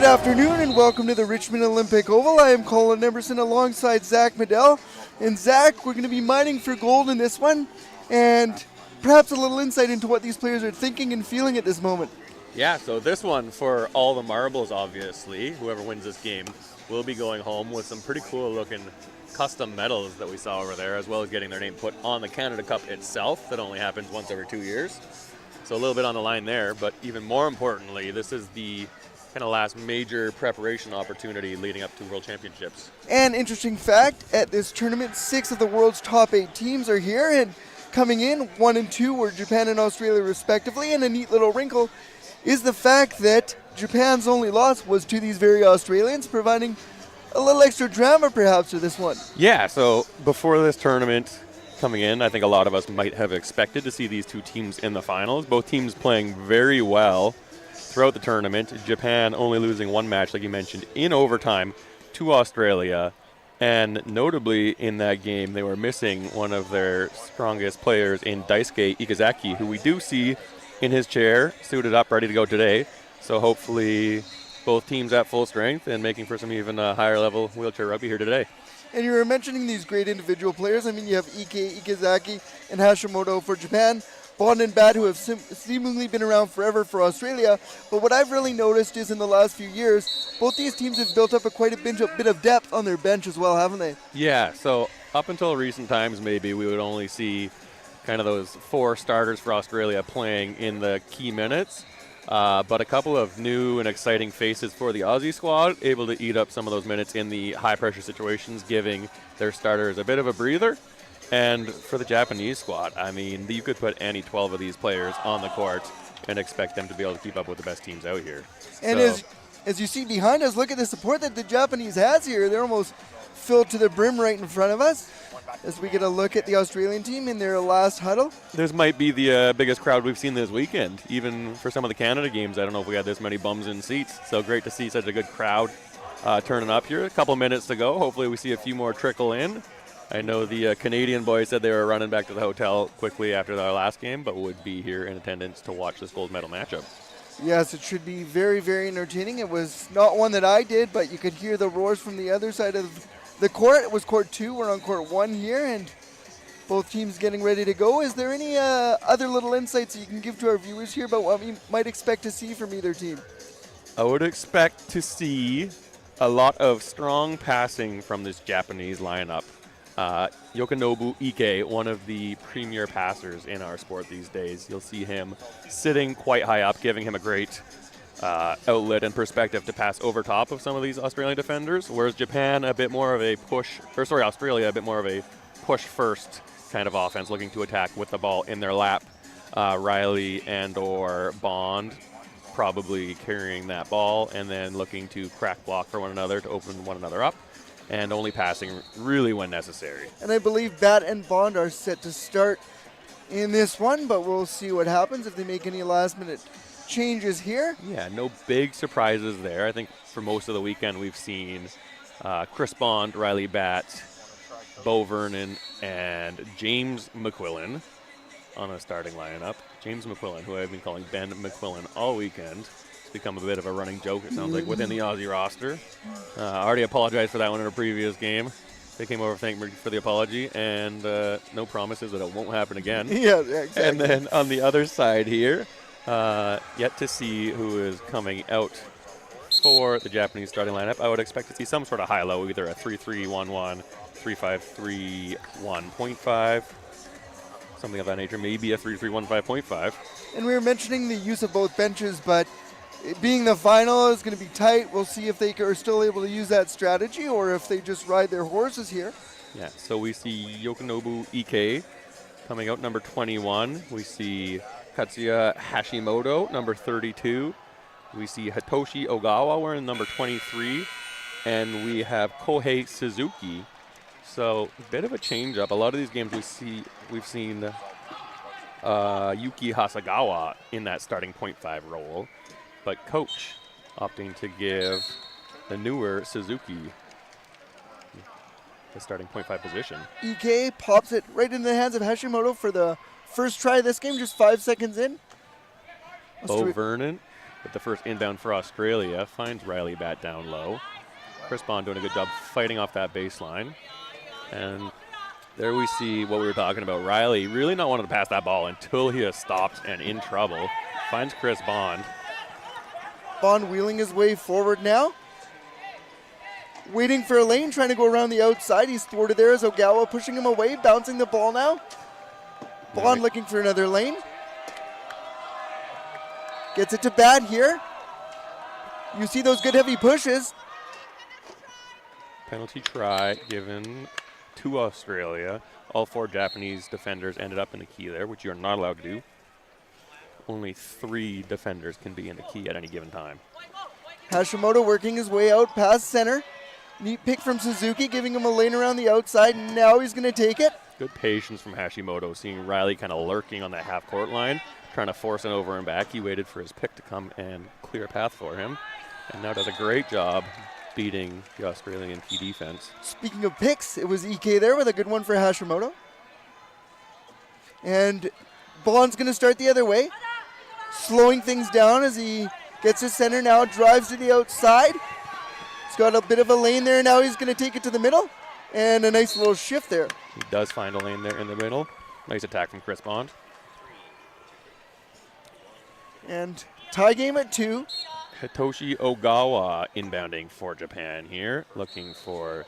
Good afternoon and welcome to the Richmond Olympic Oval. I am Colin Emerson alongside Zach Medell. And Zach, we're going to be mining for gold in this one and perhaps a little insight into what these players are thinking and feeling at this moment. Yeah, so this one for all the marbles, obviously, whoever wins this game will be going home with some pretty cool looking custom medals that we saw over there, as well as getting their name put on the Canada Cup itself that only happens once every 2 years. So a little bit on the line there, but even more importantly, this is the kind of last major preparation opportunity leading up to World Championships. And interesting fact, at this tournament, 6 of the world's top 8 teams are here, and coming in, 1 and 2 were Japan and Australia respectively, and a neat little wrinkle is the fact that Japan's only loss was to these very Australians, providing a little extra drama perhaps for this one. Yeah, so before this tournament coming in, I think a lot of us might have expected to see these two teams in the finals. Both teams playing very well throughout the tournament. Japan only losing one match, like you mentioned, in overtime to Australia. And notably in that game, they were missing one of their strongest players in Daisuke Ikazaki, who we do see in his chair, suited up, ready to go today. So hopefully both teams at full strength and making for some even higher level wheelchair rugby here today. And you were mentioning these great individual players. I mean, you have Ikazaki and Hashimoto for Japan, Bond and Bat, who have seemingly been around forever for Australia. But what I've really noticed is in the last few years, both these teams have built up quite a bit of depth on their bench as well, haven't they? Yeah, so up until recent times, maybe we would only see kind of those 4 starters for Australia playing in the key minutes. But a couple of new and exciting faces for the Aussie squad, able to eat up some of those minutes in the high-pressure situations, giving their starters a bit of a breather. And for the Japanese squad, I mean, you could put any 12 of these players on the court and expect them to be able to keep up with the best teams out here. And as you see behind us, look at the support that the Japanese has here. They're almost filled to the brim right in front of us as we get a look at the Australian team in their last huddle. This might be the biggest crowd we've seen this weekend. Even for some of the Canada games, I don't know if we had this many bums in seats. So great to see such a good crowd turning up here. A couple minutes to go. Hopefully we see a few more trickle in. I know the Canadian boys said they were running back to the hotel quickly after their last game, but would be here in attendance to watch this gold medal matchup. Yes, it should be very, very entertaining. It was not one that I did, but you could hear the roars from the other side of the court. It was court 2. We're on court 1 here, and both teams getting ready to go. Is there any other little insights that you can give to our viewers here about what we might expect to see from either team? I would expect to see a lot of strong passing from this Japanese lineup. Yoshinobu Ike, one of the premier passers in our sport these days. You'll see him sitting quite high up, giving him a great outlet and perspective to pass over top of some of these Australian defenders, whereas Japan Australia a bit more of a push first kind of offense, looking to attack with the ball in their lap. Riley and or Bond probably carrying that ball and then looking to crack block for one another to open one another up, and only passing really when necessary. And I believe Bat and Bond are set to start in this one, but we'll see what happens if they make any last-minute changes here. Yeah, no big surprises there. I think for most of the weekend we've seen Chris Bond, Riley Bat, Bo Vernon, and James McQuillan on a starting lineup. James McQuillan, who I've been calling Ben McQuillan all weekend. Become a bit of a running joke, it sounds like, within the Aussie roster. I already apologized for that one in a previous game. They came over to thank me for the apology, and no promises that it won't happen again. Yeah, exactly. And then on the other side here, yet to see who is coming out for the Japanese starting lineup. I would expect to see some sort of high-low, either a 3-3-1-1, 3-5-3-1.5, something of that nature, maybe a 3-3-1-5.5. And we were mentioning the use of both benches, but it being the final is going to be tight. We'll see if they are still able to use that strategy or if they just ride their horses here. Yeah, so we see Yoshinobu Ike coming out, number 21. We see Katsuya Hashimoto, number 32. We see Hitoshi Ogawa wearing number 23. And we have Kohei Suzuki. So a bit of a change up. A lot of these games we've seen Yuki Hasagawa in that starting .5 role. But coach opting to give the newer Suzuki the starting .5 position. Ike pops it right into the hands of Hashimoto for the first try of this game, just 5 seconds in. Bo Vernon With the first inbound for Australia, finds Riley Bat down low. Chris Bond doing a good job fighting off that baseline. And there we see what we were talking about. Riley really not wanting to pass that ball until he is stopped and in trouble. Finds Chris Bond. Bond wheeling his way forward now. Waiting for a lane, trying to go around the outside. He's thwarted there as Ogawa pushing him away, bouncing the ball now. Bond looking for another lane. Gets it to Bat here. You see those good heavy pushes. Penalty try given to Australia. All 4 Japanese defenders ended up in the key there, which you're not allowed to do. Only 3 defenders can be in the key at any given time. Hashimoto working his way out past center. Neat pick from Suzuki, giving him a lane around the outside. Now he's going to take it. Good patience from Hashimoto, seeing Riley kind of lurking on that half-court line, trying to force it over and back. He waited for his pick to come and clear a path for him, and now does a great job beating the Australian key defense. Speaking of picks, it was EK there with a good one for Hashimoto. And Bond's going to start the other way, slowing things down as he gets his center now, drives to the outside. He's got a bit of a lane there. Now he's going to take it to the middle, and a nice little shift there. He does find a lane there in the middle. Nice attack from Chris Bond. And tie game at 2. Hitoshi Ogawa inbounding for Japan here, looking for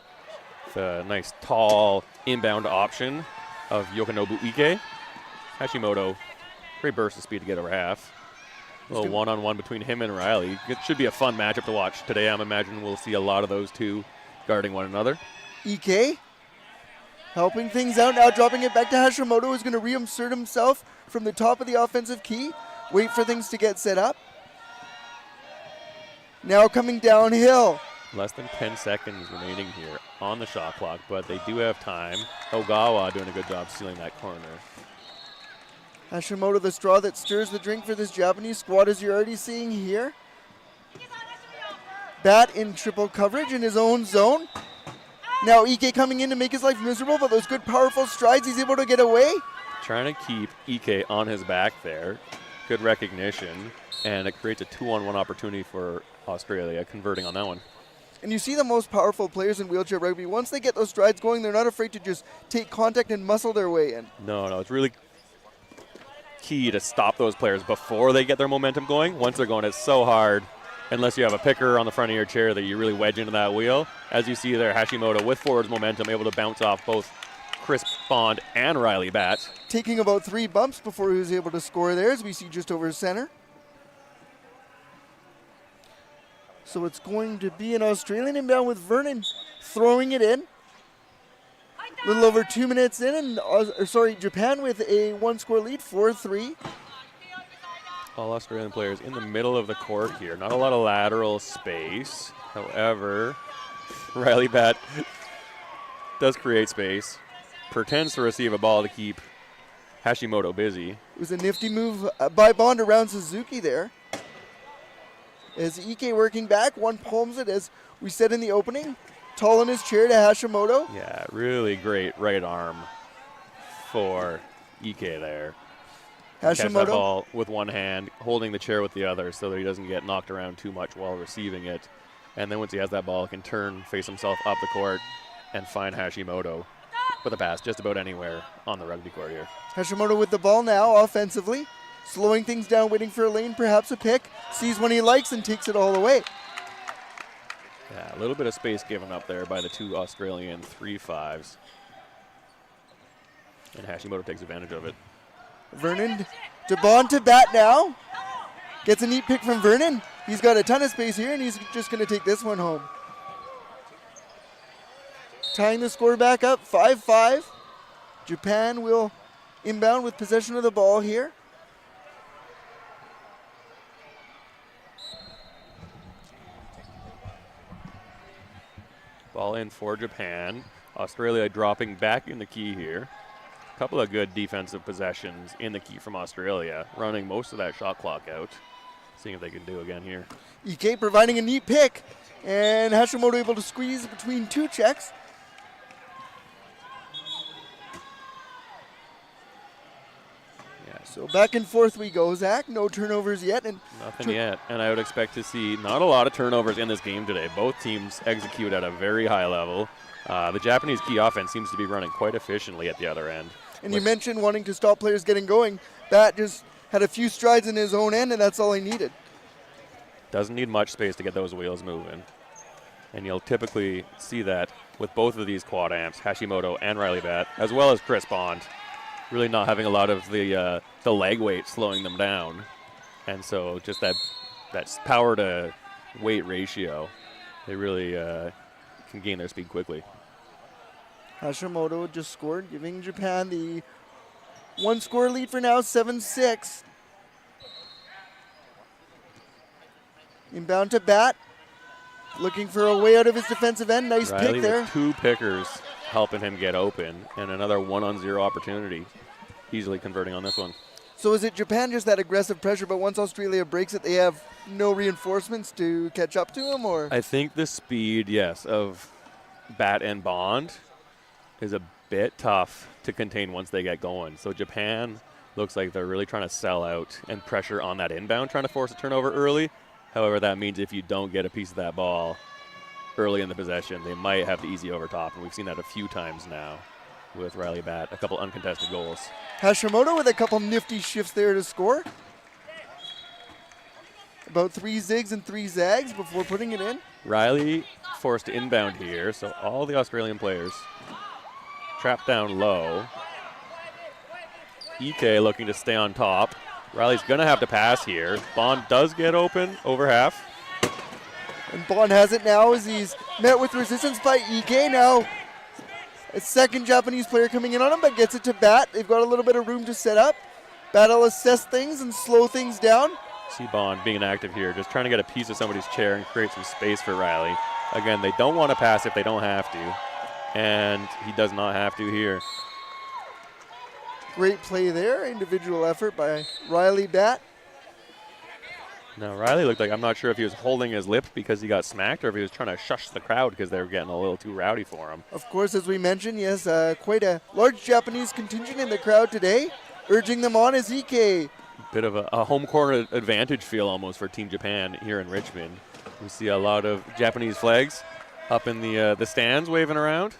the nice tall inbound option of Yokonobu Ike. Hashimoto, great burst of speed to get over half. A little one-on-one between him and Riley. It should be a fun matchup to watch today. I'm imagining we'll see a lot of those two guarding one another. Ike helping things out now, dropping it back to Hashimoto, who's going to reinsert himself from the top of the offensive key. Wait for things to get set up. Now coming downhill. Less than 10 seconds remaining here on the shot clock, but they do have time. Ogawa doing a good job sealing that corner. Hashimoto, the straw that stirs the drink for this Japanese squad, as you're already seeing here. Bat in triple coverage in his own zone. Now Ike coming in to make his life miserable, but those good powerful strides, he's able to get away. Trying to keep Ike on his back there. Good recognition, and it creates a 2-on-1 opportunity for Australia, converting on that one. And you see the most powerful players in wheelchair rugby, once they get those strides going, they're not afraid to just take contact and muscle their way in. No, it's really key to stop those players before they get their momentum going. Once they're going, it's so hard, unless you have a picker on the front of your chair that you really wedge into that wheel. As you see there, Hashimoto with forwards momentum, able to bounce off both Chris Bond and Riley Bat. Taking about 3 bumps before he was able to score there, as we see just over center. So it's going to be an Australian inbound with Vernon throwing it in. A little over 2 minutes in, and Japan with a 1-score lead, 4-3. All Australian players in the middle of the court here. Not a lot of lateral space. However, Riley Bat does create space. Pretends to receive a ball to keep Hashimoto busy. It was a nifty move by Bond around Suzuki there. As Ike working back, one palms it, as we said in the opening. Tall in his chair to Hashimoto. Yeah, really great right arm for Ike there. Catch that Hashimoto ball with one hand, holding the chair with the other so that he doesn't get knocked around too much while receiving it. And then once he has that ball, he can turn, face himself up the court, and find Hashimoto with a pass just about anywhere on the rugby court here. Hashimoto with the ball now offensively. Slowing things down, waiting for a lane, perhaps a pick. Sees one he likes and takes it all the way. Yeah, a little bit of space given up there by the two Australian 3-5s. And Hashimoto takes advantage of it. Vernon to Bond to Bat now. Gets a neat pick from Vernon. He's got a ton of space here, and he's just going to take this one home. Tying the score back up, 5-5. Japan will inbound with possession of the ball here. Ball in for Japan. Australia dropping back in the key here. A couple of good defensive possessions in the key from Australia, running most of that shot clock out. Seeing if they can do again here. Ike providing a neat pick, and Hashimoto able to squeeze between 2 checks. Yeah, So back and forth we go, Zach. No turnovers yet. And Nothing yet. And I would expect to see not a lot of turnovers in this game today. Both teams execute at a very high level. The Japanese key offense seems to be running quite efficiently at the other end. And you mentioned wanting to stop players getting going. Bat just had a few strides in his own end, and that's all he needed. Doesn't need much space to get those wheels moving. And you'll typically see that with both of these quad amps, Hashimoto and Riley Bat, as well as Chris Bond, really not having a lot of the leg weight slowing them down. And so just that power to weight ratio, they really can gain their speed quickly. Hashimoto just scored, giving Japan the one-score lead for now, 7-6. Inbound to Bat, looking for a way out of his defensive end. Nice Riley pick there. With 2 pickers helping him get open, and another 1-on-0 opportunity. Easily converting on this one. So is it Japan just that aggressive pressure, but once Australia breaks it, they have no reinforcements to catch up to him? Or I think the speed, yes, of Bat and Bond is a bit tough to contain once they get going. So Japan looks like they're really trying to sell out and pressure on that inbound, trying to force a turnover early. However, that means if you don't get a piece of that ball early in the possession, they might have the easy overtop, and we've seen that a few times now with Riley Bat, a couple uncontested goals. Hashimoto with a couple nifty shifts there to score. About 3 zigs and 3 zags before putting it in. Riley forced to inbound here, so all the Australian players trapped down low. Ike looking to stay on top. Riley's going to have to pass here. Bond does get open over half. And Bond has it now as he's met with resistance by Ike. Now a second Japanese player coming in on him, but gets it to Bat. They've got a little bit of room to set up. Bat will assess things and slow things down. See Bond being active here, just trying to get a piece of somebody's chair and create some space for Riley. Again, they don't want to pass if they don't have to, and he does not have to here. Great play there. Individual effort by Riley Bat. Now, Riley looked like, I'm not sure if he was holding his lip because he got smacked or if he was trying to shush the crowd because they were getting a little too rowdy for him. Of course, as we mentioned, yes, quite a large Japanese contingent in the crowd today. Urging them on is Ike. Bit of a home court advantage feel almost for Team Japan here in Richmond. We see a lot of Japanese flags up in the stands waving around.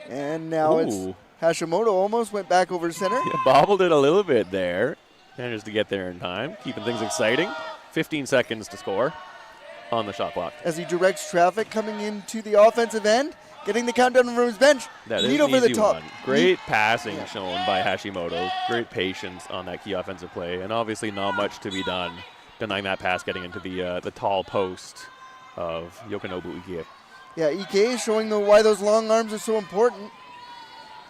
And now it's Hashimoto almost went back over center. Yeah, bobbled it a little bit there. Managed to get there in time, keeping things exciting. 15 seconds to score on the shot clock. As he directs traffic coming into the offensive end, getting the countdown from his bench. That lead is over an the easy top. one. Great passing shown by Hashimoto. Great patience on that key offensive play, and obviously not much to be done denying that pass getting into the tall post of Yokonobu Ike. Yeah, Ike is showing why those long arms are so important.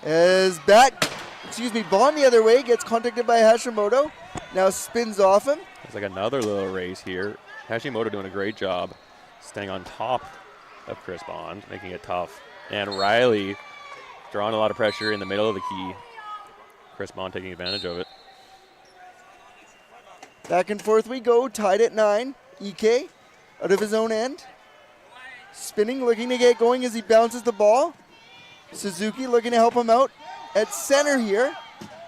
As Bond the other way gets contacted by Hashimoto. Now spins off him. It's like another little race here. Hashimoto doing a great job staying on top of Chris Bond, making it tough. And Riley drawing a lot of pressure in the middle of the key. Chris Bond taking advantage of it. Back and forth we go, tied at 9. Ike out of his own end. Spinning, looking to get going as he bounces the ball. Suzuki looking to help him out at center here.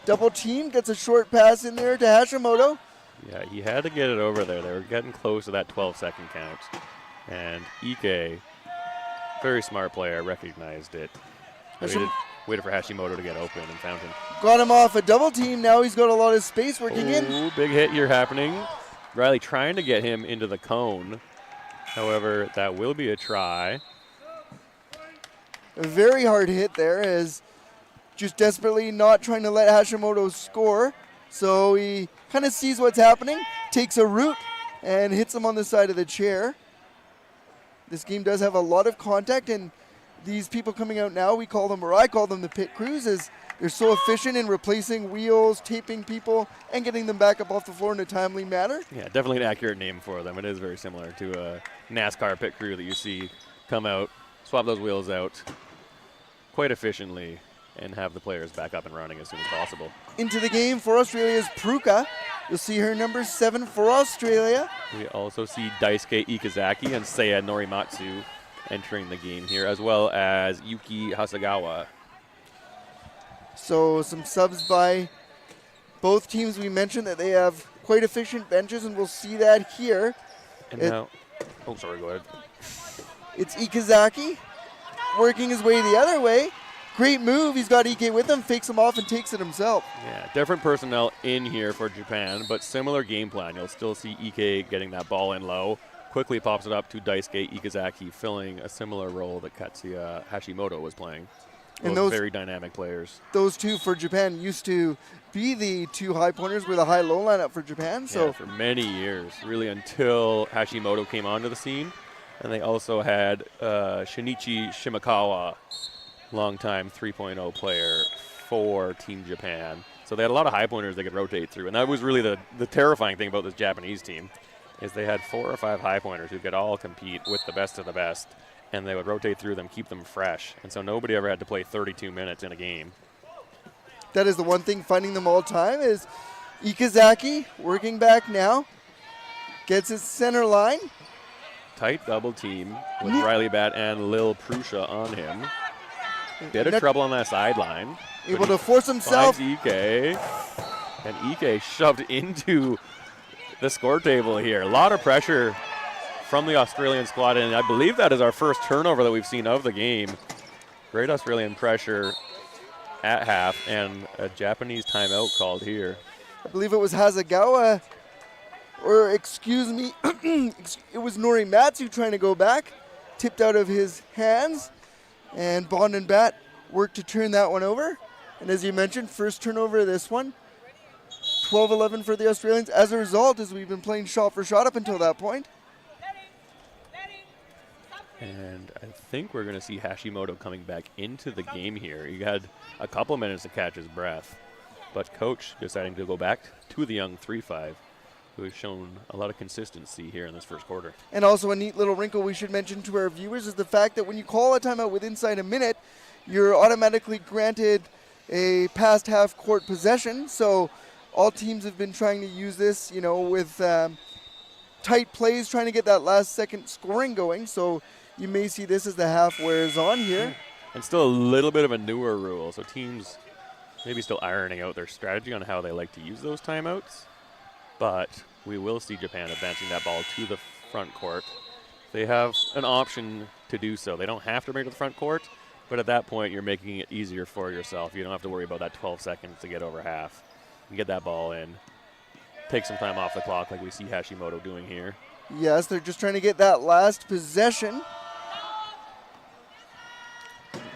Double team, gets a short pass in there to Hashimoto. Yeah, he had to get it over there. They were getting close to that 12-second count. And Ike, very smart player, recognized it. Waited for Hashimoto to get open and found him. Got him off a double team. Now he's got a lot of space working in. Big hit here happening. Riley trying to get him into the cone. However, that will be a try. A very hard hit there as just desperately not trying to let Hashimoto score. So he kind of sees what's happening, takes a route, and hits him on the side of the chair. This game does have a lot of contact, and these people coming out now, I call them the pit crews, as they're so efficient in replacing wheels, taping people, and getting them back up off the floor in a timely manner. Yeah, definitely an accurate name for them. It is very similar to a NASCAR pit crew that you see come out, swap those wheels out quite efficiently, and have the players back up and running as soon as possible. Into the game for Australia's Pruka. You'll see her number 7 for Australia. We also see Daisuke Ikazaki and Seiya Norimatsu entering the game here, as well as Yuki Hasagawa. So some subs by Both teams, we mentioned that they have quite efficient benches, and we'll see that here. And now, sorry, go ahead. It's Ikazaki working his way the other way. Great move. He's got Ike with him, fakes him off, and takes it himself. Yeah, different personnel in here for Japan, but similar game plan. You'll still see Ike getting that ball in low. Quickly pops it up to Daisuke Ikazaki, filling a similar role that Katsuya Hashimoto was playing. And Those those very dynamic players. Those two for Japan used to be the two high pointers with a high-low lineup for Japan. So yeah, for many years, really until Hashimoto came onto the scene. And they also had Shinichi Shimakawa, longtime 3.0 player for Team Japan. So they had a lot of high pointers they could rotate through. And that was really the terrifying thing about this Japanese team, is they had 4 or 5 high pointers who could all compete with the best of the best. And they would rotate through them, keep them fresh. And so nobody ever had to play 32 minutes in a game. That is the one thing finding them all time is Ikazaki working back now. Gets his center line. Tight double team with Riley Bat and Lil Prusha on him. Bit of trouble on that sideline. Able to force himself. Finds Ike. And Ike shoved into the score table here. A lot of pressure from the Australian squad, and I believe that is our first turnover that we've seen of the game. Great Australian pressure at half, and a Japanese timeout called here. I believe it was Hasegawa, or excuse me, it was Norimatsu trying to go back. Tipped out of his hands, and Bond and Bat worked to turn that one over. And as you mentioned, first turnover of this one. 12-11 for the Australians. As a result, as we've been playing shot for shot up until that point. And I think we're going to see Hashimoto coming back into the game here. He had a couple minutes to catch his breath, but coach deciding to go back to the young 3-5, who has shown a lot of consistency here in this first quarter. And also a neat little wrinkle we should mention to our viewers is the fact that when you call a timeout with inside a minute, you're automatically granted a past half court possession. So all teams have been trying to use this, you know, with tight plays, trying to get that last second scoring going. So you may see this as the half wears on here. And still a little bit of a newer rule, so teams maybe still ironing out their strategy on how they like to use those timeouts. But we will see Japan advancing that ball to the front court. They have an option to do so. They don't have to bring it to the front court, but at that point you're making it easier for yourself. You don't have to worry about that 12 seconds to get over half. You get that ball in, take some time off the clock like we see Hashimoto doing here. Yes, they're just trying to get that last possession.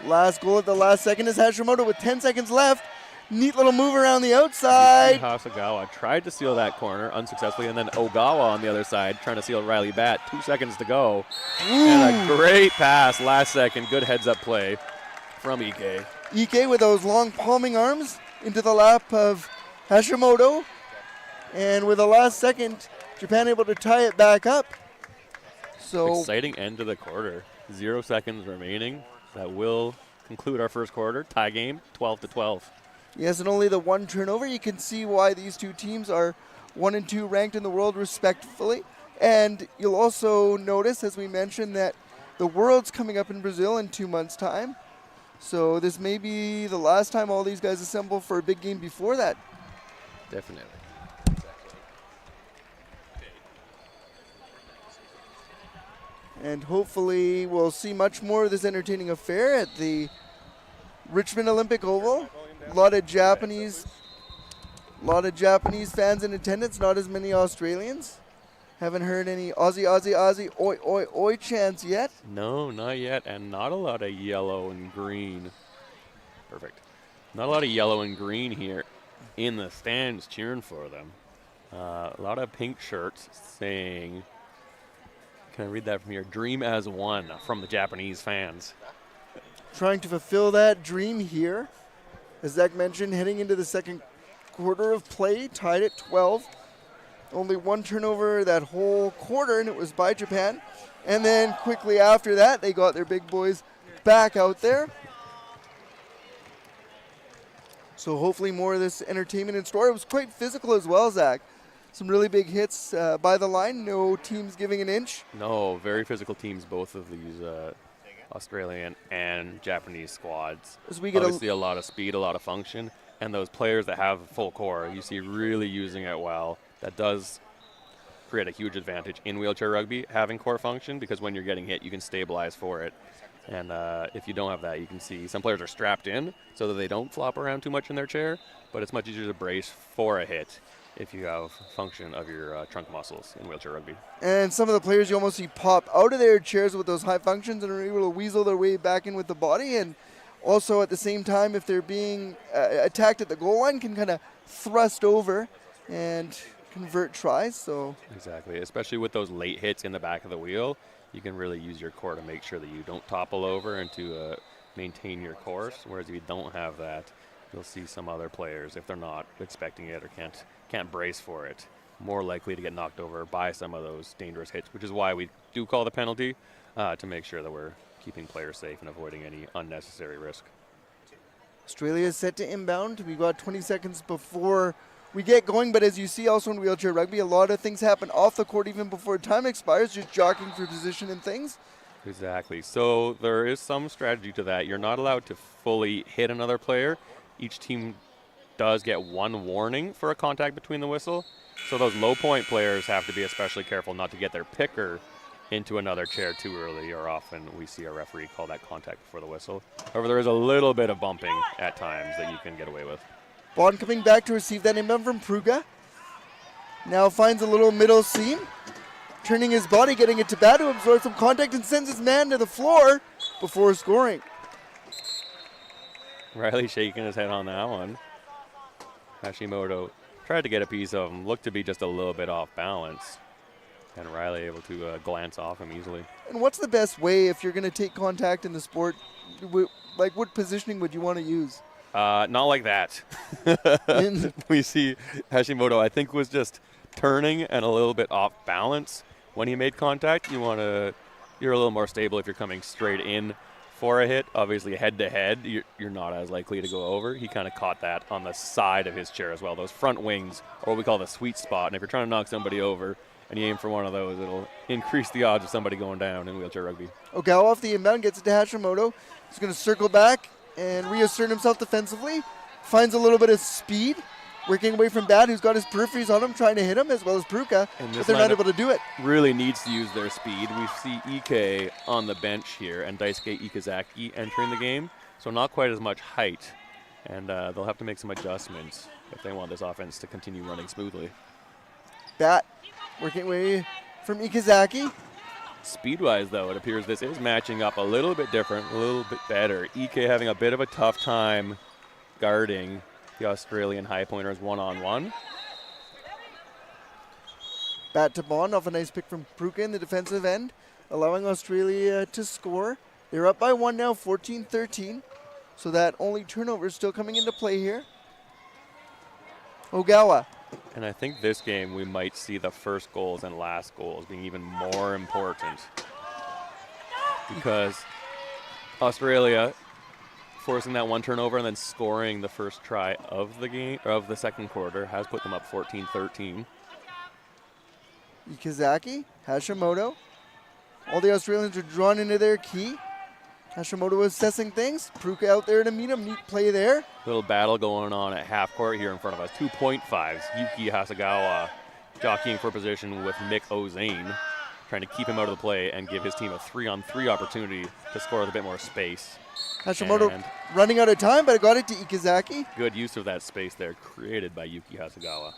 Last goal at the last second is Hashimoto with 10 seconds left. Neat little move around the outside. Hasegawa tried to steal that corner unsuccessfully, and then Ogawa on the other side trying to steal Riley Bat. 2 seconds to go. Ooh. And a great pass last second. Good heads-up play from Ike. Ike with those long palming arms into the lap of Hashimoto. And with the last second, Japan able to tie it back up. So exciting end to the quarter. 0 seconds remaining. That will conclude our first quarter. Tie game, 12-12. Yes, and only the one turnover. You can see why these two teams are 1 and 2 ranked in the world respectively. And you'll also notice, as we mentioned, that the World's coming up in Brazil in 2 months' time. So this may be the last time all these guys assemble for a big game before that. Definitely. And hopefully we'll see much more of this entertaining affair at the Richmond Olympic Oval. A lot of Japanese fans in attendance, not as many Australians. Haven't heard any Aussie, Aussie, Aussie, oi, oi, oi chants yet. No, not yet, and not a lot of yellow and green. Perfect. Not a lot of yellow and green here in the stands cheering for them. A lot of pink shirts saying, can I read that from here? Dream as one from the Japanese fans. Trying to fulfill that dream here. As Zach mentioned, heading into the second quarter of play, tied at 12. Only one turnover that whole quarter, and it was by Japan. And then quickly after that, they got their big boys back out there. So hopefully more of this entertainment in store. It was quite physical as well, Zach. Some really big hits by the line. No teams giving an inch. No, very physical teams, both of these Australian and Japanese squads. As we get obviously a lot of speed, a lot of function, And those players that have full core, you see really using it well. That does create a huge advantage in wheelchair rugby, having core function, because when you're getting hit, you can stabilize for it. And if you don't have that, you can see some players are strapped in so that they don't flop around too much in their chair, but it's much easier to brace for a hit if you have function of your trunk muscles in wheelchair rugby. And some of the players you almost see pop out of their chairs with those high functions and are able to weasel their way back in with the body. And also at the same time, if they're being attacked at the goal line, can kind of thrust over and convert tries. So exactly, especially with those late hits in the back of the wheel, you can really use your core to make sure that you don't topple over and to maintain your course. Whereas if you don't have that, you'll see some other players, if they're not expecting it or can't brace for it, more likely to get knocked over by some of those dangerous hits, which is why we do call the penalty to make sure that we're keeping players safe and avoiding any unnecessary risk. Australia is set to inbound. We've got 20 seconds before we get going, but as you see also in wheelchair rugby, a lot of things happen off the court even before time expires, just jockeying for position and things. Exactly. So there is some strategy to that. You're not allowed to fully hit another player. Each team does get one warning for a contact between the whistle. So those low point players have to be especially careful not to get their picker into another chair too early, or often we see a referee call that contact before the whistle. However, there is a little bit of bumping at times that you can get away with. Bond coming back to receive that inbound from Pruga. Now finds a little middle seam. Turning his body, getting it to Bat, who absorbs some contact and sends his man to the floor before scoring. Riley shaking his head on that one. Hashimoto tried to get a piece of him, looked to be just a little bit off balance. And Riley able to glance off him easily. And what's the best way if you're going to take contact in the sport? Like, what positioning would you want to use? Not like that. We see Hashimoto, I think, was just turning and a little bit off balance when he made contact. You're a little more stable if you're coming straight in for a hit. Obviously, head-to-head, you're not as likely to go over. He kind of caught that on the side of his chair as well. Those front wings are what we call the sweet spot, and if you're trying to knock somebody over and you aim for one of those, it'll increase the odds of somebody going down in wheelchair rugby. Ogawa off the inbound, gets it to Hashimoto. He's going to circle back and reassert himself defensively. Finds a little bit of speed, working away from Bat, who's got his peripheries on him, trying to hit him, as well as Pruka, but they're not able to do it. Really needs to use their speed. We see Ike on the bench here and Daisuke Ikazaki entering the game, so not quite as much height, and they'll have to make some adjustments if they want this offense to continue running smoothly. Bat working away from Ikazaki. Speed-wise, though, it appears this is matching up a little bit different, a little bit better. Ike having a bit of a tough time guarding the Australian high pointers one-on-one. Bat to Bond off a nice pick from Pruka in the defensive end, allowing Australia to score. They're up by one now, 14-13. So that only turnover is still coming into play here. Ogawa. And I think this game we might see the first goals and last goals being even more important, because Australia forcing that one turnover and then scoring the first try of the game, or of the second quarter, has put them up 14-13. Ikazaki, Hashimoto. All the Australians are drawn into their key. Hashimoto assessing things. Pruka out there to meet him. Neat play there. Little battle going on at half court here in front of us. 2.5s. Yuki Hasegawa jockeying for position with Mick Ozane, trying to keep him out of the play and give his team a 3-on-3 opportunity to score with a bit more space. Hashimoto And running out of time, but it got it to Ikazaki. good use of that space there created by Yuki Hasegawa.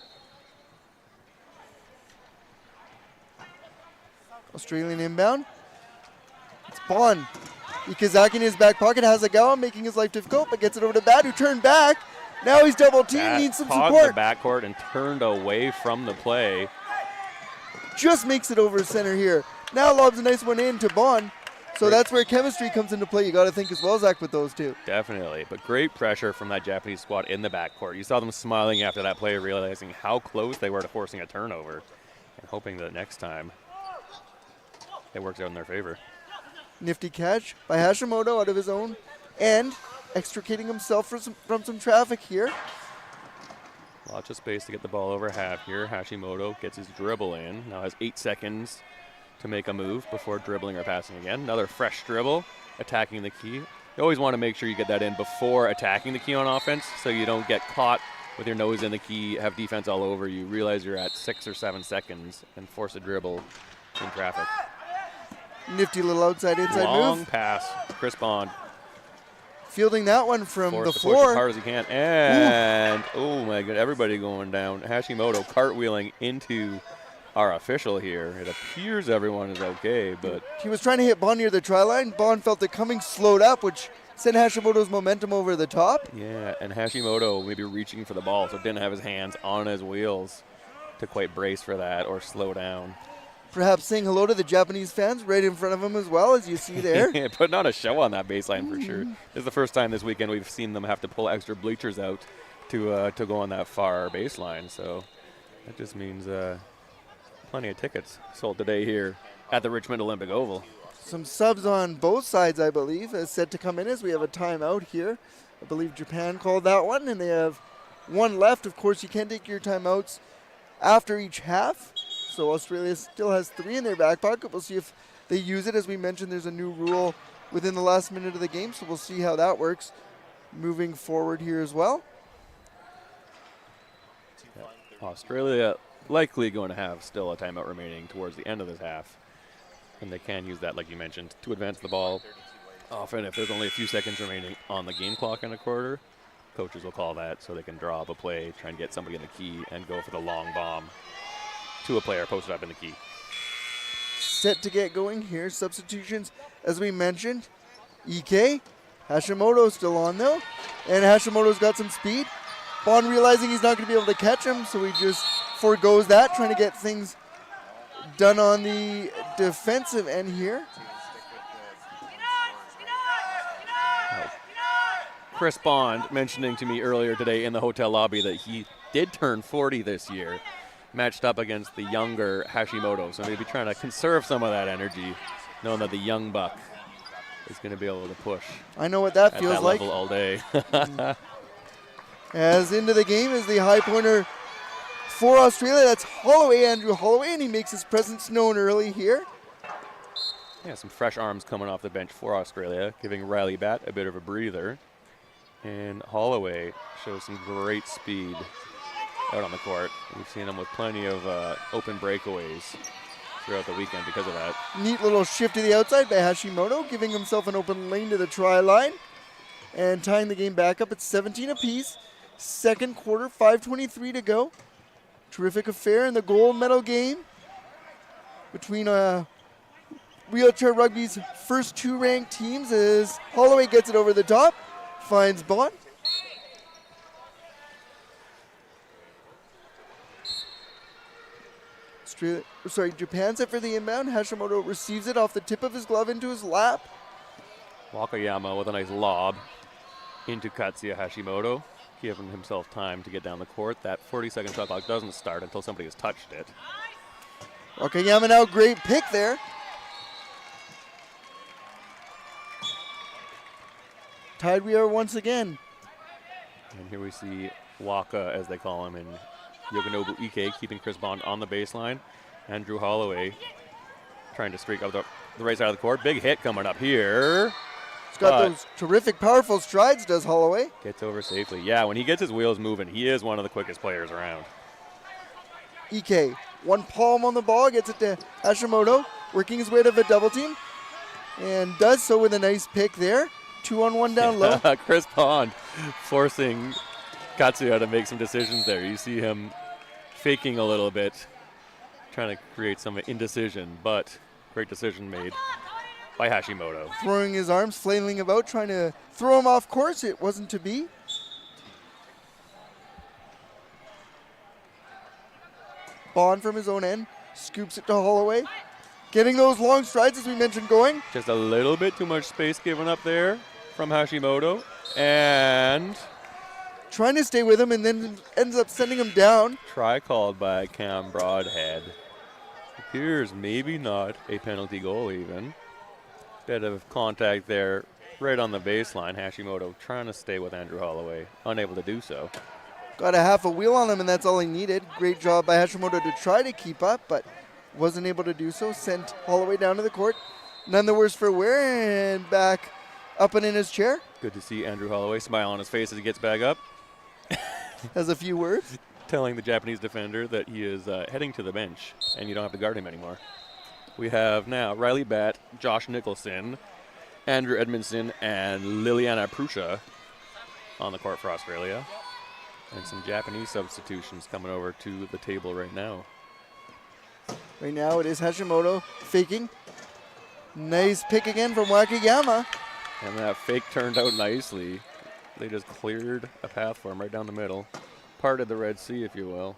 Australian inbound. It's Bond. Ikazaki in his back pocket. Hasegawa making his life difficult, but gets it over to Bat, who turned back. Now he's double teamed, needs some Caught support. the backcourt and turned away from the play. Just makes it over center here. Now lobs a nice one in to Bond. So that's where chemistry comes into play. You got to think as well, Zach, with those two. Definitely, but great pressure from that Japanese squad in the backcourt. You saw them smiling after that play, realizing how close they were to forcing a turnover, and hoping that next time it works out in their favor. Nifty catch by Hashimoto out of his own end, extricating himself from some traffic here. Lots of space to get the ball over half here. Hashimoto gets his dribble in. Now has 8 seconds to make a move before dribbling or passing again. Another fresh dribble, attacking the key. You always want to make sure you get that in before attacking the key on offense so you don't get caught with your nose in the key, have defense all over you, realize you're at 6 or 7 seconds, and force a dribble in traffic. Nifty little outside-inside move. Long pass, Chris Bond. Fielding that one from Force the to push floor. as hard as he can. And, oh my god, everybody going down. Hashimoto cartwheeling into our official here. It appears everyone is okay, but He was trying to hit Bond near the try line. Bond felt it coming, slowed up, which sent Hashimoto's momentum over the top. yeah, and Hashimoto maybe reaching for the ball, so didn't have his hands on his wheels to quite brace for that or slow down. Perhaps saying hello to the Japanese fans right in front of him as well, as you see there. Yeah, putting on a show on that baseline for sure. This is the first time this weekend we've seen them have to pull extra bleachers out to go on that far baseline. So that just means plenty of tickets sold today here at the Richmond Olympic Oval. Some subs on both sides, I believe, is set to come in as we have a timeout here. I believe Japan called that one, and they have one left. Of course, you can take your timeouts after each half. So Australia still has 3 in their back pocket. We'll see if they use it. As we mentioned, there's a new rule within the last minute of the game, so we'll see how that works moving forward here as well. Australia likely going to have still a timeout remaining towards the end of this half. And they can use that, like you mentioned, to advance the ball. Often, if there's only a few seconds remaining on the game clock in a quarter, coaches will call that so they can draw up a play, try and get somebody in the key, and go for the long bomb to a player posted up in the key. Set to get going here. Substitutions, as we mentioned. EK, Hashimoto still on though. And Hashimoto's got some speed. Bond realizing he's not going to be able to catch him, so he just forgoes that, trying to get things done on the defensive end here. Chris Bond mentioning to me earlier today in the hotel lobby that he did turn 40 this year, matched up against the younger Hashimoto. So maybe trying to conserve some of that energy, knowing that the young buck is going to be able to push. I know what that at feels that like. level all day. As into the game is the high pointer for Australia. That's Holloway, Andrew Holloway, and he makes his presence known early here. Yeah, some fresh arms coming off the bench for Australia, giving Riley Bat a bit of a breather. And Holloway shows some great speed out on the court. We've seen him with plenty of open breakaways throughout the weekend because of that. Neat little shift to the outside by Hashimoto, giving himself an open lane to the try line and tying the game back up at 17 apiece. Second quarter, 5:23 to go. Terrific affair in the gold medal game between wheelchair rugby's first 2 ranked teams as Holloway gets it over the top, finds Bond. Japan set for the inbound. Hashimoto receives it off the tip of his glove into his lap. Wakayama with a nice lob into Katsuya Hashimoto, giving himself time to get down the court. That 40-second shot clock doesn't start until somebody has touched it. Wakayama now, great pick there. Tied we are once again. And here we see Waka, as they call him, and Yokonobu Ike keeping Chris Bond on the baseline. Andrew Holloway trying to streak up the right side of the court. Big hit coming up here. He's got those terrific, powerful strides, does Holloway. Gets over safely. Yeah, when he gets his wheels moving, he is one of the quickest players around. Ike, one palm on the ball, gets it to Hashimoto, working his way to the double team, and does so with a nice pick there. 2-on-1 down low. Chris Bond forcing Katsuya to make some decisions there. You see him faking a little bit, trying to create some indecision, but great decision made by Hashimoto. Throwing his arms, flailing about, trying to throw him off course. It wasn't to be. Bond from his own end, scoops it to Holloway. Getting those long strides, as we mentioned, going. Just a little bit too much space given up there from Hashimoto. And trying to stay with him and then ends up sending him down. Try called by Cam Broadhead. Appears maybe not a penalty goal even. Bit of contact there right on the baseline. Hashimoto trying to stay with Andrew Holloway, unable to do so. Got a half a wheel on him, and that's all he needed. Great job by Hashimoto to try to keep up, but wasn't able to do so. Sent Holloway down to the court. None the worse for wear, and back up and in his chair. Good to see Andrew Holloway smile on his face as he gets back up, Has a few words. telling the Japanese defender that he is heading to the bench and you don't have to guard him anymore. We have now Riley Batt, Josh Nicholson, Andrew Edmondson, and Liliana Prusha on the court for Australia. And some Japanese substitutions coming over to the table right now. Right now it is Hashimoto faking. Nice pick again from Wakayama. And that fake turned out nicely. They just cleared a path for him right down the middle. Parted the Red Sea, if you will.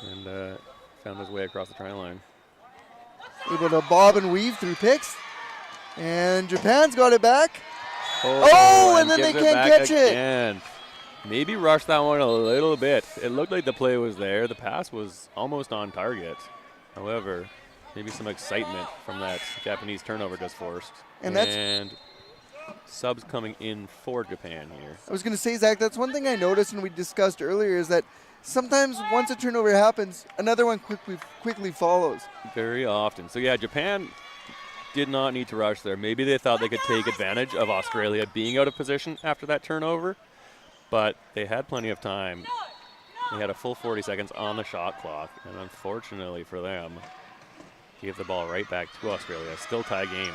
And found his way across the try line. Able to bob and weave through picks. And Japan's got it back. Oh, and then they can't catch it. Maybe rush that one a little bit. It looked like the play was there. The pass was almost on target. However, maybe some excitement from that Japanese turnover just forced. And subs coming in for Japan here. I was going to say, Zach, that's one thing I noticed and we discussed earlier is that sometimes once a turnover happens, another one quickly follows. Very often. So, yeah, Japan did not need to rush there. Maybe they thought they could take advantage of Australia being out of position after that turnover, but they had plenty of time. They had a full 40 seconds on the shot clock, and unfortunately for them, gave the ball right back to Australia. Still tie game.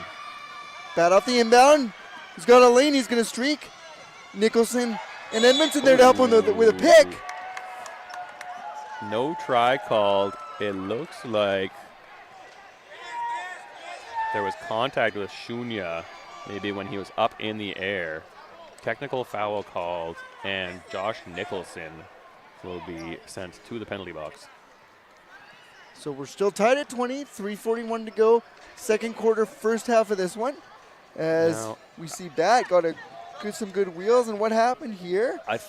Bat off the inbound. He's got a lane. He's going to streak. Nicholson and Edmondson there to help him with a pick. No try called. It looks like there was contact with Shunya maybe when he was up in the air. Technical foul called, and Josh Nicholson will be sent to the penalty box. So we're still tied at 20, 3:41 to go. Second quarter, first half of this one. As now, we see Bat got some good wheels. And what happened here? I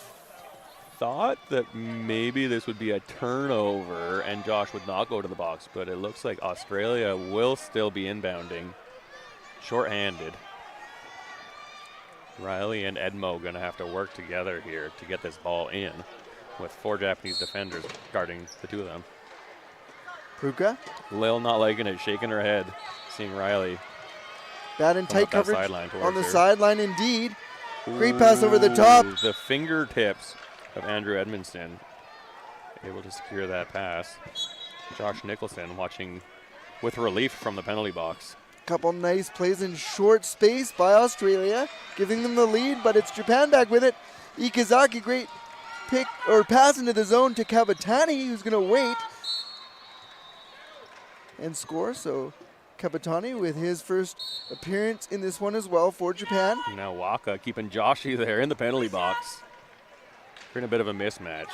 thought that maybe this would be a turnover and Josh would not go to the box, but it looks like Australia will still be inbounding. Short-handed. Riley and Edmo going to have to work together here to get this ball in, with 4 Japanese defenders guarding the 2 of them. Pruka. Lil not liking it, shaking her head, seeing Riley. Bad and tight coverage on the her sideline indeed. Great pass over the top. The fingertips of Andrew Edmondson able to secure that pass. Josh Nicholson watching with relief from the penalty box. Couple nice plays in short space by Australia, giving them the lead, but it's Japan back with it. Ikazaki, great pick or pass into the zone to Kabatani, who's going to wait and score. So Kabatani with his first appearance in this one as well for Japan. Now Waka keeping Joshi there in the penalty box. Creating a bit of a mismatch.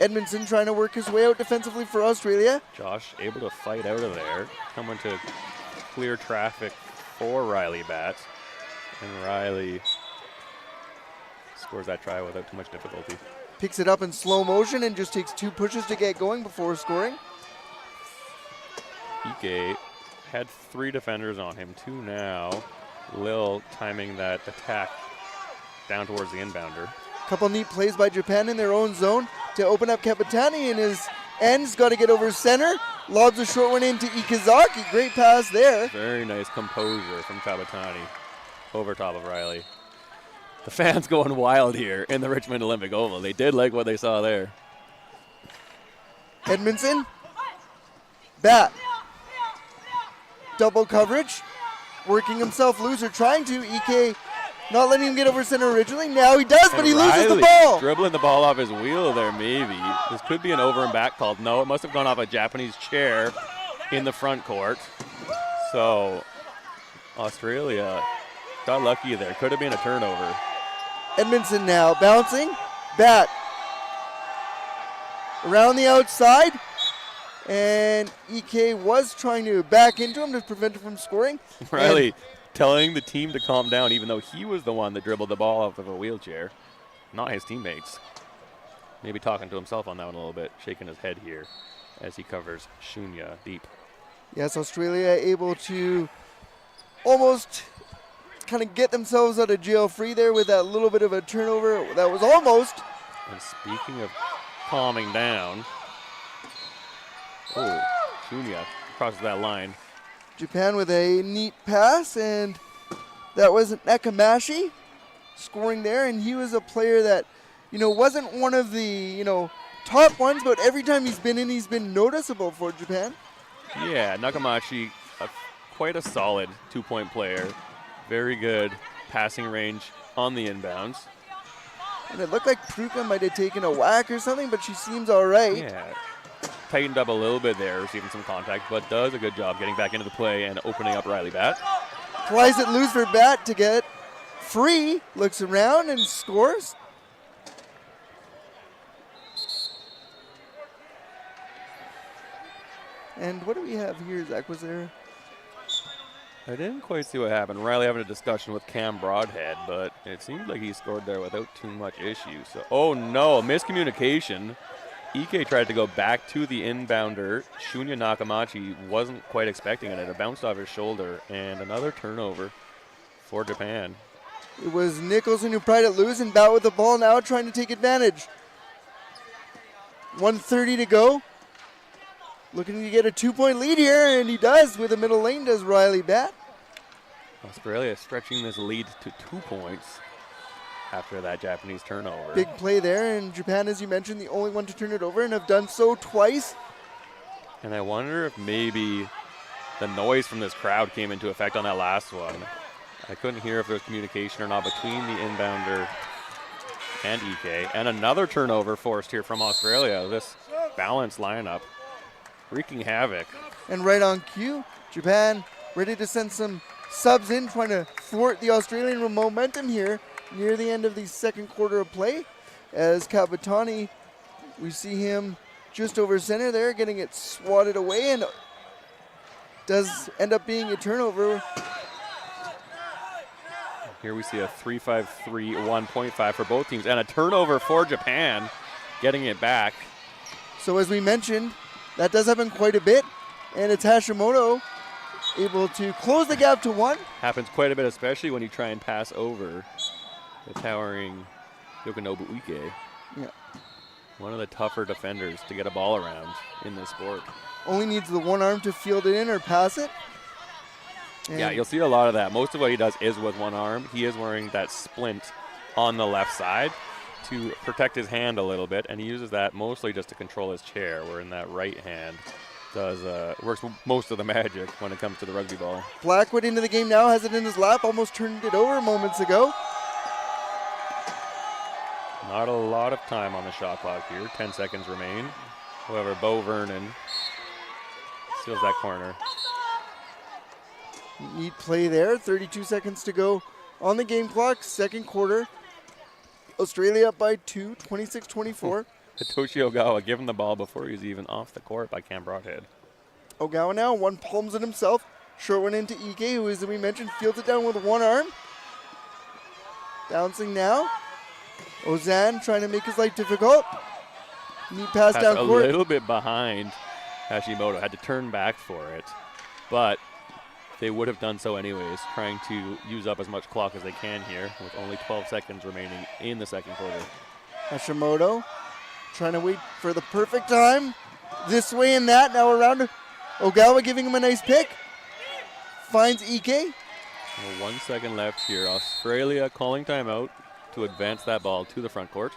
Edmondson trying to work his way out defensively for Australia. Josh able to fight out of there, coming to clear traffic for Riley Batt. And Riley scores that try without too much difficulty. Picks it up in slow motion and just takes 2 pushes to get going before scoring. Ike had 3 defenders on him, 2 now. Lil timing that attack down towards the inbounder. Couple neat plays by Japan in their own zone to open up Kabatani, and his end's got to get over center. Lobs a short one into Ikazaki. Great pass there. Very nice composure from Kabatani over top of Riley. The fans going wild here in the Richmond Olympic Oval. They did like what they saw there. Edmondson. Bat. Double coverage. Working himself loose or trying to. Ike not letting him get over center originally. Now he does, but he loses the ball. Dribbling the ball off his wheel there, maybe. This could be an over and back called. No, it must have gone off a Japanese chair in the front court. So Australia got lucky there. Could have been a turnover. Edmondson now bouncing. Bat around the outside. And Ike was trying to back into him to prevent him from scoring. Riley telling the team to calm down, even though he was the one that dribbled the ball off of a wheelchair, not his teammates. Maybe talking to himself on that one a little bit, shaking his head here as he covers Shunya deep. Yes, Australia able to almost kind of get themselves out of jail free there with that little bit of a turnover. That was almost. And speaking of calming down, Shunya crosses that line. Japan with a neat pass, and That was Nakamashi scoring there, and he was a player that, wasn't one of the, top ones, but every time he's been in, he's been noticeable for Japan. Yeah, Nakamashi, quite a solid 2-point player. Very good passing range on the inbounds. And it looked like Pruka might have taken a whack or something, but she seems all right. Yeah, tightened up a little bit there, receiving some contact, but does a good job getting back into the play and opening up Riley Bat. Flies it loose for Bat to get free, looks around and scores. And what do we have here, Zach? Was there? I didn't quite see what happened. Riley having a discussion with Cam Broadhead, but it seemed like he scored there without too much issue. So, oh no, miscommunication. Ike tried to go back to the inbounder. Shunya Nakamachi wasn't quite expecting it. It bounced off his shoulder, and another turnover for Japan. It was Nicholson who pried it loose, and Bat with the ball now trying to take advantage. 1:30 to go. Looking to get a 2-point lead here, and he does with the middle lane, does Riley Bat. Australia stretching this lead to 2 points after that Japanese turnover. Big play there, and Japan, as you mentioned, the only one to turn it over, and have done so twice. And I wonder if maybe the noise from this crowd came into effect on that last one. I couldn't hear if there was communication or not between the inbounder and Ike. And another turnover forced here from Australia. This balanced lineup wreaking havoc. And right on cue, Japan ready to send some subs in, trying to thwart the Australian momentum here near the end of the second quarter of play. As Kabatani, we see him just over center there, getting it swatted away, and does end up being a turnover. Here we see a 3-5-3, 1.5 for both teams, and a turnover for Japan, getting it back. So as we mentioned, that does happen quite a bit, and it's Hashimoto able to close the gap to 1. Happens quite a bit, especially when you try and pass over the towering Yokonobu Ike. Yeah. One of the tougher defenders to get a ball around in this sport. Only needs the one arm to field it in or pass it. And yeah, you'll see a lot of that. Most of what he does is with one arm. He is wearing that splint on the left side to protect his hand a little bit, and he uses that mostly just to control his chair, where in that right hand works most of the magic when it comes to the rugby ball. Blackwood into the game now, has it in his lap, almost turned it over moments ago. Not a lot of time on the shot clock here. 10 seconds remain. However, Bo Vernon steals that corner. Neat play there. 32 seconds to go on the game clock. Second quarter. Australia up by 2, 26-24. Hitoshi Ogawa given the ball before he was even off the court by Cam Broadhead. Ogawa now, one palms it himself. Short one into Ike, who, as we mentioned, fields it down with one arm. Bouncing now. Ozan trying to make his life difficult. Neat pass down court. A little bit behind Hashimoto. Had to turn back for it. But they would have done so anyways, trying to use up as much clock as they can here with only 12 seconds remaining in the second quarter. Hashimoto trying to wait for the perfect time. This way and that. Now around Ogawa giving him a nice pick. Finds Ike. Well, 1 second left here. Australia calling timeout to advance that ball to the front court.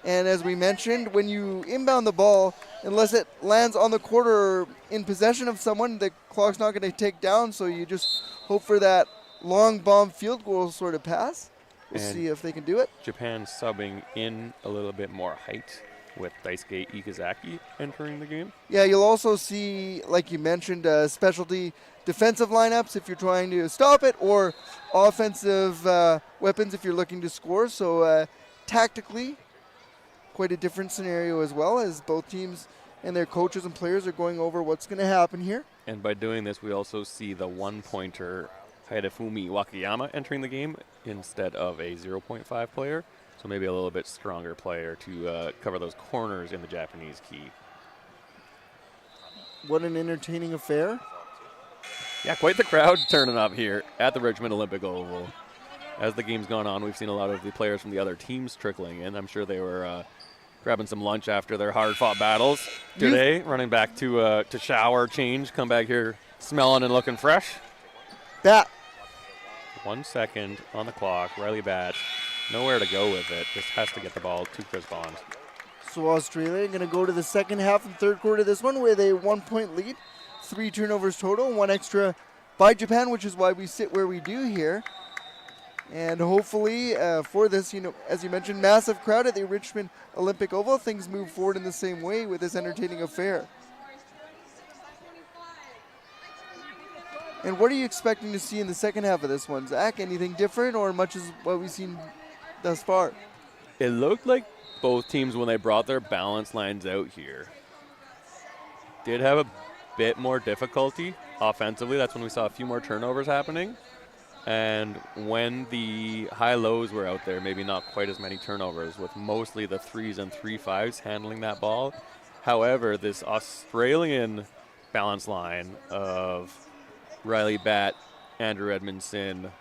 And as we mentioned, when you inbound the ball, unless it lands on the court or in possession of someone, the clock's not going to tick down, so you just hope for that long bomb field goal sort of pass. We'll see if they can do it. Japan subbing in a little bit more height with Daisuke Ikazaki entering the game. Yeah, you'll also see, like you mentioned, specialty defensive lineups if you're trying to stop it, or offensive weapons if you're looking to score. So tactically, quite a different scenario as well, as both teams and their coaches and players are going over what's going to happen here. And by doing this, we also see the one-pointer Haidefumi Wakayama entering the game instead of a 0.5 player. So maybe a little bit stronger player to cover those corners in the Japanese key. What an entertaining affair. Yeah, quite the crowd turning up here at the Richmond Olympic Oval. As the game's gone on, we've seen a lot of the players from the other teams trickling in. I'm sure they were grabbing some lunch after their hard-fought battles today, running back to shower, change, come back here smelling and looking fresh. Bat. 1 second on the clock. Riley Bat, nowhere to go with it. Just has to get the ball to Chris Bond. So Australia going to go to the second half and third quarter of this one with a 1-point lead. 3 turnovers total, 1 extra by Japan, which is why we sit where we do here. And hopefully for this, as you mentioned, massive crowd at the Richmond Olympic Oval, things move forward in the same way with this entertaining affair. And what are you expecting to see in the second half of this one, Zach? Anything different or much as what we've seen thus far? It looked like both teams, when they brought their balance lines out here, did have a bit more difficulty offensively. That's when we saw a few more turnovers happening. And when the high-lows were out there, maybe not quite as many turnovers, with mostly the 3s and 3-5s handling that ball. However, this Australian balance line of Riley Bat, Andrew Edmondson,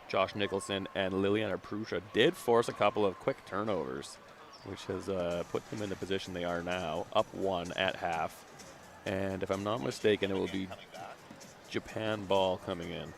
Josh Nicholson, and Liliana Prusha did force a couple of quick turnovers, which has put them in the position they are now, up 1 at half. And if I'm not mistaken, it will be Japan ball coming in.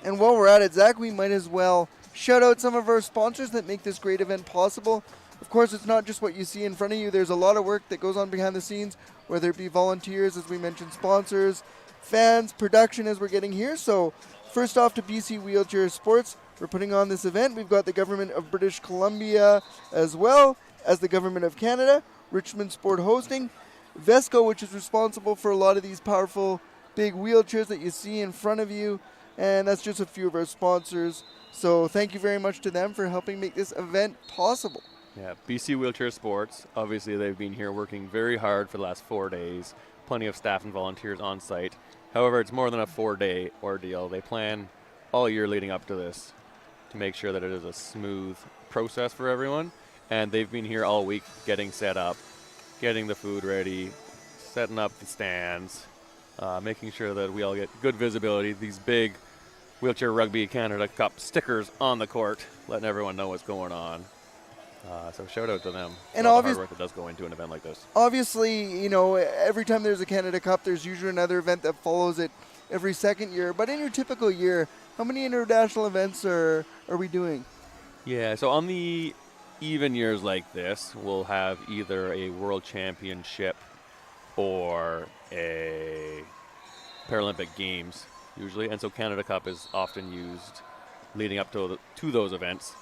And while we're at it, Zach, we might as well shout out some of our sponsors that make this great event possible. Of course, it's not just what you see in front of you. There's a lot of work that goes on behind the scenes, whether it be volunteers, as we mentioned, sponsors, fans, production as we're getting here. So first off to BC Wheelchair Sports, we're putting on this event. We've got the government of British Columbia as well as the government of Canada, Richmond Sport hosting, Vesco, which is responsible for a lot of these powerful big wheelchairs that you see in front of you. And that's just a few of our sponsors. So thank you very much to them for helping make this event possible. Yeah, BC Wheelchair Sports, obviously they've been here working very hard for the last 4 days. Plenty of staff and volunteers on site. However, it's more than a 4-day ordeal. They plan all year leading up to this to make sure that it is a smooth process for everyone. And they've been here all week getting set up, getting the food ready, setting up the stands, making sure that we all get good visibility. These big Wheelchair Rugby Canada Cup stickers on the court, letting everyone know what's going on. So shout out to them and all the hard work that does go into an event like this. Obviously, every time there's a Canada Cup, there's usually another event that follows it every second year. But in your typical year, how many international events are we doing? Yeah, so on the even years like this, we'll have either a World Championship or a Paralympic Games usually, and so Canada Cup is often used leading up to those events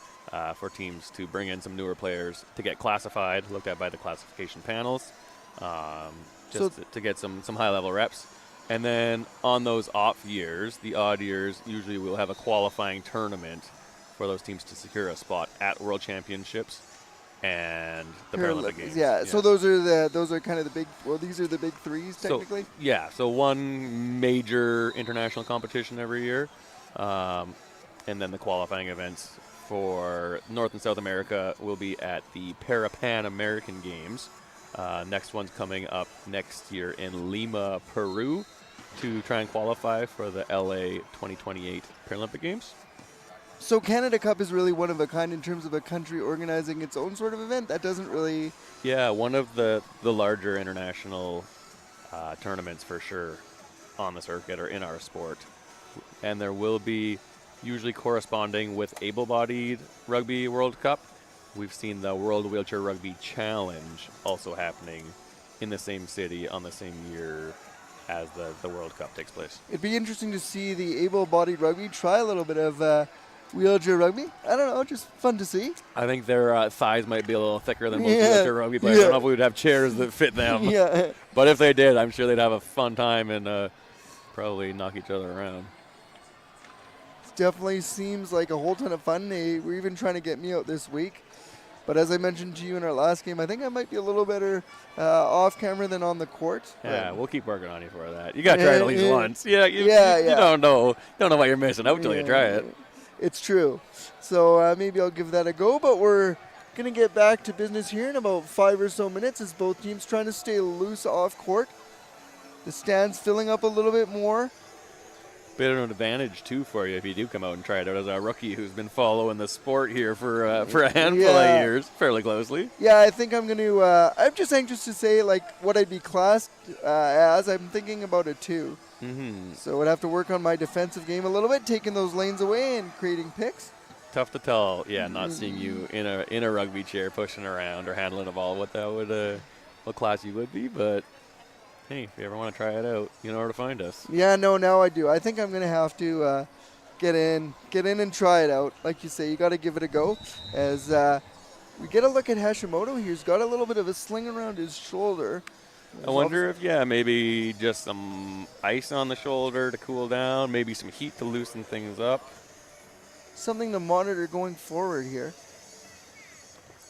for teams to bring in some newer players to get classified, looked at by the classification panels, to get some high-level reps. And then on those off years, the odd years, usually we'll have a qualifying tournament for those teams to secure a spot at World Championships and the Paralympic Games. Yeah, so those are kind of the big. Well, these are the big threes technically. So one major international competition every year, and then the qualifying events for North and South America will be at the Pan American Games. Next one's coming up next year in Lima, Peru, to try and qualify for the LA 2028 Paralympic Games. So Canada Cup is really one of a kind in terms of a country organizing its own sort of event. That doesn't really... Yeah, one of the larger international tournaments for sure on the circuit or in our sport. And there will be usually corresponding with able-bodied Rugby World Cup. We've seen the World Wheelchair Rugby Challenge also happening in the same city on the same year as the World Cup takes place. It'd be interesting to see the able-bodied rugby try a little bit of wheelchair rugby. I don't know, just fun to see. I think their thighs might be a little thicker than most wheelchair rugby players. I don't know if we would have chairs that fit them. Yeah. But if they did, I'm sure they'd have a fun time and probably knock each other around. It definitely seems like a whole ton of fun. They were even trying to get me out this week. But as I mentioned to you in our last game, I think I might be a little better off camera than on the court. Yeah, we'll keep working on you for that. You got to try it at least once. You Yeah. don't know what you're missing out until you try it. It's true. So maybe I'll give that a go. But we're going to get back to business here in about 5 or so minutes as both teams trying to stay loose off court. The stands filling up a little bit more. Bit of an advantage, too, for you if you do come out and try it out as a rookie who's been following the sport here for a handful of years, fairly closely. Yeah, I think I'm going to I'm just anxious to say, like, what I'd be classed as. I'm thinking about a 2. So I'd have to work on my defensive game a little bit, taking those lanes away and creating picks. Tough to tell, not seeing you in a rugby chair pushing around or handling a ball, what class you would be, but hey, if you ever want to try it out, you know where to find us. Yeah, no, now I do. I think I'm going to have to get in and try it out. Like you say, you got to give it a go. As we get a look at Hashimoto here, he's got a little bit of a sling around his shoulder. I wonder if, maybe just some ice on the shoulder to cool down, maybe some heat to loosen things up. Something to monitor going forward here.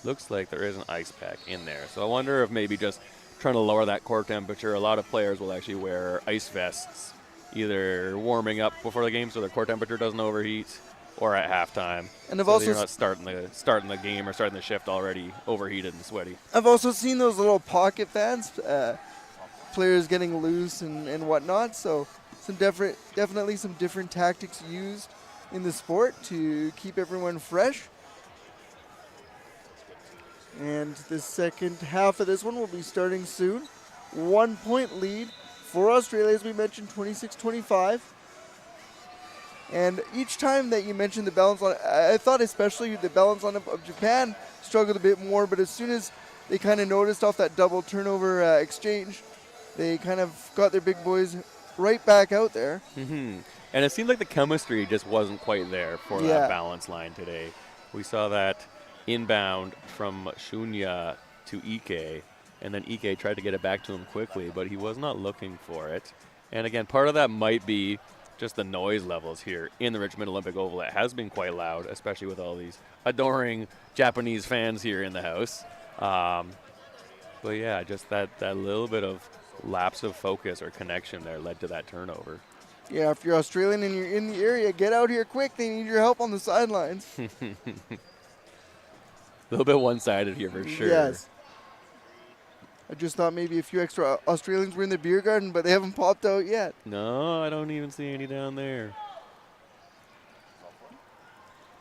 Looks like there is an ice pack in there. So I wonder if maybe just trying to lower that core temperature. A lot of players will actually wear ice vests, either warming up before the game so their core temperature doesn't overheat, or at halftime. And I've so also you're not starting the game or starting the shift already overheated and sweaty. I've also seen those little pocket fans, players getting loose and whatnot. So definitely some different tactics used in the sport to keep everyone fresh. And the second half of this one will be starting soon. 1 point lead for Australia, as we mentioned, 26-25. And each time that you mentioned the balance line, I thought especially the balance line of Japan struggled a bit more, but as soon as they kind of noticed off that double turnover exchange, they kind of got their big boys right back out there. And it seemed like the chemistry just wasn't quite there for that balance line today. We saw that inbound from Shunya to Ike, and then Ike tried to get it back to him quickly, but he was not looking for it. And again, part of that might be just the noise levels here in the Richmond Olympic Oval. It has been quite loud, especially with all these adoring Japanese fans here in the house. But yeah, just that little bit of lapse of focus or connection there led to that turnover. Yeah, if you're Australian and you're in the area, get out here quick. They need your help on the sidelines. A little bit one-sided here for sure. Yes. I just thought maybe a few extra Australians were in the beer garden, but they haven't popped out yet. No, I don't even see any down there.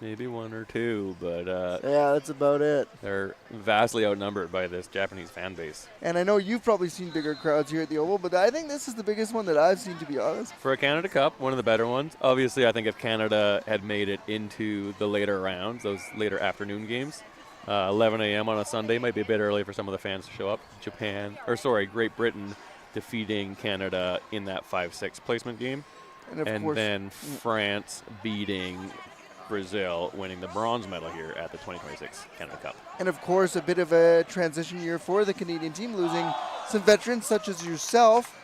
Maybe one or two, but yeah, that's about it. They're vastly outnumbered by this Japanese fan base. And I know you've probably seen bigger crowds here at the Oval, but I think this is the biggest one that I've seen, to be honest. For a Canada Cup, one of the better ones. Obviously, I think if Canada had made it into the later rounds, those later afternoon games, 11 a.m. on a Sunday might be a bit early for some of the fans to show up. Great Britain defeating Canada in that 5-6 placement game. And then France beating Brazil, winning the bronze medal here at the 2026 Canada Cup. And of course, a bit of a transition year for the Canadian team, losing some veterans such as yourself.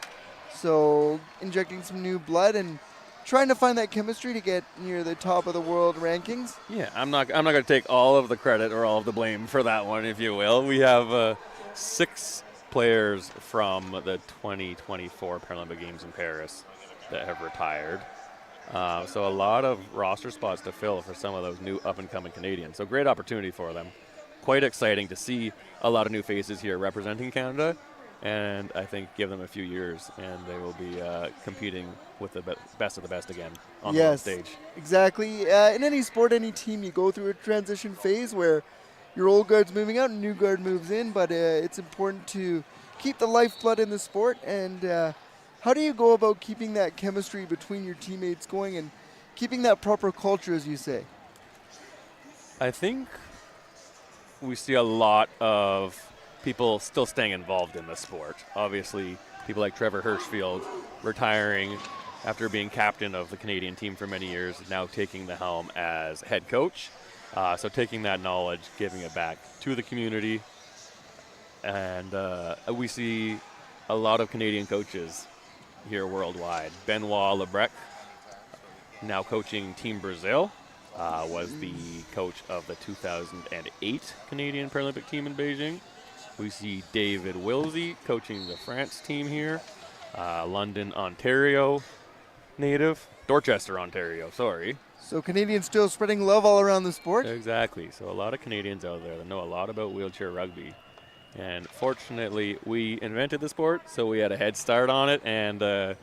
So injecting some new blood and trying to find that chemistry to get near the top of the world rankings. Yeah, I'm not going to take all of the credit or all of the blame for that one, if you will. We have 6 players from the 2024 Paralympic Games in Paris that have retired. So a lot of roster spots to fill for some of those new up-and-coming Canadians. So great opportunity for them. Quite exciting to see a lot of new faces here representing Canada. And I think give them a few years, and they will be competing with the best of the best again on the world stage. Exactly. In any sport, any team, you go through a transition phase where your old guard's moving out and new guard moves in, but it's important to keep the lifeblood in the sport. And how do you go about keeping that chemistry between your teammates going and keeping that proper culture, as you say? I think we see a lot of people still staying involved in the sport. Obviously, people like Trevor Hirschfield retiring after being captain of the Canadian team for many years, now taking the helm as head coach. So taking that knowledge, giving it back to the community. And we see a lot of Canadian coaches here worldwide. Benoit Lebrec, now coaching Team Brazil, was the coach of the 2008 Canadian Paralympic team in Beijing. We see David Wilsey coaching the France team here. London, Ontario native. Dorchester, Ontario, sorry. So Canadians still spreading love all around the sport? Exactly. So a lot of Canadians out there that know a lot about wheelchair rugby. And fortunately, we invented the sport, so we had a head start on it, and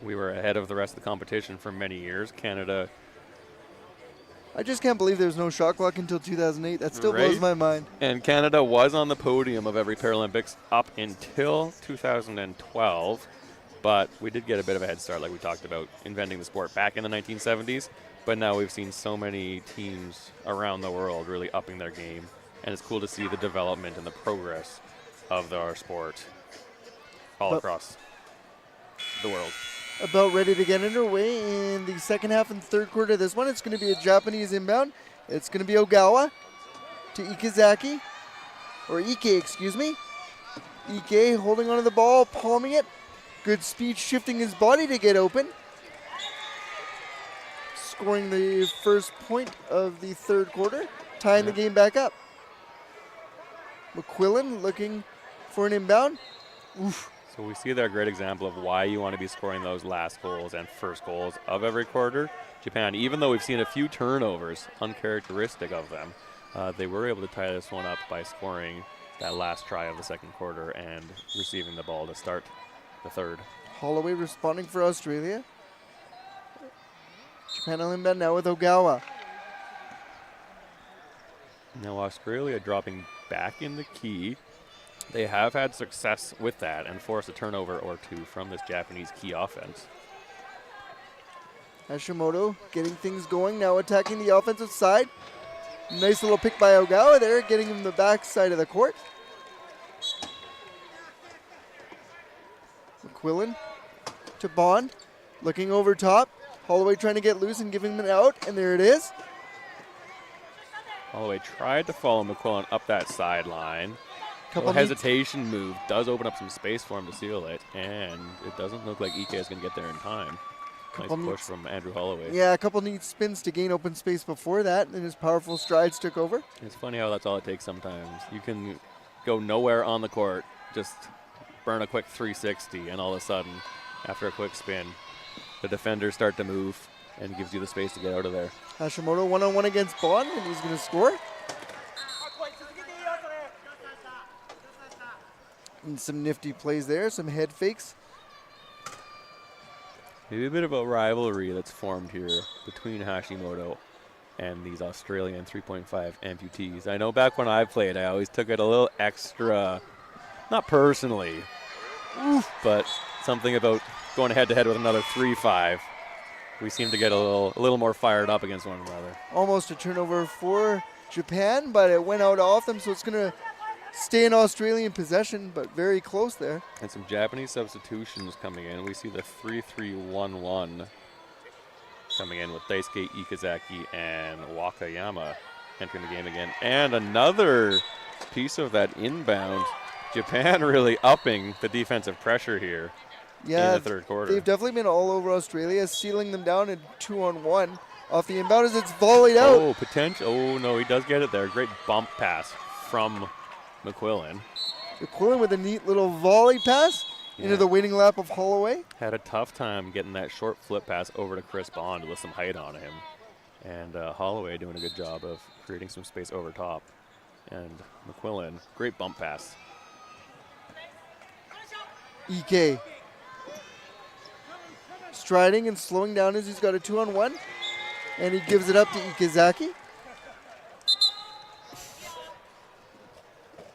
we were ahead of the rest of the competition for many years. Canada. I just can't believe there was no shot clock until 2008. That still blows my mind. And Canada was on the podium of every Paralympics up until 2012. But we did get a bit of a head start, like we talked about, inventing the sport back in the 1970s. But now we've seen so many teams around the world really upping their game. And it's cool to see the development and the progress of our sport all across the world. About ready to get underway in the second half and third quarter of this one. It's going to be a Japanese inbound. It's going to be Ogawa to Ikazaki, or Ike, excuse me. Ike holding onto the ball, palming it. Good speed, shifting his body to get open. Scoring the first point of the third quarter, tying the game back up. McQuillan looking for an inbound. Oof. So we see there a great example of why you want to be scoring those last goals and first goals of every quarter. Japan, even though we've seen a few turnovers uncharacteristic of them, they were able to tie this one up by scoring that last try of the second quarter and receiving the ball to start the third. Holloway responding for Australia. Japan on inbound now with Ogawa. Now Australia dropping back in the key. They have had success with that and forced a turnover or two from this Japanese key offense. Hashimoto getting things going, now attacking the offensive side. Nice little pick by Ogawa there, getting him the back side of the court. McQuillan to Bond, looking over top. Holloway trying to get loose and giving him an out, and there it is. Holloway tried to follow McQuillan up that sideline. Couple hesitation move does open up some space for him to seal it, and it doesn't look like Ike is going to get there in time. Nice push from Andrew Holloway. Yeah, a couple neat spins to gain open space before that, and his powerful strides took over. It's funny how that's all it takes sometimes. You can go nowhere on the court, just burn a quick 360, and all of a sudden, after a quick spin, the defenders start to move and gives you the space to get out of there. Hashimoto one-on-one against Bond, and he's going to score. And some nifty plays there, some head fakes. Maybe a bit of a rivalry that's formed here between Hashimoto and these Australian 3.5 amputees. I know back when I played, I always took it a little extra, not personally, but something about going head-to-head with another 3.5. We seem to get a little more fired up against one another. Almost a turnover for Japan, but it went out off them, so it's going to stay in Australian possession, but very close there. And some Japanese substitutions coming in. We see the 3-3-1-1 coming in with Daisuke Ikazaki and Wakayama entering the game again. And another piece of that inbound. Japan really upping the defensive pressure here in the third quarter. They've definitely been all over Australia, sealing them down in 2-on-1 off the inbound as it's volleyed out. Oh, potential. Oh, no, he does get it there. Great bump pass from McQuillan. McQuillan with a neat little volley pass into the waiting lap of Holloway. Had a tough time getting that short flip pass over to Chris Bond with some height on him. And Holloway doing a good job of creating some space over top. And McQuillan, great bump pass. Ike striding and slowing down as he's got a 2-on-1. And he gives it up to Ikazaki.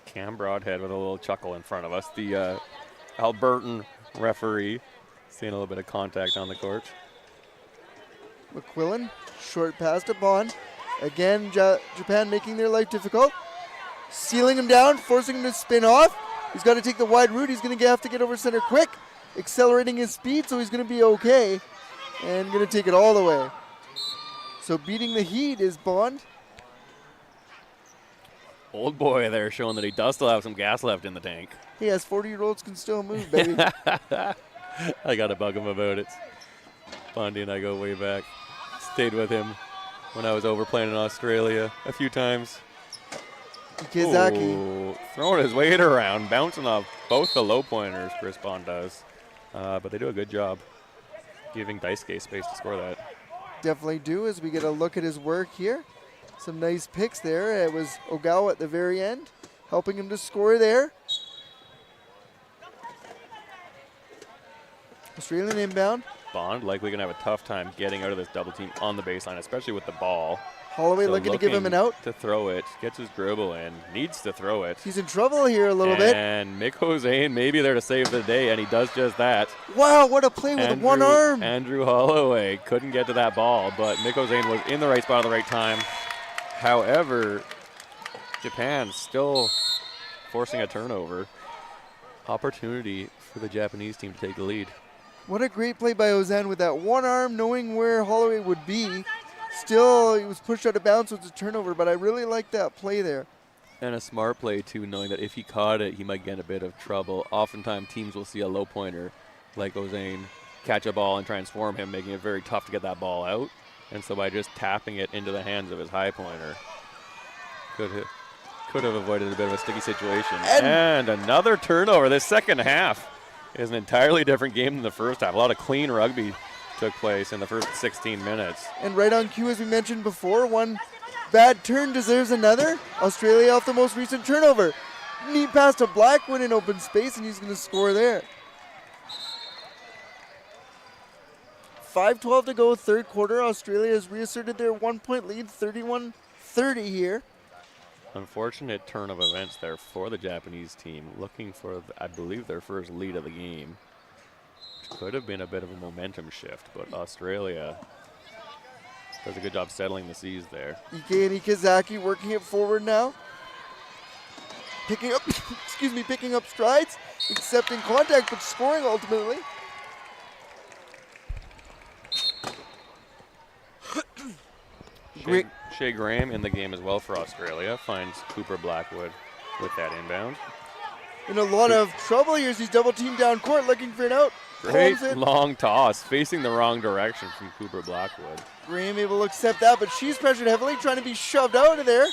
Cam Broadhead with a little chuckle in front of us. The Albertan referee seeing a little bit of contact on the court. McQuillan, short pass to Bond. Again, Japan making their life difficult. Sealing him down, forcing him to spin off. He's got to take the wide route. He's going to have to get over center quick. Accelerating his speed, so he's going to be okay. And going to take it all the way. So beating the heat is Bond. Old boy there showing that he does still have some gas left in the tank. Hey, us 40-year-olds can still move, baby. I got to bug him about it. Bondi and I go way back. Stayed with him when I was over playing in Australia a few times. Ikazaki. Throwing his weight around, bouncing off both the low pointers, Chris Bond does. But they do a good job giving Daisuke space to score that. Definitely do as we get a look at his work here. Some nice picks there. It was Ogawa at the very end, helping him to score there. Australian inbound. Bond likely going to have a tough time getting out of this double team on the baseline, especially with the ball. Holloway So looking to give him an out. to throw it, gets his dribble in, needs to throw it. He's in trouble here a little bit. And Mick Hossein maybe there to save the day, and he does just that. Wow, what a play with one arm. Andrew Holloway couldn't get to that ball, but Mick Hossein was in the right spot at the right time. However, Japan still forcing a turnover. Opportunity for the Japanese team to take the lead. What a great play by Ozan with that one arm, knowing where Holloway would be. Still, he was pushed out of bounds, so it's a turnover, but I really like that play there. And a smart play, too, knowing that if he caught it, he might get in a bit of trouble. Oftentimes, teams will see a low pointer like Ozane catch a ball and try and swarm him, making it very tough to get that ball out. And so by just tapping it into the hands of his high pointer, could have avoided a bit of a sticky situation. And another turnover. This second half is an entirely different game than the first half. A lot of clean rugby took place in the first 16 minutes. And right on cue, as we mentioned before, one bad turn deserves another. Australia off the most recent turnover. Neat pass to Blackwood in open space, and he's going to score there. 5:12 to go, third quarter. Australia has reasserted their 1-point lead, 31-30 here. Unfortunate turn of events there for the Japanese team, looking for, I believe, their first lead of the game. Could have been a bit of a momentum shift, but Australia does a good job settling the seas there. Ike and Ikazaki working it forward now. Picking up, picking up strides, accepting contact, but scoring ultimately. Great. Shea Graham in the game as well for Australia, finds Cooper Blackwood with that inbound. In a lot of trouble here as he's double teamed down court, looking for an out. Great long toss, facing the wrong direction from Cooper Blackwood. Graham able to accept that, but she's pressured heavily, trying to be shoved out of there.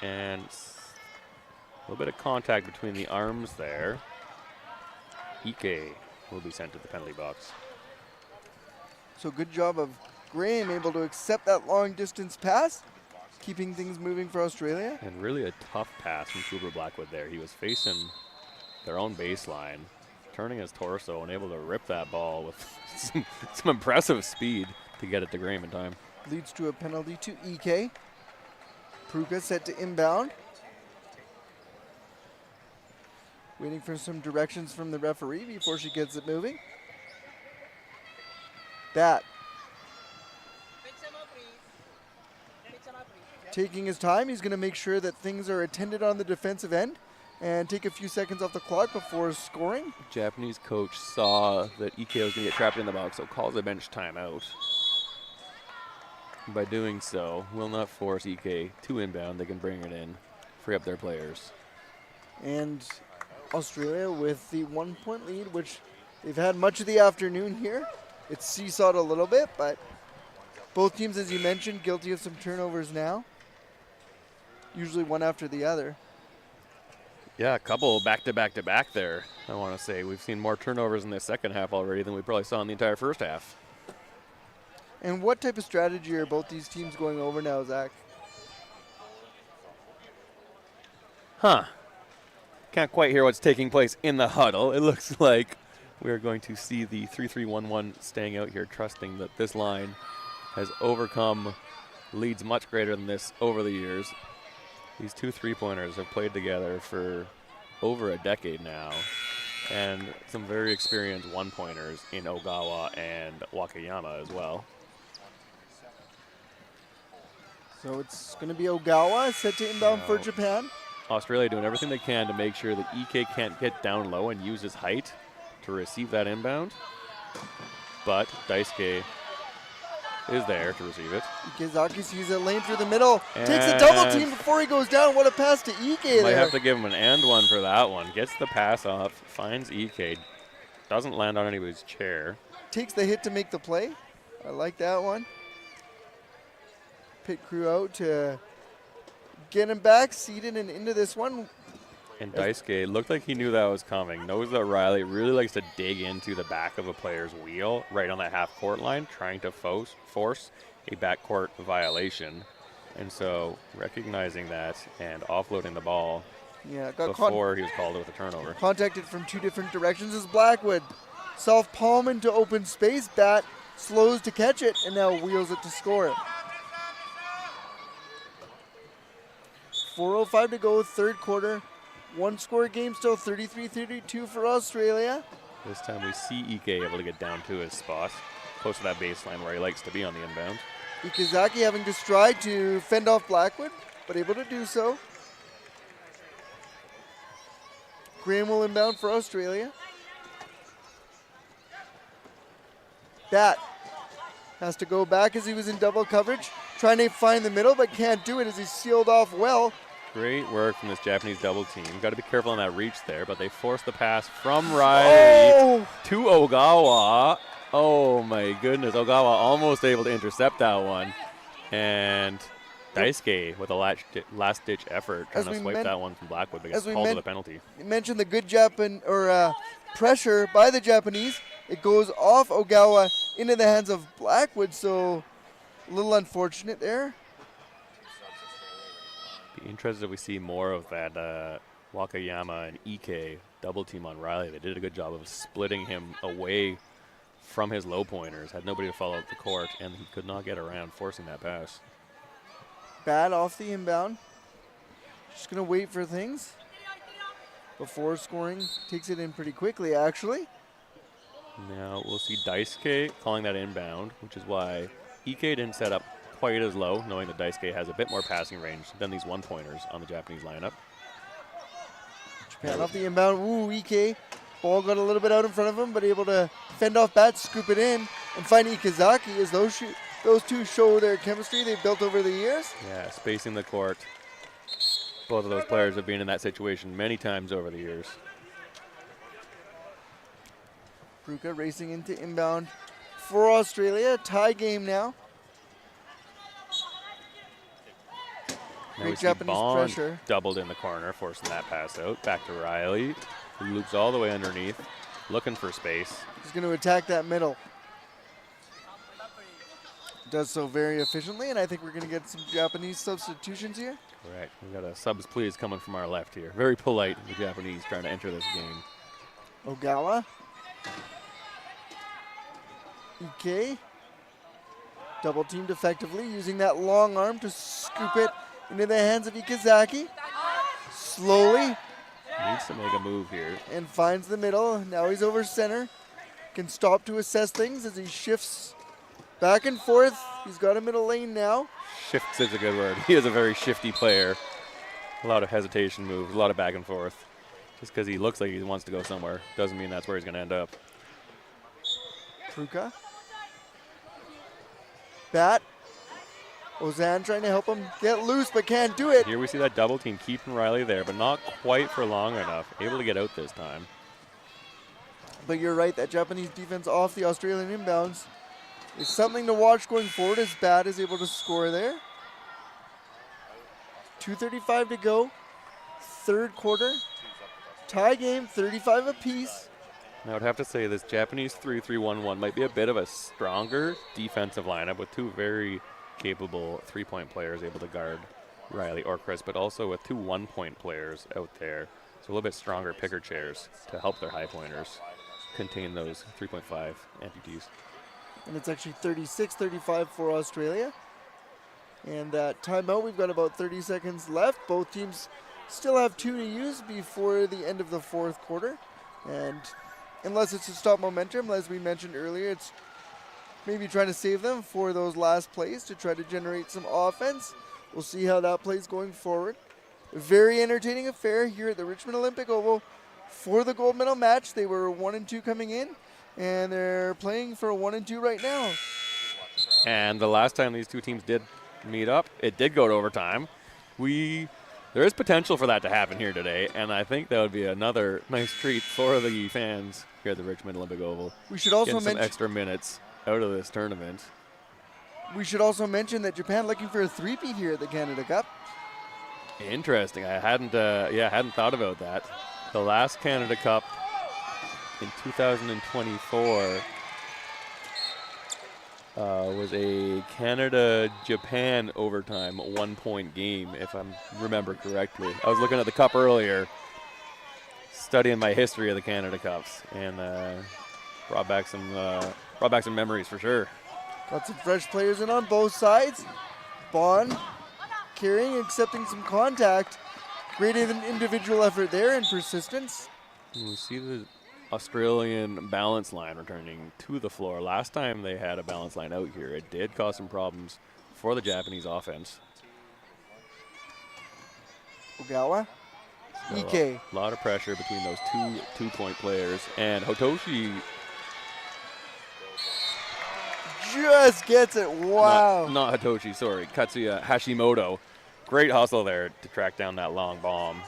And a little bit of contact between the arms there. Ike will be sent to the penalty box. So good job of Graham able to accept that long distance pass, keeping things moving for Australia. And really a tough pass from Cooper Blackwood there. He was facing their own baseline, turning his torso and able to rip that ball with some impressive speed to get it to Graham in time. Leads to a penalty to Ike. Pruka set to inbound. Waiting for some directions from the referee before she gets it moving. That. Taking his time, he's going to make sure that things are attended on the defensive end and take a few seconds off the clock before scoring. Japanese coach saw that Ike was going to get trapped in the box, so calls a bench timeout. By doing so, will not force Ike to inbound. They can bring it in, free up their players. And Australia with the 1-point lead, which they've had much of the afternoon here. It's seesawed a little bit, but both teams, as you mentioned, guilty of some turnovers now. Usually one after the other. Yeah, a couple back-to-back-to-back there, I want to say. We've seen more turnovers in the second half already than we probably saw in the entire first half. And what type of strategy are both these teams going over now, Zach? Can't quite hear what's taking place in the huddle. It looks like we're going to see the 3-3-1-1 staying out here, trusting that this line has overcome leads much greater than this over the years. These two three-pointers have played together for over a decade now, and some very experienced one-pointers in Ogawa and Wakayama as well. So it's going to be Ogawa set to inbound for Japan. Australia doing everything they can to make sure that Ike can't get down low and use his height to receive that inbound. But Daisuke is there to receive it. Ikazaki sees a lane through the middle. Takes a double team before he goes down. What a pass to Ike there. Might have to give him an and one for that one. Gets the pass off, finds Ike. Doesn't land on anybody's chair. Takes the hit to make the play. I like that one. Pit crew out to get him back, seated and into this one. And Daisuke looked like he knew that was coming. Knows that Riley really likes to dig into the back of a player's wheel right on that half-court line, trying to force a backcourt violation. And so recognizing that and offloading the ball before he was called with a turnover. Contacted from two different directions is Blackwood. Self-palm into open space. Bat slows to catch it and now wheels it to score it. 4:05 to go, third quarter. One score game still, 33-32 for Australia. This time we see Ike able to get down to his spot, close to that baseline where he likes to be on the inbound. Ikazaki having to stride to fend off Blackwood, but able to do so. Graham will inbound for Australia. Bat has to go back as he was in double coverage, trying to find the middle, but can't do it as he's sealed off well. Great work from this Japanese double team. Got to be careful on that reach there, but they forced the pass from Riley to Ogawa. Oh my goodness, Ogawa almost able to intercept that one. And Daisuke with a last-ditch effort trying to swipe that one from Blackwood, but gets called to the penalty. You mentioned the good pressure by the Japanese. It goes off Ogawa into the hands of Blackwood, so a little unfortunate there. Be interested if we see more of that Wakayama and Ike double team on Riley. They did a good job of splitting him away from his low pointers, had nobody to follow up the court, and he could not get around forcing that pass. Bad off the inbound. Just going to wait for things before scoring. Takes it in pretty quickly, actually. Now we'll see Daisuke calling that inbound, which is why Ike didn't set up quite as low, knowing that Daisuke has a bit more passing range than these one-pointers on the Japanese lineup. Japan off the inbound. Ooh, Ike. Ball got a little bit out in front of him, but able to fend off Bat, scoop it in, and find Ikazaki as those two show their chemistry they've built over the years. Yeah, spacing the court. Both of those players have been in that situation many times over the years. Pruka racing into inbound for Australia. Tie game now. Great Japanese Bond pressure. Doubled in the corner, forcing that pass out. Back to Riley, who loops all the way underneath, looking for space. He's going to attack that middle. Does so very efficiently, and I think we're going to get some Japanese substitutions here. Correct. We've got a subs please coming from our left here. Very polite, the Japanese trying to enter this game. Ogawa. Ike. Double teamed effectively, using that long arm to scoop it into the hands of Ikazaki. Slowly. Needs to make a move here. And finds the middle. Now he's over center. Can stop to assess things as he shifts back and forth. He's got a middle lane now. Shifts is a good word. He is a very shifty player. A lot of hesitation moves, a lot of back and forth. Just because he looks like he wants to go somewhere doesn't mean that's where he's going to end up. Pruka. Bat. Ozan trying to help him get loose, but can't do it. Here we see that double team keeping Riley there, but not quite for long enough. Able to get out this time. But you're right, that Japanese defense off the Australian inbounds is something to watch going forward as Bat is able to score there. 2:35 to go. Third quarter. Tie game, 35 apiece. Now, I would have to say this Japanese 3-3-1-1 might be a bit of a stronger defensive lineup with two very capable three-point players able to guard Riley or Chris, but also with two one-point players out there. So a little bit stronger picker chairs to help their high pointers contain those 3.5 amputees. And it's actually 36-35 for Australia. And that timeout, we've got about 30 seconds left. Both teams still have two to use before the end of the fourth quarter. And unless it's to stop momentum, as we mentioned earlier, it's maybe trying to save them for those last plays to try to generate some offense. We'll see how that plays going forward. A very entertaining affair here at the Richmond Olympic Oval for the gold medal match. They were 1-2 coming in, and they're playing for a 1-2 right now. And the last time these two teams did meet up, it did go to overtime. There is potential for that to happen here today, and I think that would be another nice treat for the fans here at the Richmond Olympic Oval. We should also mention some extra minutes out of this tournament. We should also mention that Japan looking for a three-peat here at the Canada Cup. Interesting. I hadn't thought about that. The last Canada Cup in 2024 was a Canada-Japan overtime 1-point game, if I remember correctly. I was looking at the cup earlier, studying my history of the Canada Cups, and brought back some memories for sure. Got some fresh players in on both sides. Bond carrying, accepting some contact. Great individual effort there and persistence. We see the Australian balance line returning to the floor. Last time they had a balance line out here, it did cause some problems for the Japanese offense. Ogawa. Ike. A lot of pressure between those two-point players. And Hotoshi just gets it. Wow. Not Hitoshi, sorry. Katsuya Hashimoto. Great hustle there to track down that long bomb.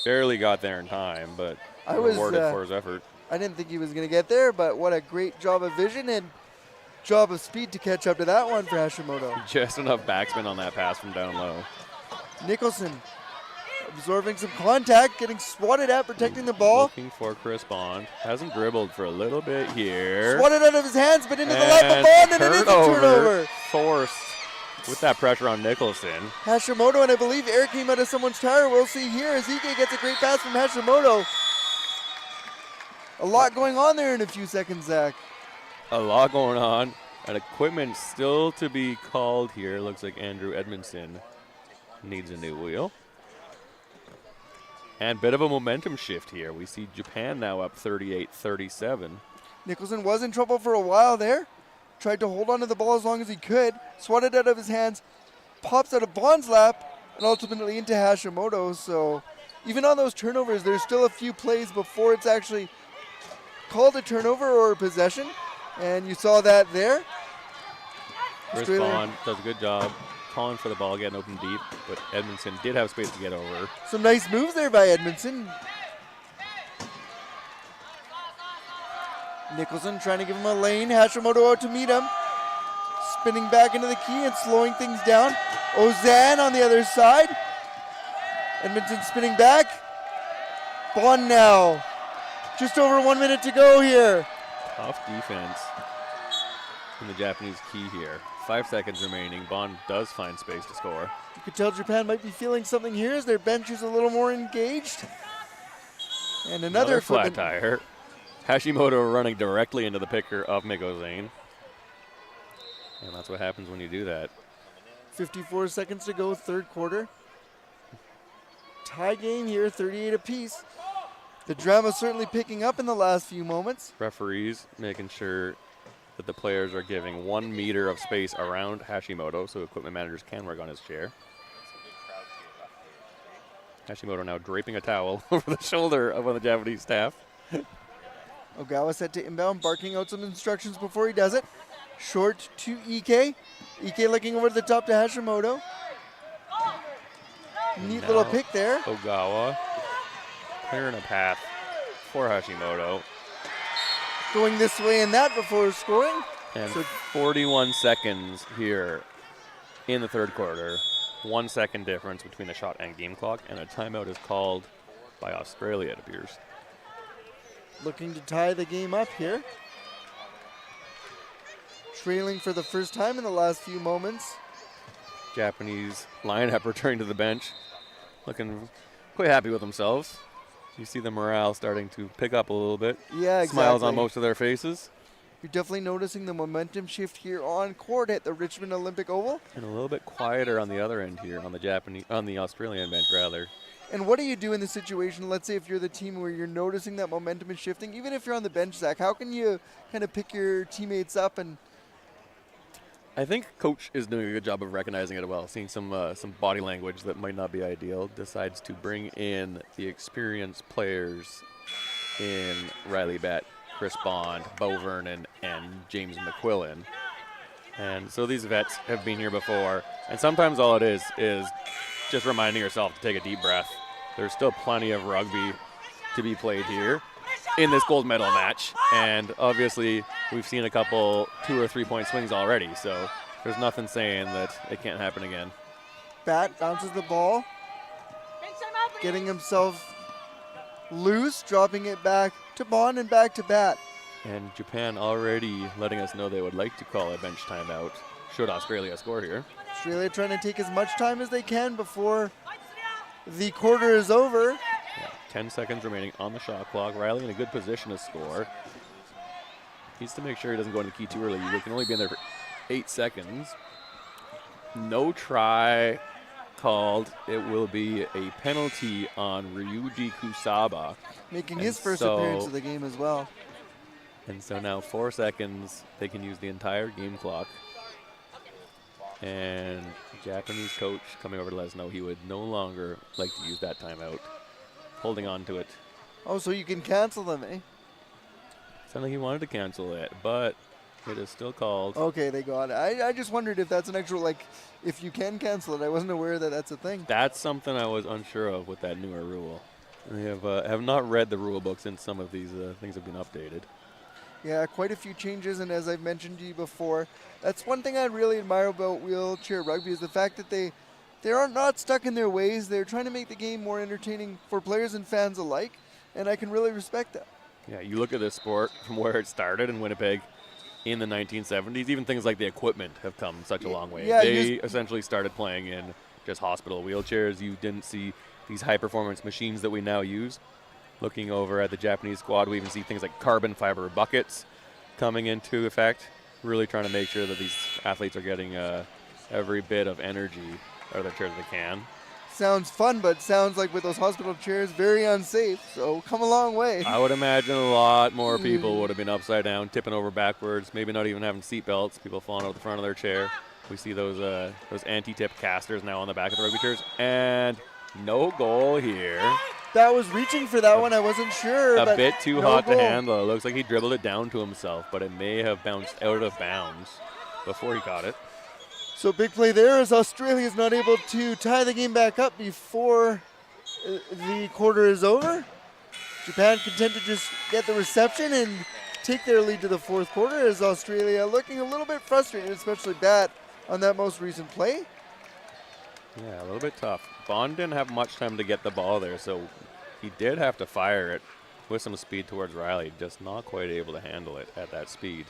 Barely got there in time, but rewarded for his effort. I didn't think he was going to get there, but what a great job of vision and job of speed to catch up to that one for Hashimoto. Just enough backspin on that pass from down low. Nicholson absorbing some contact, getting swatted at, protecting the ball. Looking for Chris Bond. Hasn't dribbled for a little bit here. Swatted out of his hands, but into the lap of Bond, and it is a turnover. Forced with that pressure on Nicholson. Hashimoto, and I believe Eric came out of someone's tire. We'll see here as Ike gets a great pass from Hashimoto. A lot going on there in a few seconds, Zach. A lot going on. And equipment still to be called here. Looks like Andrew Edmondson needs a new wheel. And bit of a momentum shift here. We see Japan now up 38-37. Nicholson was in trouble for a while there. Tried to hold on to the ball as long as he could. Swatted out of his hands. Pops out of Bond's lap. And ultimately into Hashimoto. So even on those turnovers, there's still a few plays before it's actually called a turnover or a possession. And you saw that there. Chris Bond does a good job calling for the ball, getting open deep, but Edmondson did have space to get over. Some nice moves there by Edmondson. Nicholson trying to give him a lane. Hashimoto out to meet him. Spinning back into the key and slowing things down. Ozan on the other side. Edmondson spinning back. Bond now. Just over 1 minute to go here. Tough defense in the Japanese key here. 5 seconds remaining. Bond does find space to score. You could tell Japan might be feeling something here as their bench is a little more engaged. And another flat tire. Hashimoto running directly into the picker of Migozane. And that's what happens when you do that. 54 seconds to go, third quarter. Tie game here, 38 apiece. The drama certainly picking up in the last few moments. Referees making sure that the players are giving 1 meter of space around Hashimoto so equipment managers can work on his chair. Hashimoto now draping a towel over the shoulder of one of the Japanese staff. Ogawa set to inbound, barking out some instructions before he does it. Short to Ike. Ike looking over to the top to Hashimoto. Neat little pick there. Ogawa clearing a path for Hashimoto. Going this way and that before scoring. And 41 seconds here in the third quarter. 1 second difference between the shot and game clock, and a timeout is called by Australia, it appears. Looking to tie the game up here. Trailing for the first time in the last few moments. Japanese lineup returning to the bench, looking quite happy with themselves. You see the morale starting to pick up a little bit. Yeah, exactly. Smiles on most of their faces. You're definitely noticing the momentum shift here on court at the Richmond Olympic Oval. And a little bit quieter on the other end here, on the Australian bench rather. And what do you do in this situation? Let's say if you're the team where you're noticing that momentum is shifting, even if you're on the bench, Zach, how can you kind of pick your teammates up? And I think coach is doing a good job of recognizing it well, seeing some body language that might not be ideal. Decides to bring in the experienced players in Riley Bett, Chris Bond, Bo Vernon, and James McQuillan. And so these vets have been here before, and sometimes all it is just reminding yourself to take a deep breath. There's still plenty of rugby to be played here in this gold medal match, and obviously we've seen a couple 2 or 3 point swings already, so there's nothing saying that it can't happen again. Bat bounces the ball, getting himself loose, dropping it back to Bond and back to Bat. And Japan already letting us know they would like to call a bench timeout should Australia score here. Australia trying to take as much time as they can before the quarter is over. Yeah, 10 seconds remaining on the shot clock. Riley in a good position to score. Needs to make sure he doesn't go into the key too early. He can only be in there for 8 seconds. No try called. It will be a penalty on Ryuji Kusaba. Making And his first so- appearance of the game as well. And so now 4 seconds, they can use the entire game clock. And Japanese coach coming over to let us know he would no longer like to use that timeout. Holding on to it. Oh, so you can cancel them, eh? Sounded like he wanted to cancel it, but it is still called. Okay, they got it. I just wondered if that's an actual, like, if you can cancel it. I wasn't aware that that's a thing. That's something I was unsure of with that newer rule. I have not read the rule book since some of these things have been updated. Yeah, quite a few changes, and as I've mentioned to you before, that's one thing I really admire about wheelchair rugby is the fact that they are not stuck in their ways. They're trying to make the game more entertaining for players and fans alike, and I can really respect that. Yeah, you look at this sport from where it started in Winnipeg in the 1970s, even things like the equipment have come such a long way. Yeah, They essentially started playing in just hospital wheelchairs. You didn't see these high-performance machines that we now use. Looking over at the Japanese squad, we even see things like carbon fiber buckets coming into effect, really trying to make sure that these athletes are getting every bit of energy out of their chairs they can. Sounds fun, but sounds like with those hospital chairs, very unsafe, so come a long way. I would imagine a lot more people would have been upside down, tipping over backwards, maybe not even having seat belts, people falling out the front of their chair. We see those anti-tip casters now on the back of the rugby chairs, and no goal here. That was reaching for that one. I wasn't sure. A but bit too no hot goal. to handle. It looks like he dribbled it down to himself, but it may have bounced out of bounds before he caught it. So big play there as Australia is not able to tie the game back up before the quarter is over. Japan content to just get the reception and take their lead to the fourth quarter as Australia looking a little bit frustrated, especially Bat on that most recent play. Yeah, a little bit tough. Bond didn't have much time to get the ball there, so he did have to fire it with some speed towards Riley, just not quite able to handle it at that speed.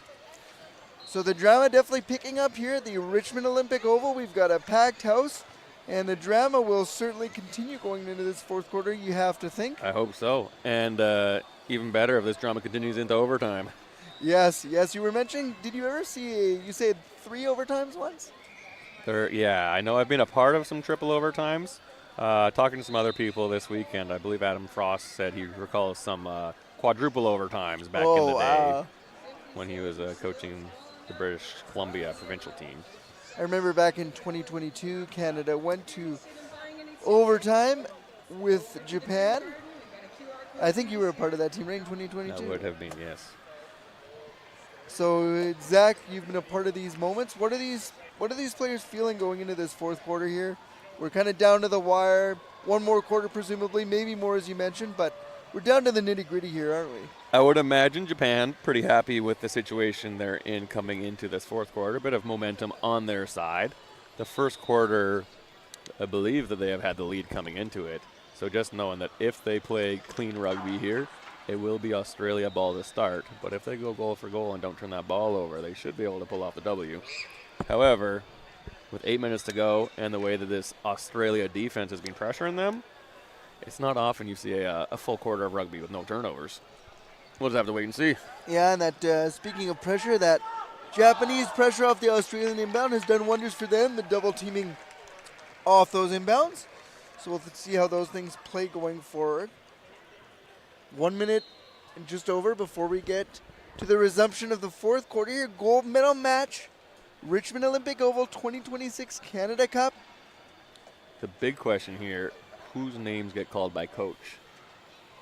So the drama definitely picking up here at the Richmond Olympic Oval. We've got a packed house, and the drama will certainly continue going into this fourth quarter, you have to think. I hope so. And even better if this drama continues into overtime. Yes, you were mentioning, did you ever see, you said 3 overtimes once? Yeah, I know I've been a part of some triple overtimes. Talking to some other people this weekend, I believe Adam Frost said he recalls some quadruple overtimes back in the day when he was coaching the British Columbia provincial team. I remember back in 2022, Canada went to overtime with Japan. I think you were a part of that team, right, in 2022? That would have been, yes. So, Zach, you've been a part of these moments. What are these players feeling going into this fourth quarter here? We're kind of down to the wire. One more quarter, presumably, maybe more, as you mentioned, but we're down to the nitty-gritty here, aren't we? I would imagine Japan pretty happy with the situation they're in coming into this fourth quarter. A bit of momentum on their side. The first quarter, I believe that they have had the lead coming into it. So just knowing that if they play clean rugby here, it will be Australia ball to start. But if they go goal for goal and don't turn that ball over, they should be able to pull off the W. However, with 8 minutes to go and the way that this Australia defense has been pressuring them, it's not often you see a full quarter of rugby with no turnovers. We'll just have to wait and see. Yeah, and that speaking of pressure, that Japanese pressure off the Australian inbound has done wonders for them, the double teaming off those inbounds. So we'll see how those things play going forward. 1 minute and just over before we get to the resumption of the fourth quarter here. Gold medal match, Richmond Olympic Oval 2026 Canada Cup. The big question here, whose names get called by coach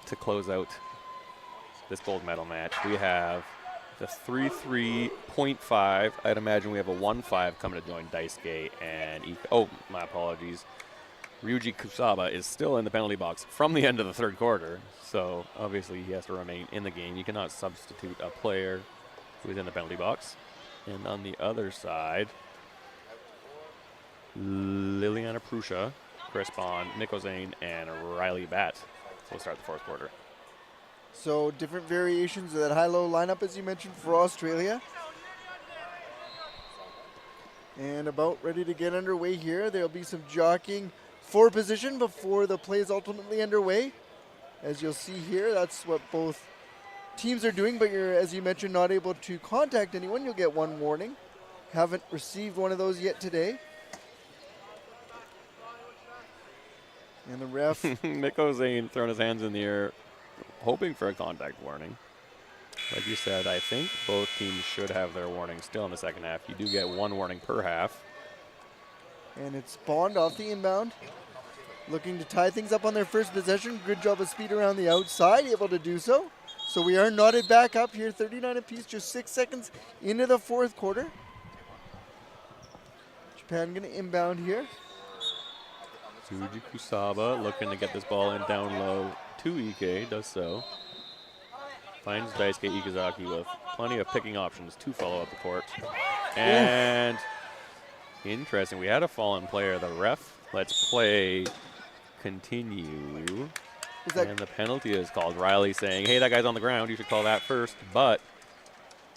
to close out this gold medal match? We have the 3-3.5. I'd imagine we have a 1-5 coming to join Daisuke and my apologies. Ryuji Kusaba is still in the penalty box from the end of the third quarter, so obviously he has to remain in the game. You cannot substitute a player who is in the penalty box. And on the other side, Liliana Prusha, Chris Bond, Nick Ozane, and Riley Batt will start the fourth quarter. So different variations of that high-low lineup, as you mentioned, for Australia. And about ready to get underway here. There'll be some jockeying for position before the play is ultimately underway. As you'll see here, that's what both teams are doing, but you're, as you mentioned, not able to contact anyone. You'll get one warning. Haven't received one of those yet today. And the ref. Mikko Zane throwing his hands in the air, hoping for a contact warning. Like you said, I think both teams should have their warning still in the second half. You do get one warning per half. And it's Bond off the inbound. Looking to tie things up on their first possession. Good job of speed around the outside, able to do so. So we are knotted back up here, 39 apiece, just 6 seconds into the fourth quarter. Japan going to inbound here. Tsuji Kusaba looking to get this ball in down low to Ike, does so. Finds Daisuke Ikazaki with plenty of picking options to follow up the court. And interesting, we had a fallen player. The ref lets play continue. And the penalty is called. Riley saying, hey, that guy's on the ground. You should call that first. But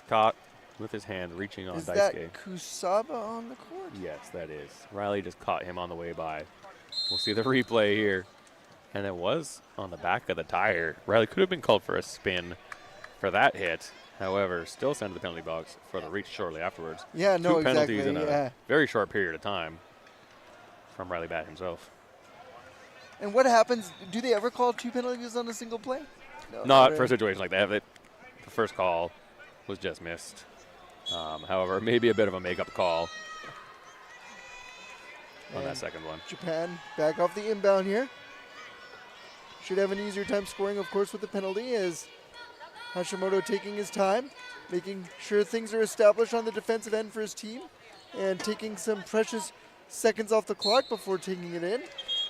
caught with his hand reaching on Daisuke. Is that Kusaba on the court? Yes, that is. Riley just caught him on the way by. We'll see the replay here. And it was on the back of the tire. Riley could have been called for a spin for that hit. However, still sent to the penalty box for the reach shortly afterwards. Yeah, no, Two penalties exactly. in a very short period of time from Riley Bat himself. And what happens? Do they ever call 2 penalties on a single play? No, Not for a situation like that. The first call was just missed. However, maybe a bit of a makeup call on that second one. Japan back off the inbound here. Should have an easier time scoring, of course, with the penalty, as Hashimoto taking his time, making sure things are established on the defensive end for his team, and taking some precious seconds off the clock before taking it in.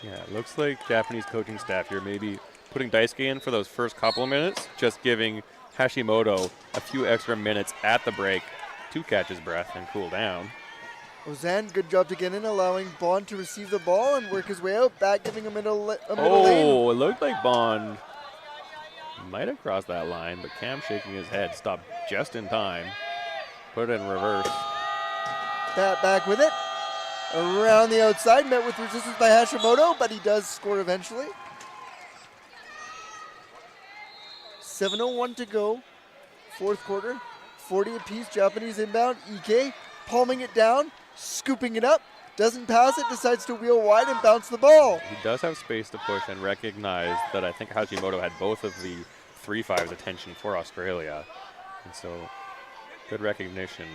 Yeah, it looks like Japanese coaching staff here maybe putting Daisuke in for those first couple of minutes, just giving Hashimoto a few extra minutes at the break to catch his breath and cool down. Ozan, good job to get in, allowing Bond to receive the ball and work his way out, back giving him a middle lane. Oh, it looked like Bond might have crossed that line, but Cam shaking his head, stopped just in time, put it in reverse. Bat back with it. Around the outside, met with resistance by Hashimoto, but he does score eventually. 7:01 to go, fourth quarter, 40 apiece, Japanese inbound. Ike palming it down, scooping it up, doesn't pass it, decides to wheel wide and bounce the ball. He does have space to push and recognize that I think Hashimoto had both of the 3-5's attention for Australia. And so good recognition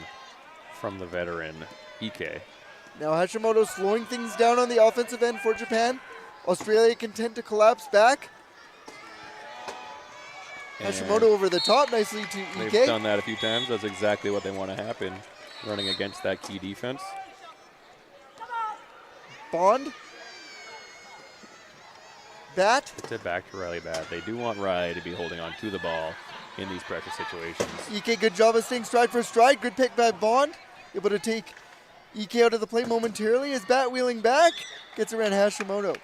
from the veteran Ike. Now Hashimoto slowing things down on the offensive end for Japan. Australia content to collapse back. And Hashimoto over the top nicely to Ike. They've done that a few times. That's exactly what they want to happen, running against that key defense. Bond. Bat. It's it back to Riley Bat. They do want Riley to be holding on to the ball in these pressure situations. Ike, good job of staying stride for stride. Good pick by Bond. Able to take Ike out of the play momentarily as Bat wheeling back. Gets around Hashimoto.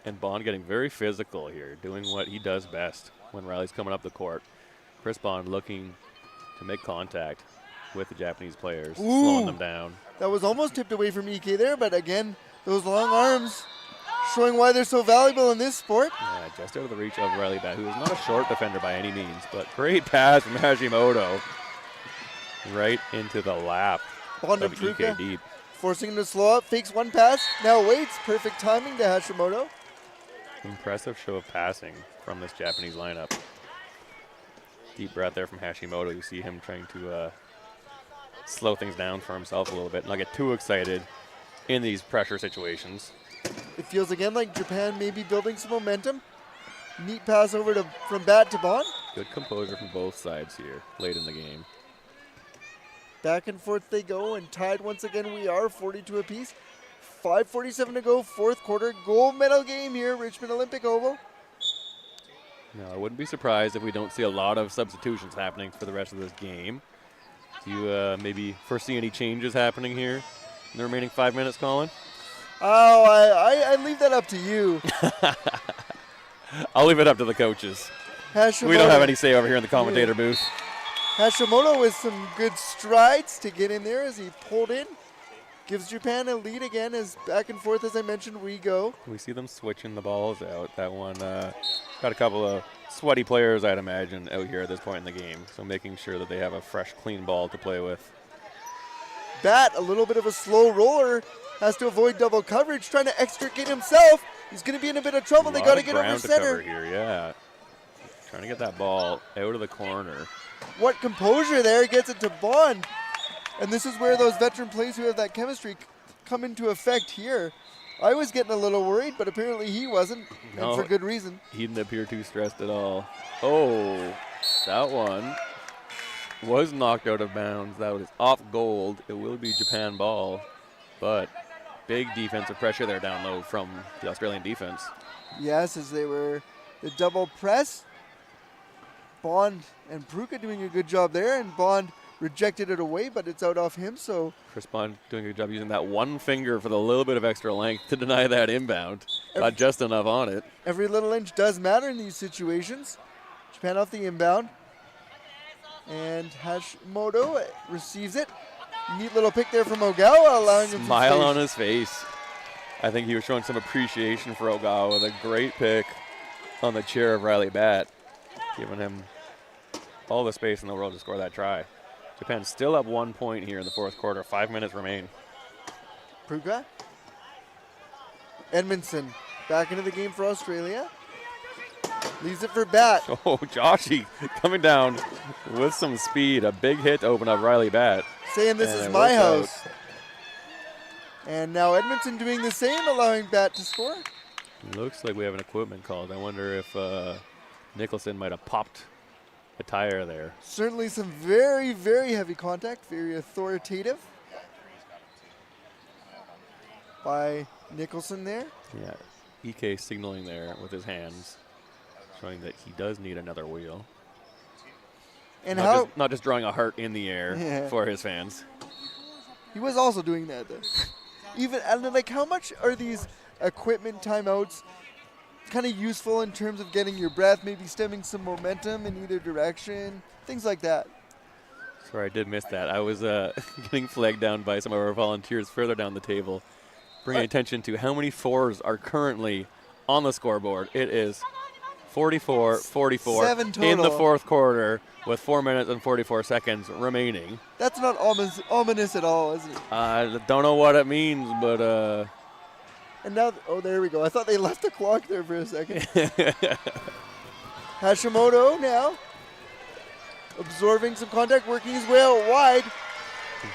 And Bond getting very physical here, doing what he does best when Riley's coming up the court. Chris Bond looking to make contact with the Japanese players, slowing them down. That was almost tipped away from Ike there, but again, those long arms showing why they're so valuable in this sport. Yeah, just out of the reach of Riley Bat, who is not a short defender by any means, but great pass from Hashimoto. Right into the lap Bond of Ike deep. Forcing him to slow up, fakes one pass, now waits. Perfect timing to Hashimoto. Impressive show of passing from this Japanese lineup. Deep breath there from Hashimoto. You see him trying to slow things down for himself a little bit, not get too excited in these pressure situations. It feels again like Japan may be building some momentum. Neat pass over from Bat to Bond. Good composure from both sides here late in the game. Back and forth they go, and tied once again we are, 42 apiece. 5:47 to go, fourth quarter. Gold medal game here, Richmond Olympic Oval. No, I wouldn't be surprised if we don't see a lot of substitutions happening for the rest of this game. Do you maybe foresee any changes happening here in the remaining 5 minutes, Colin? Oh, I leave that up to you. I'll leave it up to the coaches. Hashimoto. We don't have any say over here in the commentator booth. Hashimoto with some good strides to get in there as he pulled in. Gives Japan a lead again as back and forth, as I mentioned, we go. We see them switching the balls out. That one got a couple of sweaty players, I'd imagine, out here at this point in the game. So making sure that they have a fresh, clean ball to play with. Bat, a little bit of a slow roller has to avoid double coverage, trying to extricate himself. He's going to be in a bit of trouble. They got to get over center. Here, yeah. Trying to get that ball out of the corner. What composure there. Gets it to Bond. And this is where those veteran players who have that chemistry come into effect here. I was getting a little worried, but apparently he wasn't, and for good reason. He didn't appear too stressed at all. Oh, that one was knocked out of bounds. That was off gold. It will be Japan ball, but big defensive pressure there down low from the Australian defense. Yes, as they were the double press. Bond and Pruka doing a good job there, and Bond rejected it away, but it's out off him, so. Chris Bond doing a good job using that one finger for the little bit of extra length to deny that inbound. Got just enough on it. Every little inch does matter in these situations. Japan off the inbound. And Hashimoto receives it. Neat little pick there from Ogawa, allowing him to smile on his face. I think he was showing some appreciation for Ogawa with a great pick on the chair of Riley Batt, giving him all the space in the world to score that try. Japan still up 1 point here in the fourth quarter. 5 minutes remain. Pruka. Edmondson back into the game for Australia. Leaves it for Batt. Oh, Joshy coming down with some speed. A big hit to open up Riley Batt. Saying this is my house. And now Edmondson doing the same, allowing Batt to score. Looks like we have an equipment called. I wonder if Nicholson might have popped a tire there. Certainly some very, very heavy contact, very authoritative by Nicholson there. Yeah, EK signaling there with his hands, showing that he does need another wheel. And not just drawing a heart in the air for his fans. He was also doing that though. And like, how much are these equipment timeouts kind of useful in terms of getting your breath, maybe stemming some momentum in either direction, things like that? Sorry, I did miss that. I was getting flagged down by some of our volunteers further down the table, bringing attention to how many fours are currently on the scoreboard. It is 44-44 in the fourth quarter with 4 minutes and 44 seconds remaining. That's not ominous at all, is it? I don't know what it means, but... And now, oh, there we go. I thought they left the clock there for a second. Hashimoto now absorbing some contact, working his way out wide.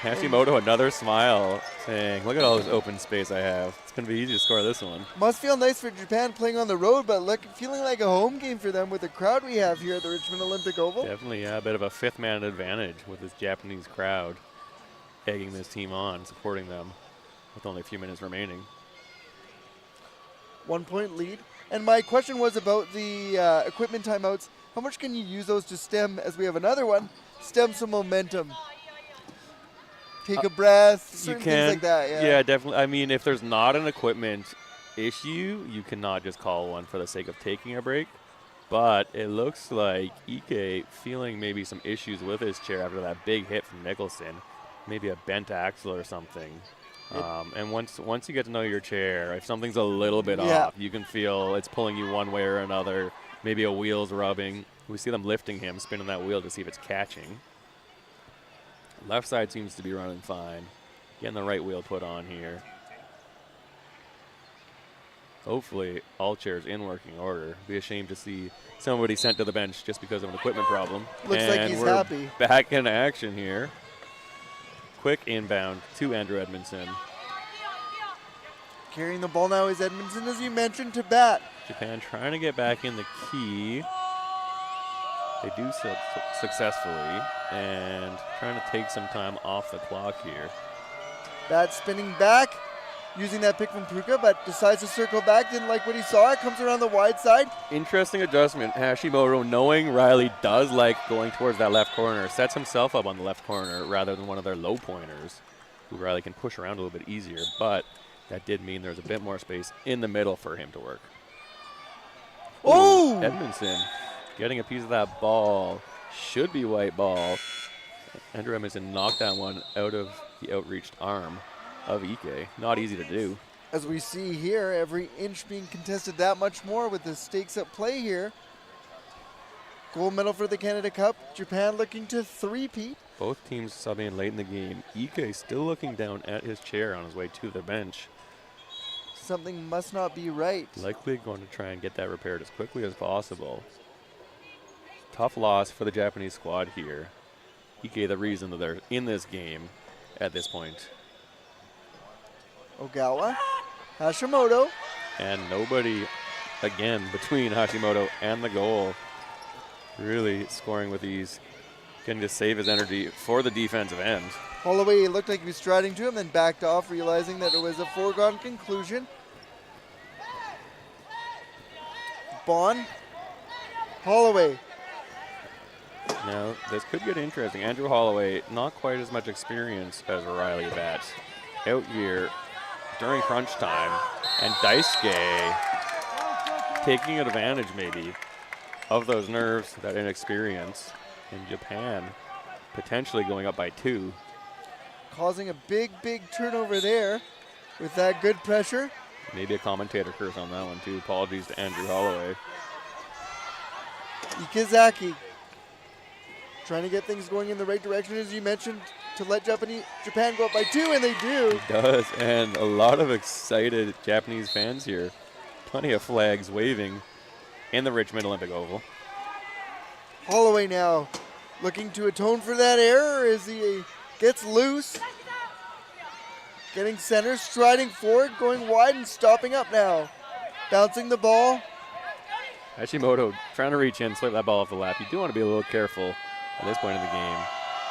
Hashimoto, another smile, saying, look at all this open space I have. It's going to be easy to score this one. Must feel nice for Japan playing on the road, but feeling like a home game for them with the crowd we have here at the Richmond Olympic Oval. Definitely, yeah, a bit of a fifth man advantage with this Japanese crowd egging this team on, supporting them with only a few minutes remaining. 1 point lead. And my question was about the equipment timeouts. How much can you use those to stem, as we have another one, stem some momentum? Take a breath, certain things like that. Yeah, definitely. I mean, if there's not an equipment issue, you cannot just call one for the sake of taking a break. But it looks like Ike feeling maybe some issues with his chair after that big hit from Nicholson, maybe a bent axle or something. And once you get to know your chair, if something's a little bit off, you can feel it's pulling you one way or another. Maybe a wheel's rubbing. We see them lifting him, spinning that wheel to see if it's catching. Left side seems to be running fine. Getting the right wheel put on here. Hopefully all chairs in working order. Be a shame to see somebody sent to the bench just because of an equipment problem. Looks like he's happy. Back in action here. Quick inbound to Andrew Edmondson. Carrying the ball now is Edmondson, as you mentioned, to Batt. Japan trying to get back in the key. They do so successfully, and trying to take some time off the clock here. Batt spinning back, using that pick from Pruka, but decides to circle back. Didn't like what he saw. It comes around the wide side. Interesting adjustment. Hashimoto, knowing Riley does like going towards that left corner, sets himself up on the left corner rather than one of their low pointers, who Riley can push around a little bit easier. But that did mean there's a bit more space in the middle for him to work. Oh! Edmondson getting a piece of that ball. Should be white ball. Andrew Edmondson knocked that one out of the outreached arm of Ike. Not easy to do. As we see here, every inch being contested that much more with the stakes at play here. Gold medal for the Canada Cup. Japan looking to three-peat. Both teams subbing late in the game. Ike still looking down at his chair on his way to the bench. Something must not be right. Likely going to try and get that repaired as quickly as possible. Tough loss for the Japanese squad here. Ike the reason that they're in this game at this point. Ogawa, Hashimoto. And nobody, again, between Hashimoto and the goal. Really scoring with ease. Getting to save his energy for the defensive end. Holloway looked like he was striding to him, then backed off, realizing that it was a foregone conclusion. Bond. Holloway. Now, this could get interesting. Andrew Holloway, not quite as much experience as Riley Bat. Out here during crunch time. And Daisuke taking advantage, maybe, of those nerves, that inexperience. In Japan, potentially going up by 2. Causing a big, big turnover there with that good pressure. Maybe a commentator curse on that one, too. Apologies to Andrew Holloway. Ikizaki trying to get things going in the right direction, as you mentioned, to let Japan go up by 2, and they do. It does, and a lot of excited Japanese fans here. Plenty of flags waving in the Richmond Olympic Oval. Holloway now looking to atone for that error as he gets loose. Getting center, striding forward, going wide and stopping up now. Bouncing the ball. Hashimoto trying to reach in, slip that ball off the lap. You do want to be a little careful at this point in the game.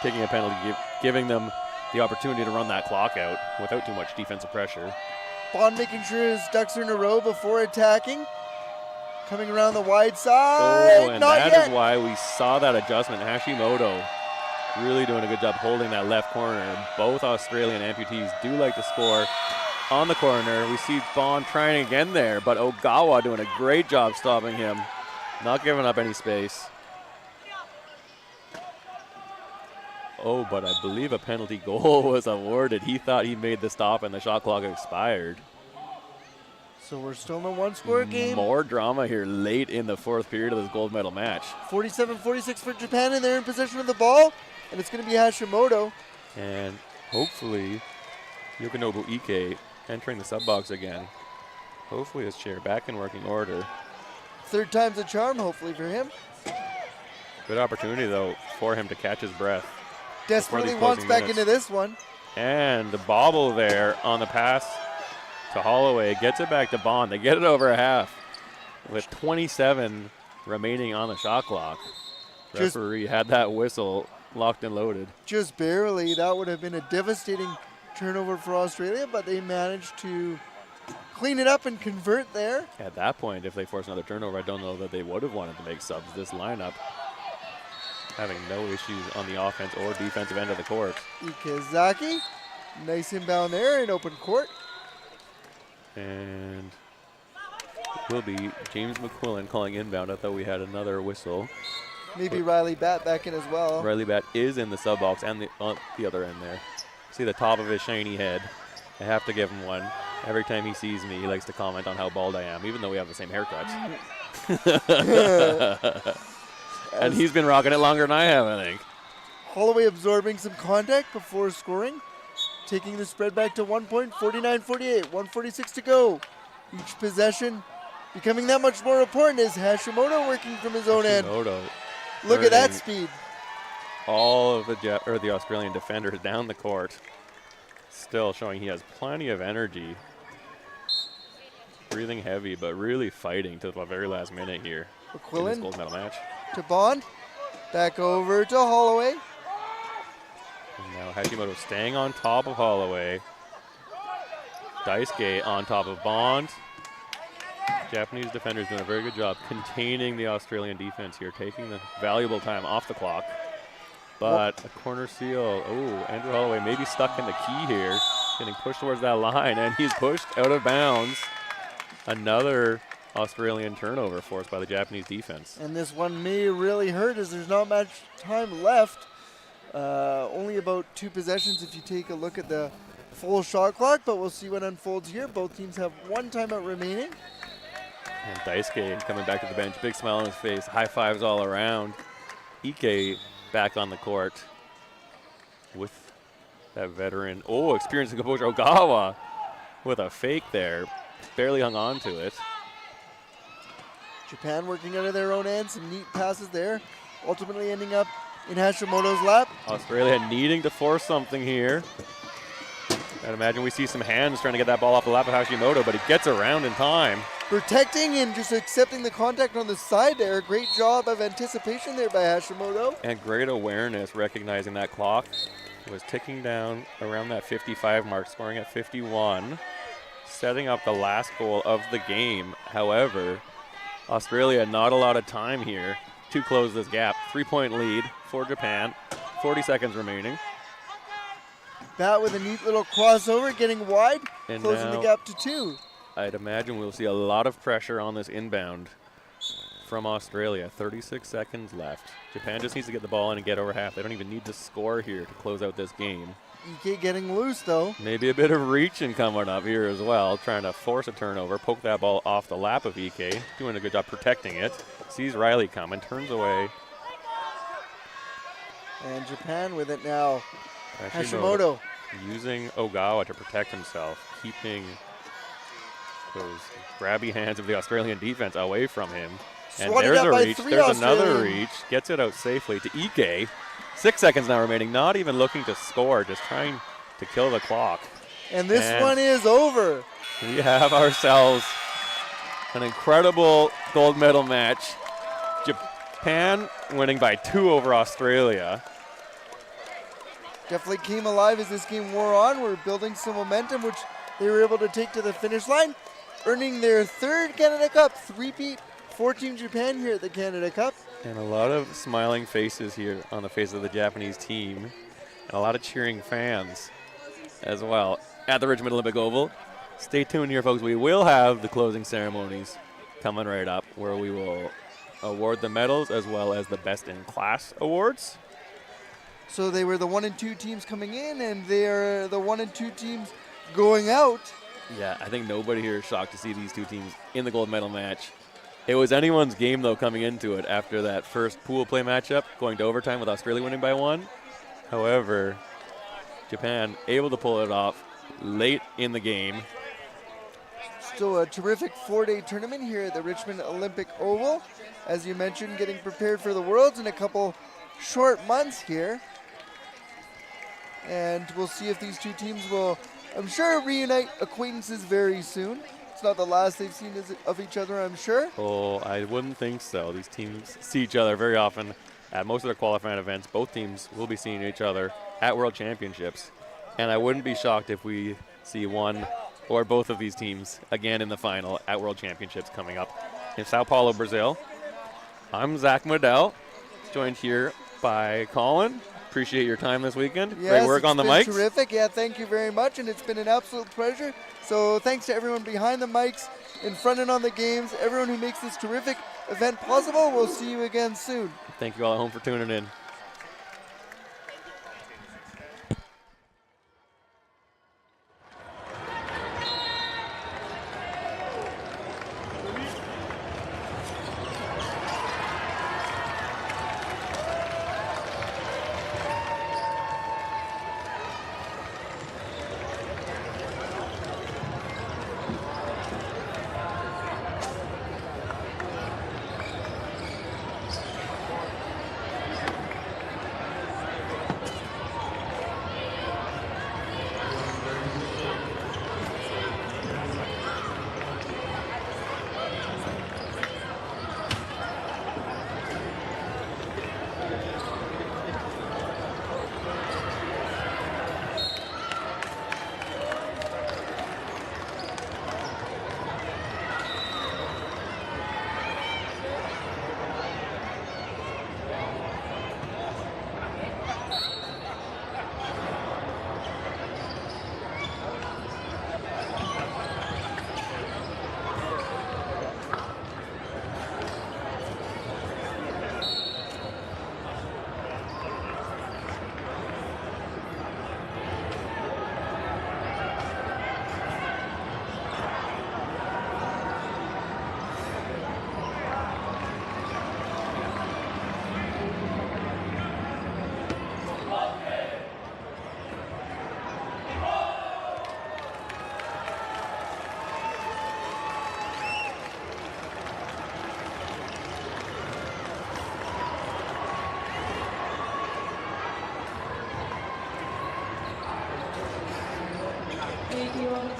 Taking a penalty, giving them the opportunity to run that clock out without too much defensive pressure. Bond making sure his ducks are in a row before attacking. Coming around the wide side. Oh, and that is why we saw that adjustment. Hashimoto really doing a good job holding that left corner. Both Australian amputees do like to score on the corner. We see Bond trying again there, but Ogawa doing a great job stopping him, not giving up any space. Oh, but I believe a penalty goal was awarded. He thought he made the stop and the shot clock expired. So we're still in a one-score game. More drama here late in the 4th period of this gold medal match. 47-46 for Japan, and they're in possession of the ball. And it's going to be Hashimoto. And hopefully, Yukinobu Ike entering the sub box again. Hopefully his chair back in working order. 3rd time's a charm, hopefully, for him. Good opportunity, though, for him to catch his breath. Desperately wants back into this one. And the bobble there on the pass to Holloway. Gets it back to Bond. They get it over a half with 27 remaining on the shot clock. Referee had that whistle locked and loaded. Just barely. That would have been a devastating turnover for Australia, but they managed to clean it up and convert there. At that point, if they force another turnover, I don't know that they would have wanted to make subs. This lineup having no issues on the offense or defensive end of the court. Ikizaki, nice inbound there in open court. And it will be James McQuillan calling inbound. I thought we had another whistle. Maybe Riley Bat back in as well. Riley Bat is in the sub box and on the other end there. See the top of his shiny head. I have to give him one. Every time he sees me, he likes to comment on how bald I am, even though we have the same haircut. And he's been rocking it longer than I have, I think. Holloway absorbing some contact before scoring. Taking the spread back to 1 point, 49-48, 1:46 to go. Each possession becoming that much more important as Hashimoto working from his own end. Look at that speed. All of the Australian defenders down the court. Still showing he has plenty of energy. Breathing heavy, but really fighting to the very last minute here in this gold medal match. To Bond. Back over to Holloway. And now Hashimoto staying on top of Holloway. Daisuke on top of Bond. Japanese defenders doing a very good job containing the Australian defense here, taking the valuable time off the clock. But a corner seal. Oh, Andrew Holloway maybe stuck in the key here, getting pushed towards that line, and he's pushed out of bounds. Another Australian turnover forced by the Japanese defense. And this one may really hurt as there's not much time left. Only about 2 possessions if you take a look at the full shot clock, but we'll see what unfolds here. Both teams have 1 timeout remaining. And Daisuke coming back to the bench, big smile on his face, high fives all around. Ike back on the court. with that veteran. Oh, experienced Kabojo Ogawa with a fake there. Barely hung on to it. Japan working out of their own end. Some neat passes there. Ultimately ending up in Hashimoto's lap. Australia needing to force something here. I'd imagine we see some hands trying to get that ball off the lap of Hashimoto, but he gets around in time. Protecting and just accepting the contact on the side there. Great job of anticipation there by Hashimoto. And great awareness, recognizing that clock was ticking down around that 55 mark, scoring at 51, setting up the last goal of the game. However, Australia not a lot of time here to close this gap. 3-point lead for Japan, 40 seconds remaining. Bat with a neat little crossover, getting wide, And closing the now gap to 2. I'd imagine we'll see a lot of pressure on this inbound from Australia. 36 seconds left. Japan just needs to get the ball in and get over half. They don't even need to score here to close out this game. Ike getting loose though. Maybe a bit of reaching coming up here as well, trying to force a turnover, poke that ball off the lap of Ike, doing a good job protecting it. Sees Riley coming, turns away. And Japan with it now. Hashimoto. Using Ogawa to protect himself, keeping those grabby hands of the Australian defense away from him. And Swatted there's up a by reach, 3 there's another Australian. reach, gets it out safely to Ike. 6 seconds now remaining, not even looking to score, just trying to kill the clock. And this And one is over. we have ourselves an incredible gold medal match. Japan winning by 2 over Australia. Definitely came alive as this game wore on. We're building some momentum, which they were able to take to the finish line, earning their 3rd Canada Cup, 3-peat for Team Japan here at the Canada Cup. And a lot of smiling faces here on the face of the Japanese team, and a lot of cheering fans as well at the Richmond Olympic Oval. Stay tuned here, folks. We will have the closing ceremonies coming right up, where we will award the medals as well as the Best in Class awards. So they were the 1 and 2 teams coming in, and they are the 1 and 2 teams going out. Yeah, I think nobody here is shocked to see these two teams in the gold medal match. It was anyone's game, though, coming into it after that first pool play matchup, going to overtime with Australia winning by 1. However, Japan able to pull it off late in the game. Still a terrific 4-day tournament here at the Richmond Olympic Oval. As you mentioned, getting prepared for the Worlds in a couple short months here. And we'll see if these two teams will, I'm sure, reunite acquaintances very soon. It's not the last they've seen of each other, I'm sure. Oh, I wouldn't think so. These teams see each other very often at most of their qualifying events. Both teams will be seeing each other at World Championships. And I wouldn't be shocked if we see one or both of these teams again in the final at World Championships coming up in Sao Paulo, Brazil. I'm Zach Modell, joined here by Colin. Appreciate your time this weekend. Yes, great work on the mics. Terrific. Yeah, thank you very much, and it's been an absolute pleasure. So thanks to everyone behind the mics, in front and on the games, everyone who makes this terrific event possible. We'll see you again soon. Thank you all at home for tuning in.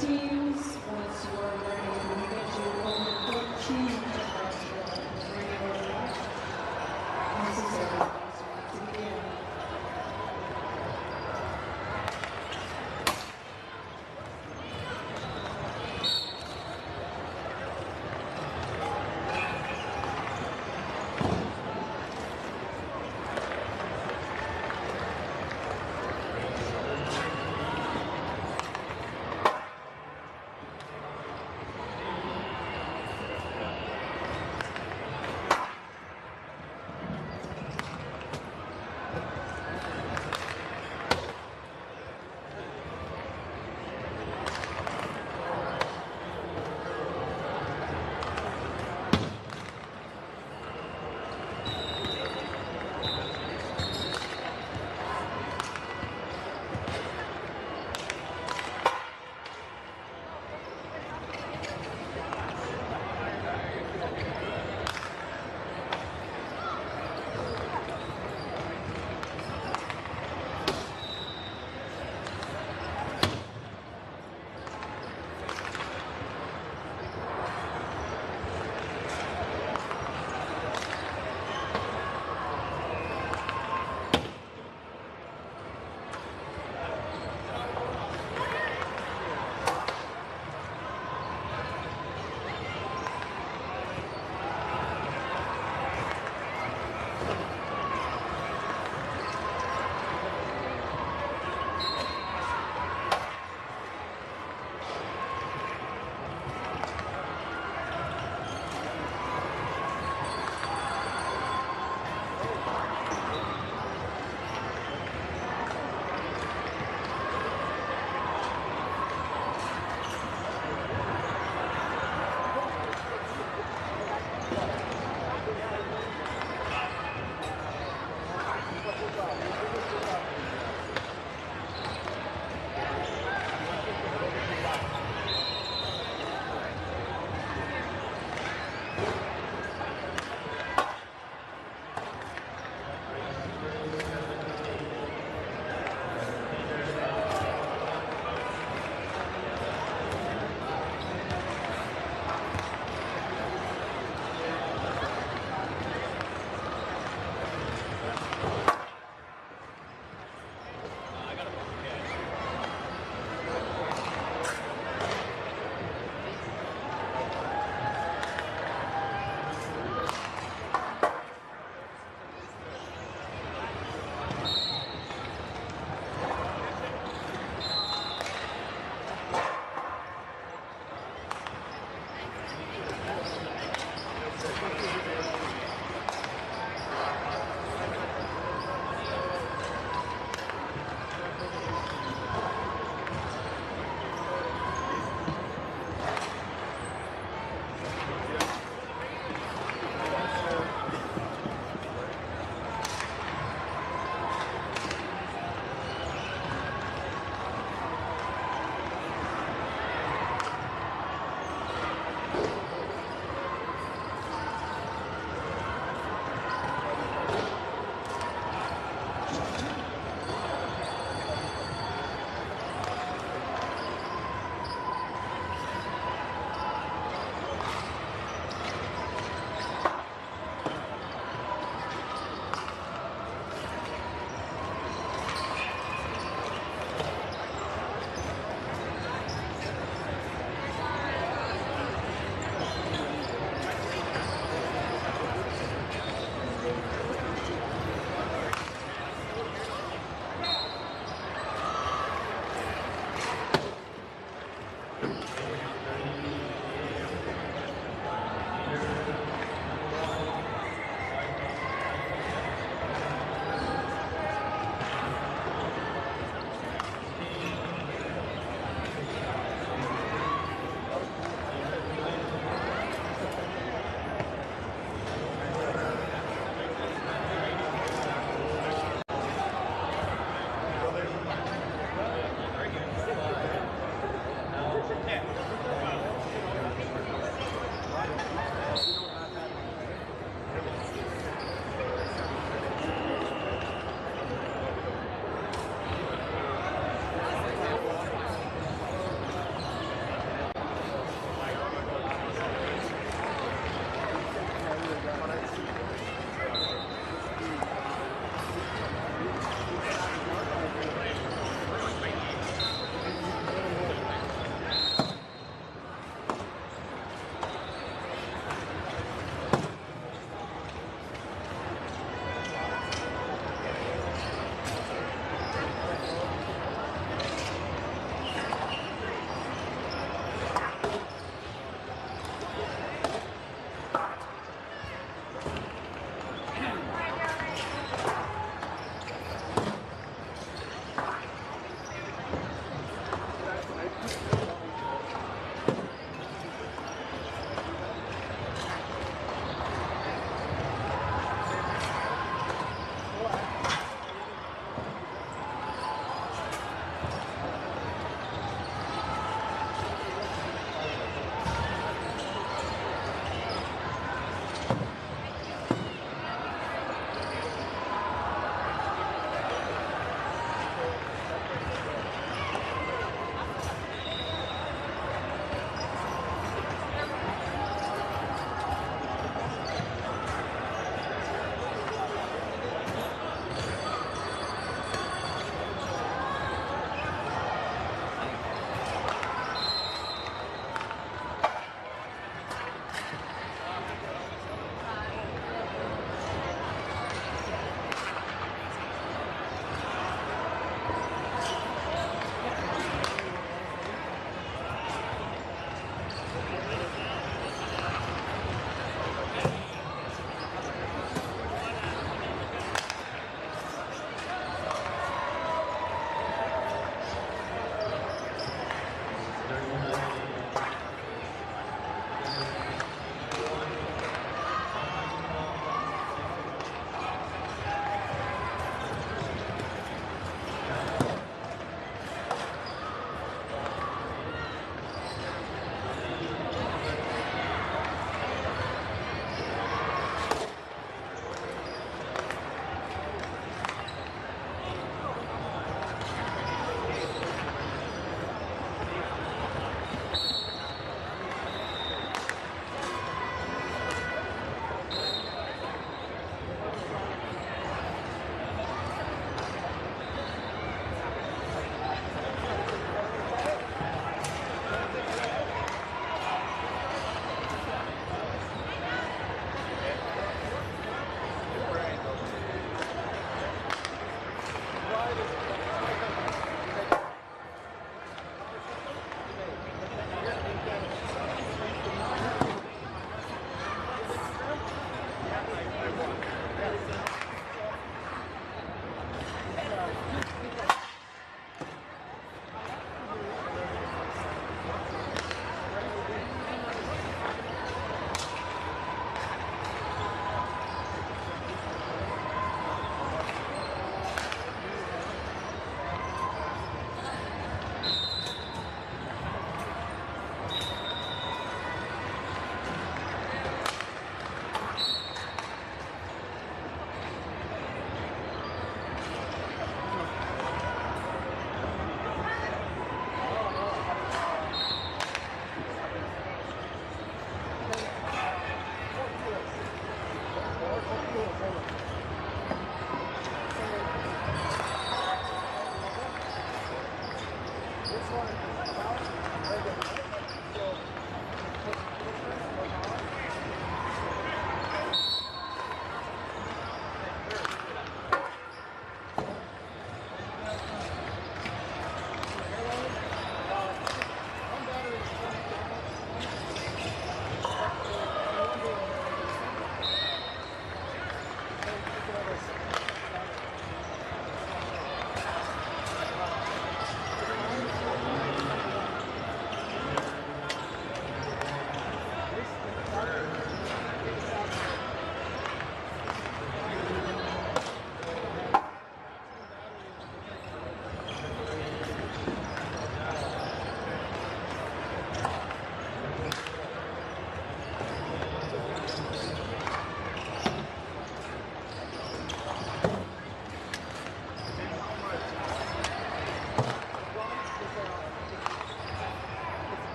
teams, once you are ready, we'll get you over 14 necessary to begin.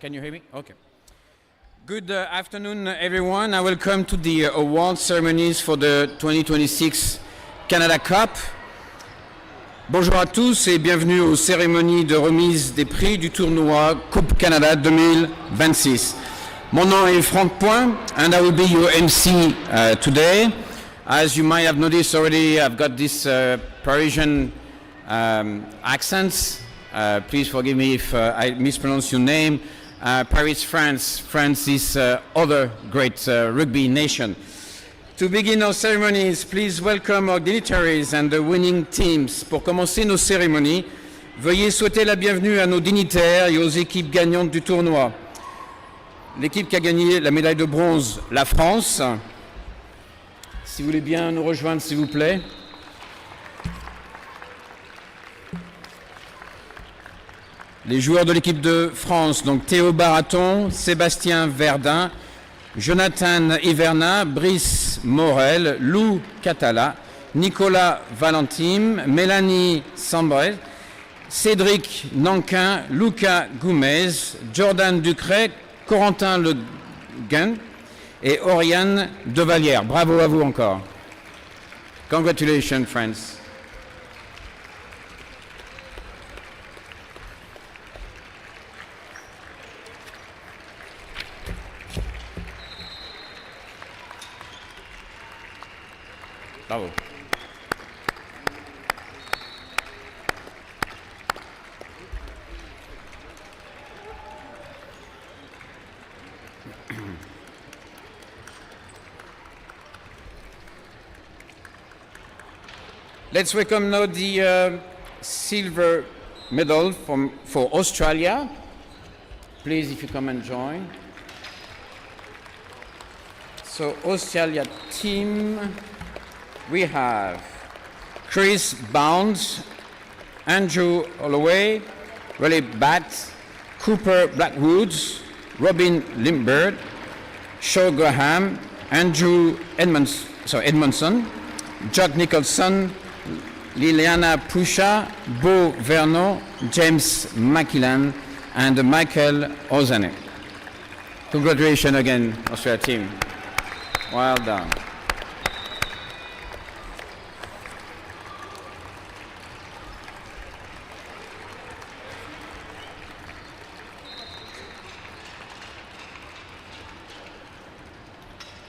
Can you hear me? Okay. Good afternoon, everyone. I welcome to the award ceremonies for the 2026 Canada Cup. Bonjour à tous et bienvenue aux cérémonies de remise des prix du tournoi Coupe Canada 2026. Mon nom est Franck Point and I will be your MC today. As you might have noticed already, I've got this Parisian accent. Please forgive me if I mispronounce your name. Paris, France. France is other great rugby nation. To begin our ceremonies, please welcome our dignitaries and the winning teams. Pour commencer nos cérémonies, veuillez souhaiter la bienvenue à nos dignitaires et aux équipes gagnantes du tournoi. L'équipe qui a gagné la médaille de bronze, la France. Si vous voulez bien nous rejoindre, s'il vous plaît. Les joueurs de l'équipe de France, donc Théo Baraton, Sébastien Verdun, Jonathan Hiverna, Brice Morel, Lou Catala, Nicolas Valentim, Mélanie Sambrel, Cédric Nanquin, Luca Goumez, Jordan Ducret, Corentin Le Guin et Oriane Devalière. Bravo à vous encore. Congratulations, friends. Bravo. Let's welcome now the silver medal for Australia. Please, if you come and join. So, Australia team, we have Chris Bounds, Andrew Holloway, Riley Batt, Cooper Blackwoods, Robin Limbird, Shaw Graham, Andrew Edmondson, Jack Nicholson, Liliana Pusha, Beau Vernon, James Mackillan, and Michael Ozane. Congratulations again, Australia team. Well done.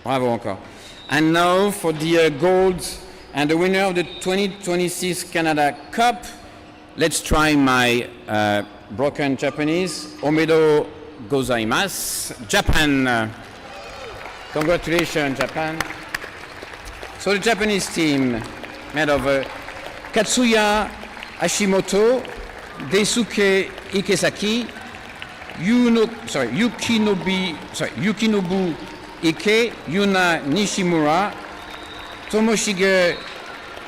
Bravo encore. And now for the gold and the winner of the 2026 Canada Cup. Let's try my broken Japanese. Omedo gozaimasu. Japan. Congratulations, Japan. So the Japanese team made of Katsuya Hashimoto, Daisuke Ikesaki, Yukinobu Ike, Yuna Nishimura, Tomoshige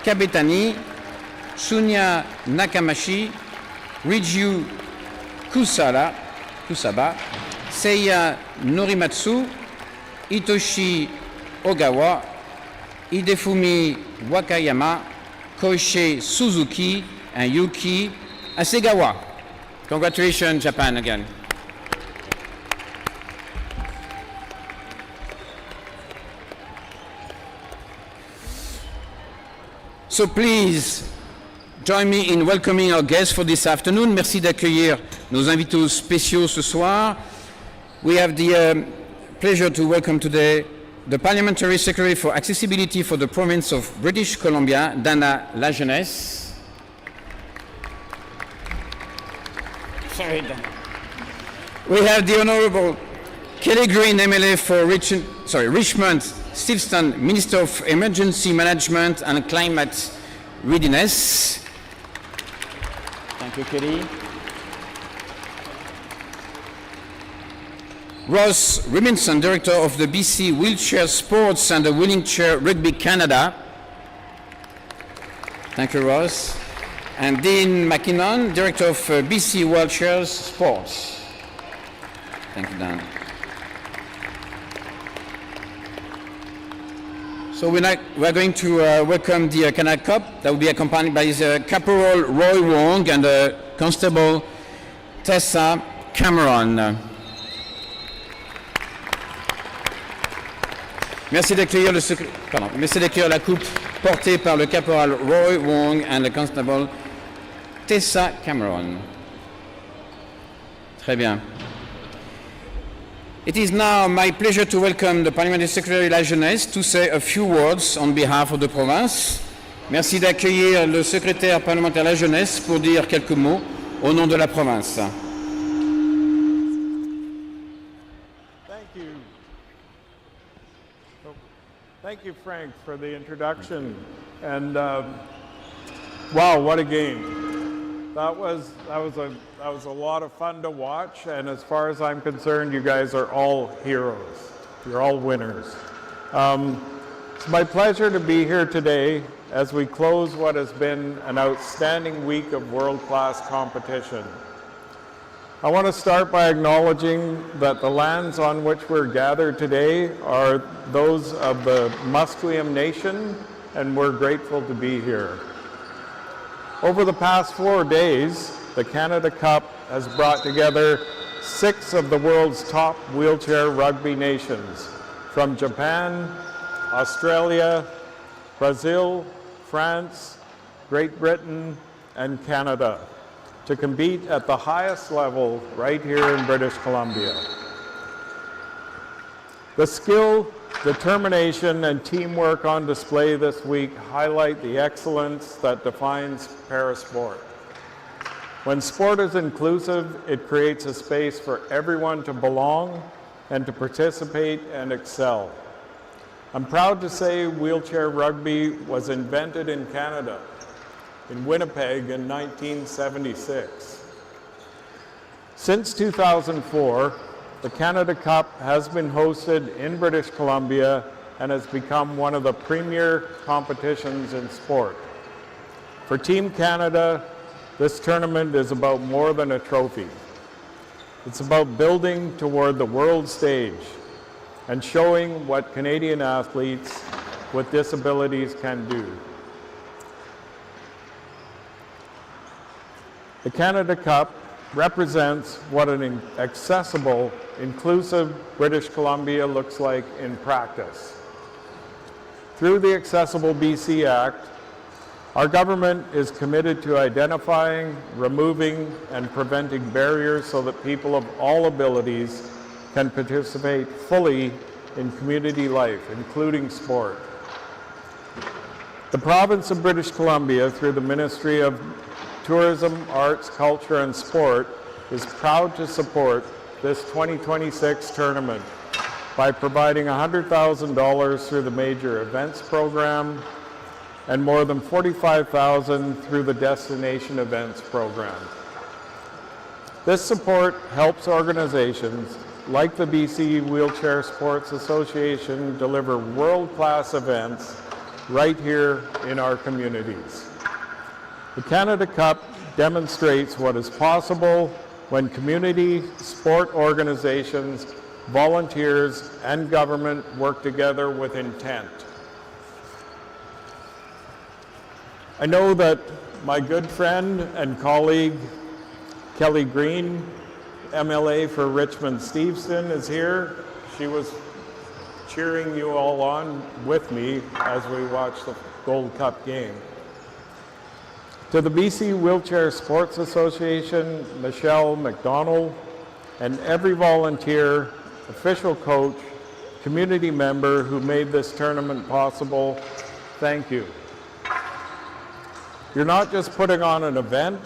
Kabetani, Sunya Nakamashi, Riju Kusaba, Seiya Norimatsu, Hitoshi Ogawa, Hidefumi Wakayama, Koishe Suzuki, and Yuki Asegawa. Congratulations, Japan, again. So please join me in welcoming our guests for this afternoon. Merci d'accueillir nos invités spéciaux ce soir. We have the pleasure to welcome today the Parliamentary Secretary for Accessibility for the Province of British Columbia, Dana Lajeunesse. Sorry, Dana. We have the Honorable Kelly Green, MLA for Richmond, Steveston, Minister of Emergency Management and Climate Readiness. Thank you, Kelly. Ross Robinson, Director of the BC Wheelchair Sports and the Wheeling Chair Rugby Canada. Thank you, Ross. And Dean McKinnon, Director of BC Wheelchair Sports. Thank you, Dan. So we're going to welcome the Canada Cup that will be accompanied by the Caporal Roy Wong and the Constable Tessa Cameron. Merci d'accueillir la coupe portée par le Caporal Roy Wong and the Constable Tessa Cameron. Très bien. It is now my pleasure to welcome the Parliamentary Secretary de la Jeunesse to say a few words on behalf of the province. Merci d'accueillir le secrétaire parlementaire de la Jeunesse pour dire quelques mots au nom de la province. Thank you. Thank you, Frank, for the introduction. And wow, what a game! That was a lot of fun to watch. And as far as I'm concerned, you guys are all heroes. You're all winners. It's my pleasure to be here today as we close what has been an outstanding week of world-class competition. I want to start by acknowledging that the lands on which we're gathered today are those of the Musqueam Nation, and we're grateful to be here. Over the past 4 days, the Canada Cup has brought together 6 of the world's top wheelchair rugby nations, from Japan, Australia, Brazil, France, Great Britain, and Canada, to compete at the highest level right here in British Columbia. The skill, determination, and teamwork on display this week highlight the excellence that defines parasport. When sport is inclusive, it creates a space for everyone to belong and to participate and excel. I'm proud to say wheelchair rugby was invented in Canada, in Winnipeg in 1976. Since 2004, the Canada Cup has been hosted in British Columbia and has become one of the premier competitions in sport. For Team Canada, this tournament is about more than a trophy. It's about building toward the world stage and showing what Canadian athletes with disabilities can do. The Canada Cup represents what an accessible, inclusive British Columbia looks like in practice. Through the Accessible BC Act, our government is committed to identifying, removing, and preventing barriers so that people of all abilities can participate fully in community life, including sport. The province of British Columbia, through the Ministry of Tourism, Arts, Culture, and Sport, is proud to support this 2026 tournament by providing $100,000 through the Major Events Program and more than $45,000 through the Destination Events Program. This support helps organizations like the BC Wheelchair Sports Association deliver world-class events right here in our communities. The Canada Cup demonstrates what is possible when community, sport organizations, volunteers, and government work together with intent. I know that my good friend and colleague, Kelly Green, MLA for Richmond Steveston, is here. She was cheering you all on with me as we watched the Gold Cup game. To the BC Wheelchair Sports Association, Michelle McDonald, and every volunteer, official coach, community member who made this tournament possible, thank you. You're not just putting on an event,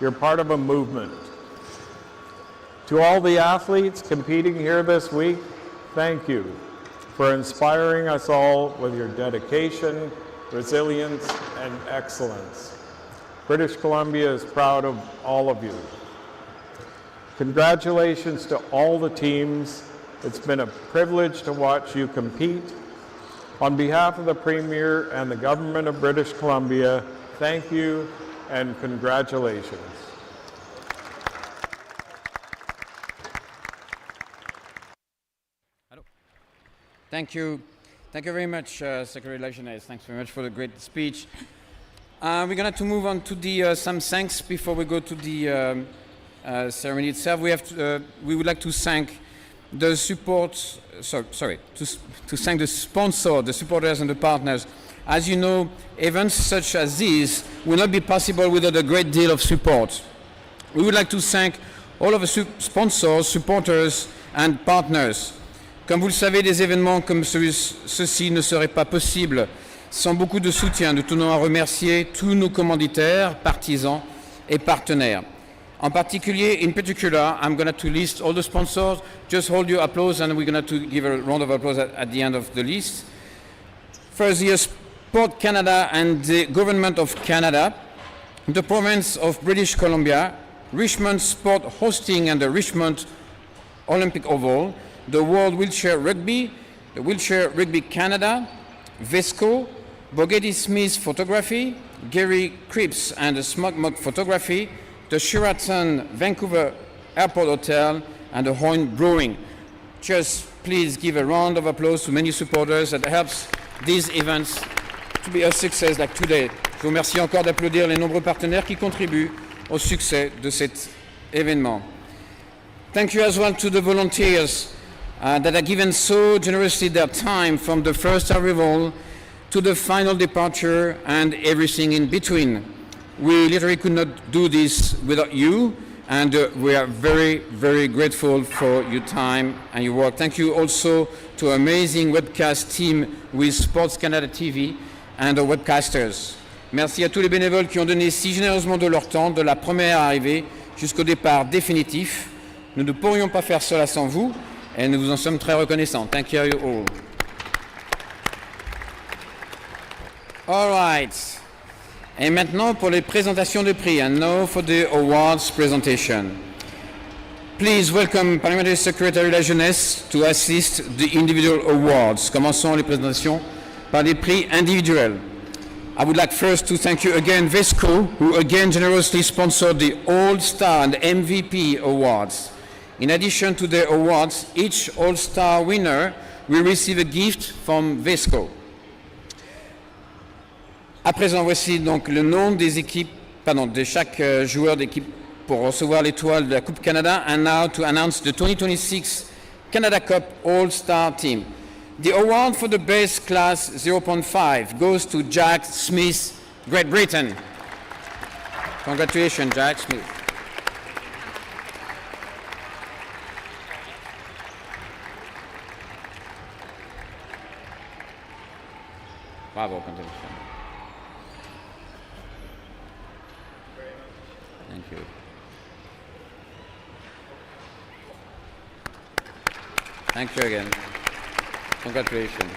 you're part of a movement. To all the athletes competing here this week, thank you for inspiring us all with your dedication, resilience, and excellence. British Columbia is proud of all of you. Congratulations to all the teams. It's been a privilege to watch you compete. On behalf of the Premier and the Government of British Columbia, thank you and congratulations. Thank you. Thank you very much, Secretary Lajeunesse. Thanks very much for the great speech. We're going to move on to the some thanks before we go to the ceremony itself. We would like to thank the to thank the sponsor, the supporters and the partners. As you know, events such as these will not be possible without a great deal of support. We would like to thank all of the sponsors, supporters and partners. Comme vous le savez, des événements comme ceux-ci ne seraient pas possibles sans beaucoup de soutien. Nous tenons à remercier tous nos commanditaires, partisans et partenaires. En particulier, in particular, I'm going to list all the sponsors. Just hold your applause and we're going to give a round of applause at the end of the list. First, the Sport Canada and the Government of Canada, the Province of British Columbia, Richmond Sport Hosting and the Richmond Olympic Oval, the World Wheelchair Rugby, the Wheelchair Rugby Canada, Vesco, Bogetti Smith Photography, Gary Cripps and the Smog Mug Photography, the Sheraton Vancouver Airport Hotel, and the Horn Brewing. Just please give a round of applause to many supporters that helps these events to be a success like today. Je vous remercie encore d'applaudir les nombreux partenaires qui contribuent au succès de cet événement. Thank you as well to the volunteers that are given so generously their time from the first arrival to the final departure and everything in between. We literally could not do this without you, and we are very, very grateful for your time and your work. Thank you also to our amazing webcast team with Sports Canada TV and our webcasters. Merci à tous les bénévoles qui ont donné si généreusement de leur temps, de la première arrivée jusqu'au départ définitif. Nous ne pourrions pas faire cela sans vous, et nous vous en sommes très reconnaissants. Thank you all. All right. Et maintenant pour les présentations de prix. And now for the awards presentation. Please welcome Parliamentary Secretary La Jeunesse to assist the individual awards. Commençons les présentations par les prix individuels. I would like first to thank you again, Vesco, who again generously sponsored the All-Star and MVP awards. In addition to the awards, each All-Star winner will receive a gift from Vesco. À présent, voici donc le nom des équipes, de chaque joueur d'équipe pour recevoir l'étoile de la Coupe Canada. And now to announce the 2026 Canada Cup All-Star Team. The award for the best class 0.5 goes to Jack Smith, Great Britain. Congratulations, Jack Smith. Bravo, congratulations. Thank you. Thank you again. Congratulations.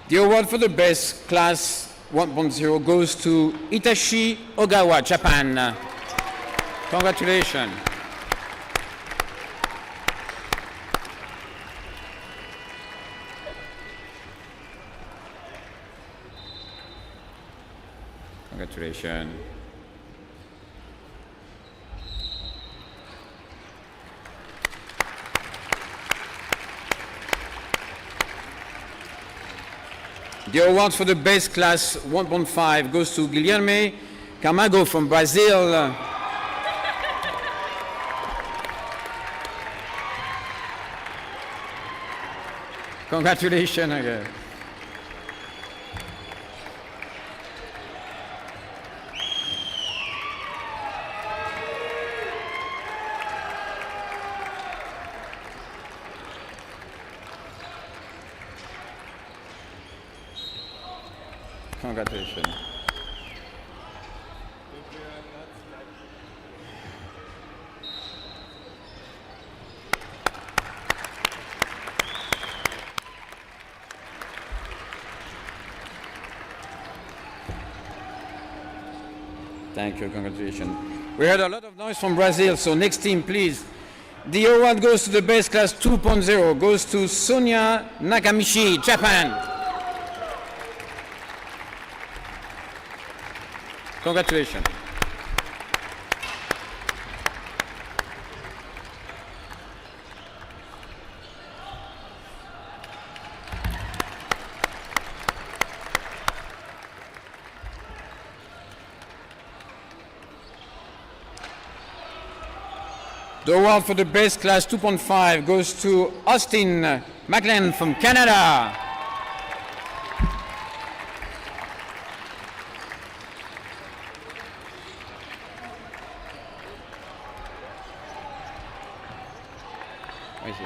The award for the best class 1.0 goes to Itachi Ogawa, Japan. Congratulations. Congratulations. The award for the best class 1.5 goes to Guilherme Camargo from Brazil. Congratulations again. Congratulations. Thank you, congratulations. We heard a lot of noise from Brazil, so next team, please. The award goes to the best class 2.0, goes to Sonia Nakamichi, Japan. Congratulations. The award for the best class 2.5 goes to Austin McLean from Canada. Where is he?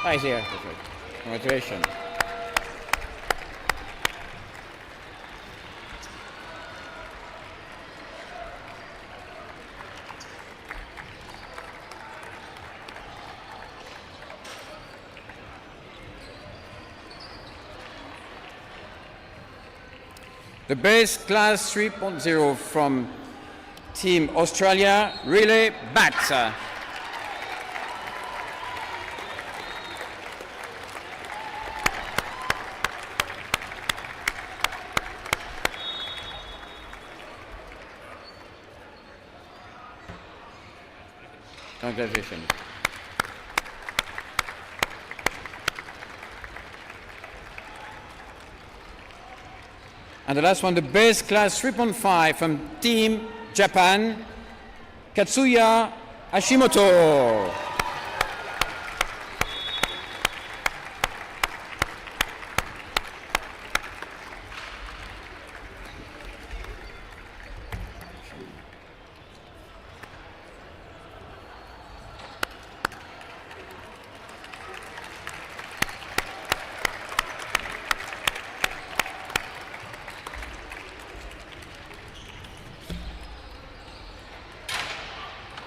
Ah, he's here. Perfect. Congratulations. The best class 3.0 from Team Australia, Relay Bat. Congratulations. And the last one, the best class 3.5 from Team Japan, Katsuya Hashimoto.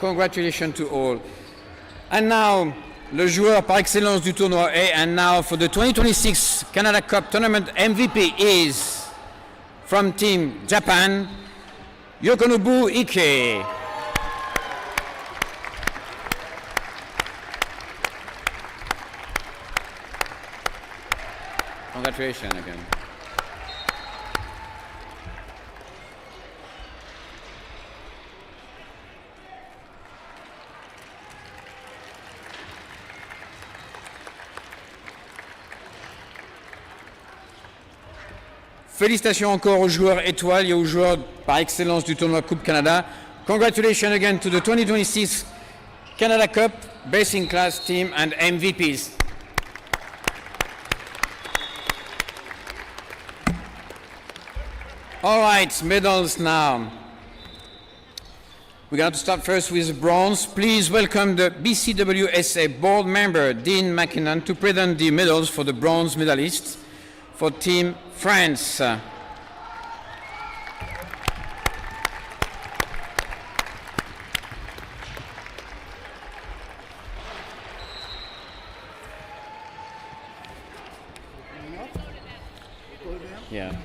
Congratulations to all. And now, le joueur par excellence du tournoi A, and now for the 2026 Canada Cup Tournament MVP is from Team Japan, Yokonobu Ike. Congratulations again. Félicitations encore aux joueurs étoiles et aux joueurs par excellence du tournoi Coupe Canada. Congratulations again to the 2026 Canada Cup Basing Class Team and MVPs. All right, medals now. We're going to start first with bronze. Please welcome the BCWSA board member, Dean McKinnon, to present the medals for the bronze medalists for Team France. Yeah.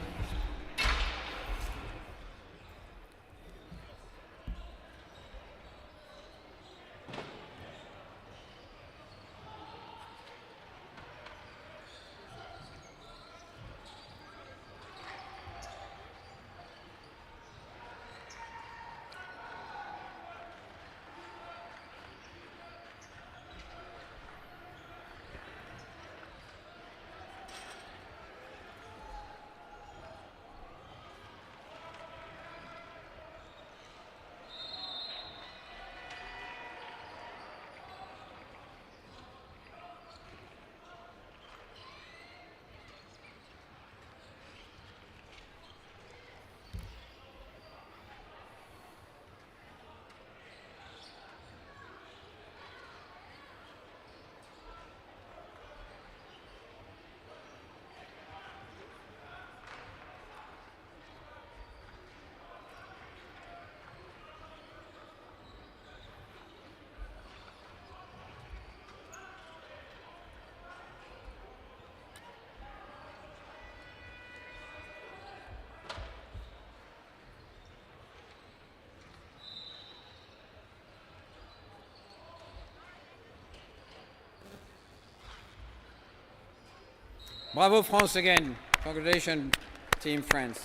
Bravo France again. Congratulations, Team France.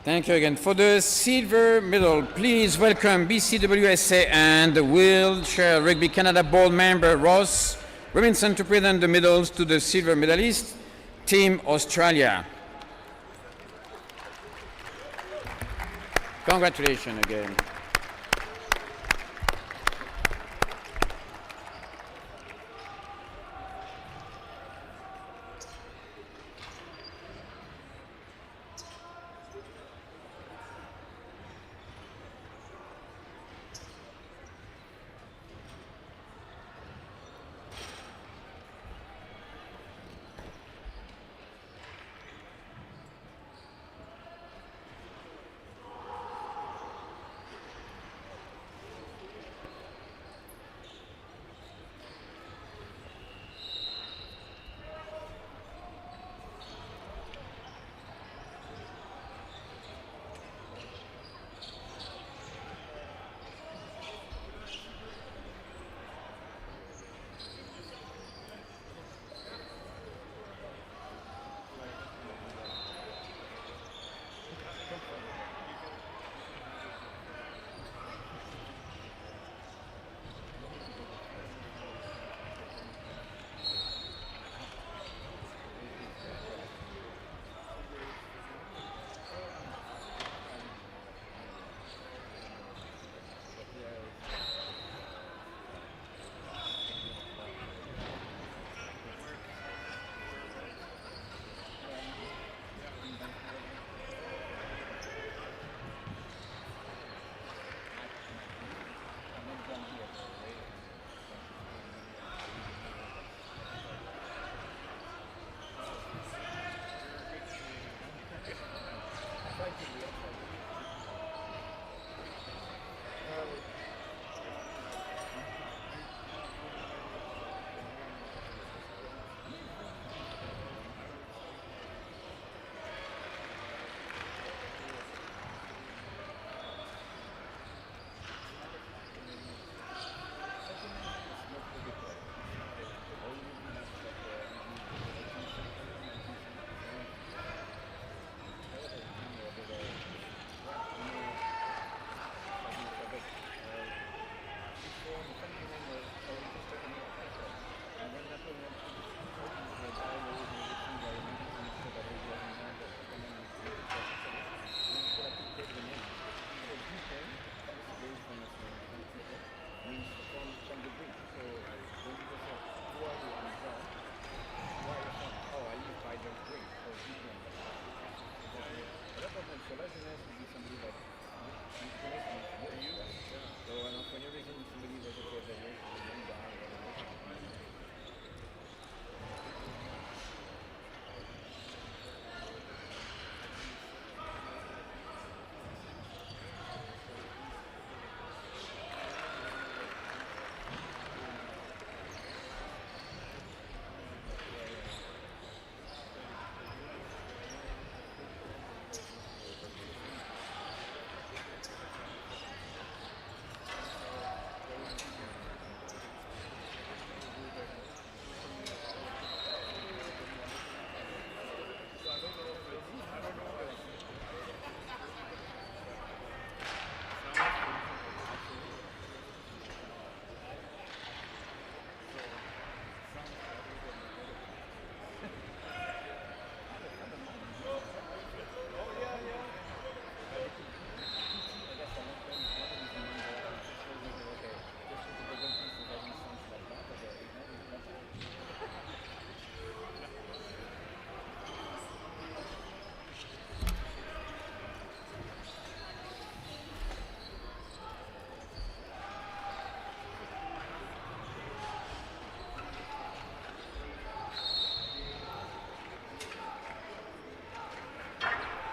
Thank you again. For the silver medal, please welcome BCWSA and the Wheelchair Rugby Canada board member Ross Robinson to present the medals to the silver medalist, Team Australia. Congratulations again.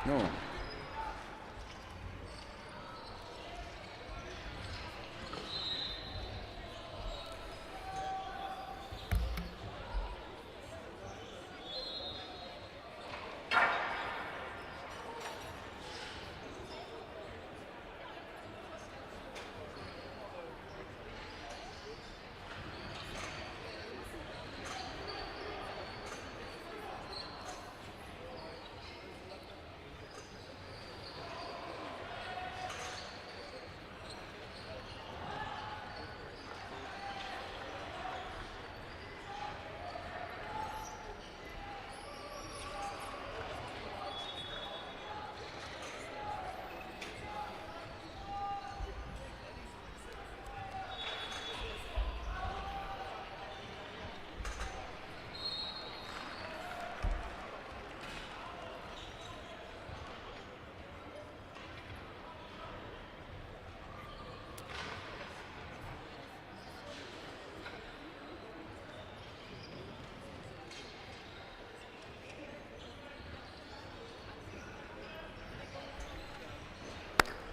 No.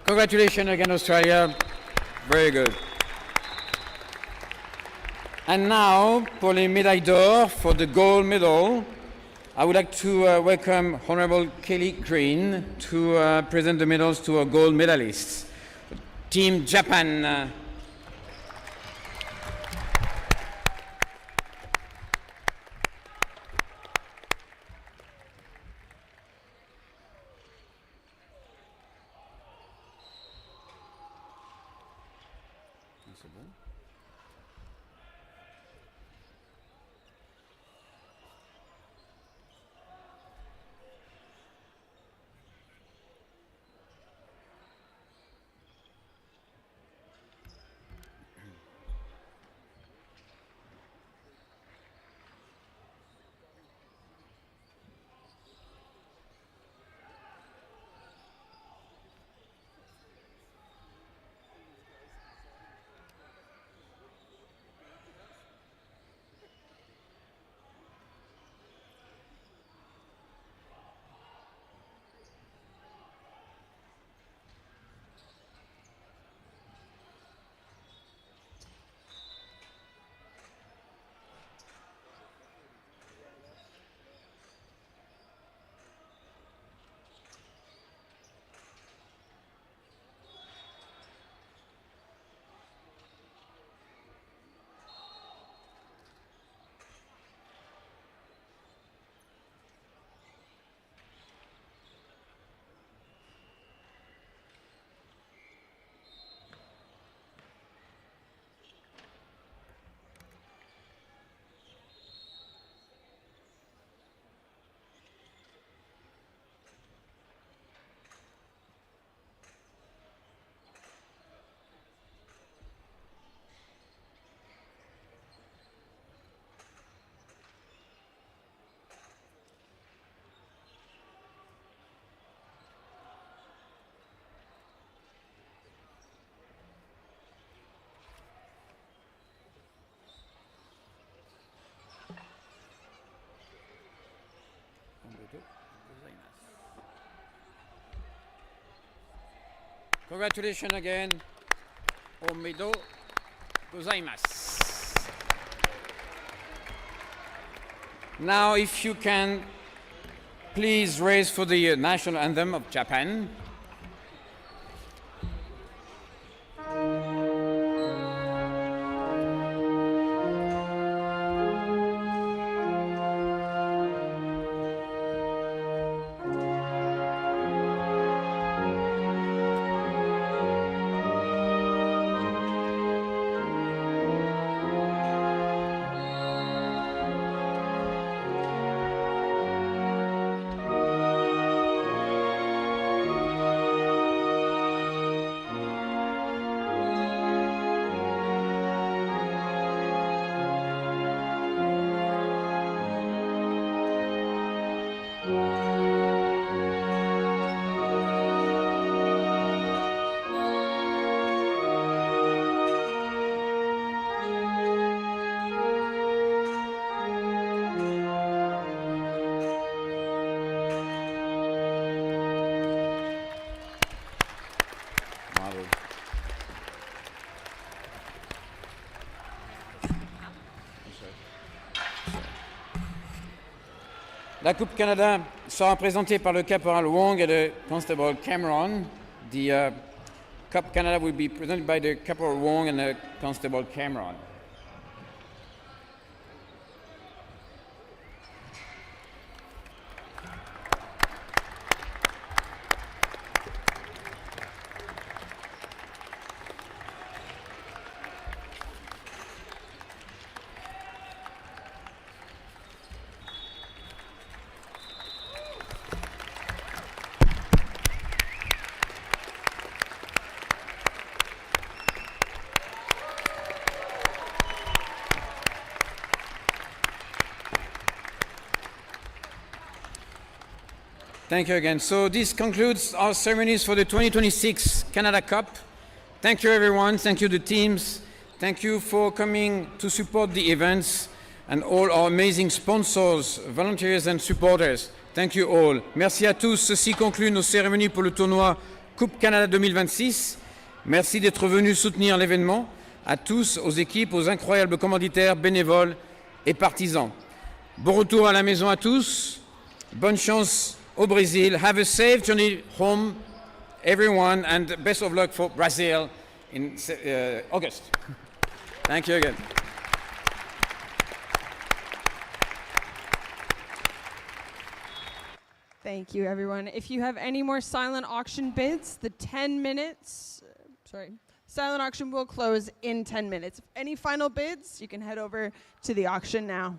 Congratulations again, Australia. Very good. And now, pour les médailles d'or, for the gold medal, I would like to welcome Honorable Kelly Green to present the medals to our gold medalists. Team Japan. Congratulations again. Omedo gozaimasu. Now, if you can, please raise for the national anthem of Japan. La Coupe Canada sera présentée par le Caporal Wong et le Constable Cameron. The Cup Canada will be presented by the Caporal Wong and the Constable Cameron. Thank you again. So this concludes our ceremonies for the 2026 Canada Cup. Thank you everyone, thank you the teams, thank you for coming to support the events and all our amazing sponsors, volunteers and supporters. Thank you all. Merci à tous. Ceci conclut nos cérémonies pour le tournoi Coupe Canada 2026. Merci d'être venus soutenir l'événement. À tous, aux équipes, aux incroyables commanditaires, bénévoles et partisans. Bon retour à la maison à tous. Bonne chance au Brésil. Have a safe journey home, everyone, and best of luck for Brazil in August. Thank you again. Thank you, everyone. If you have any more silent auction bids, the 10 minutes, silent auction will close in 10 minutes. Any final bids, you can head over to the auction now.